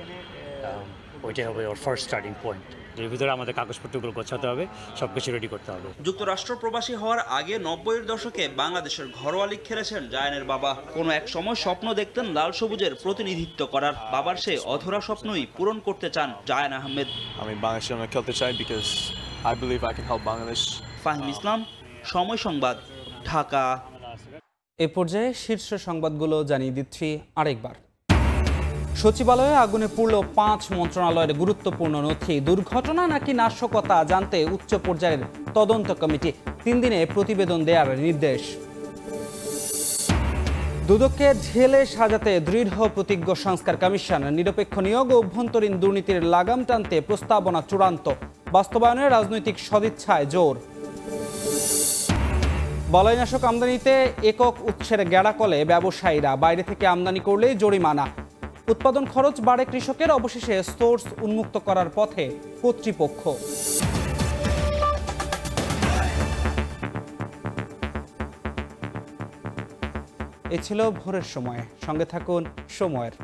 [SPEAKER 21] ওইটাই হবে ওর ফার্স্ট স্টার্টিং পয়েন্ট। এর ভিতরে আমাদের কাগজপত্রগুলো গোছাতে হবে, সবকিছু রেডি করতে হবে।
[SPEAKER 19] যুক্তরাষ্ট্র প্রবাসী হওয়ার আগে 90-এর দশকে বাংলাদেশের ঘরোয়া লিগ খেলেছেন জায়ানের বাবা। কোনো এক সময় স্বপ্ন দেখতেন লাল সবুজের প্রতিনিধিত্ব করার। বাবার সে অধরা স্বপ্নই পূরণ করতে চান জায়ান আহমেদ।
[SPEAKER 20] আমি বাংলাদেশের জন্য খেলতে চাই because I believe I can help Bangladesh.
[SPEAKER 19] Fahim Islam, Somoy Sangbad, Dhaka.
[SPEAKER 1] এ পর্যায়ে শীর্ষ সংবাদগুলো জানিয়ে দিচ্ছি আরেকবার। সচিবালয়ে আগুনে পুড়ল 5 মন্ত্রণালয়ের গুরুত্বপূর্ণ নথি। দুর্ঘটনা নাকি নাশকতা জানতে উচ্চ পর্যায়ের তদন্ত কমিটি 3 দিনে প্রতিবেদন দেওয়ার নির্দেশ। দুদককে ঢেলে সাজাতে দৃঢ় প্রতিজ্ঞ সংস্কার কমিশন। নিরপেক্ষ নিয়োগ ও অভ্যন্তরীণ দুর্নীতির লাগাম টানতে প্রস্তাবনা চূড়ান্ত। বাস্তবায়নে রাজনৈতিক সদিচ্ছায় জোর। বালাইনাশক আমদানিতে একক উৎসের গ্যাড়াকলে ব্যবসায়ীরা। বাইরে থেকে আমদানি করলে জরিমানা। উৎপাদন খরচ বাড়ে কৃষকের। অবশেষে সোর্স উন্মুক্ত করার পথে কর্তৃপক্ষ। এ ছিল ভোরের সময়। সঙ্গে থাকুন সময়ের।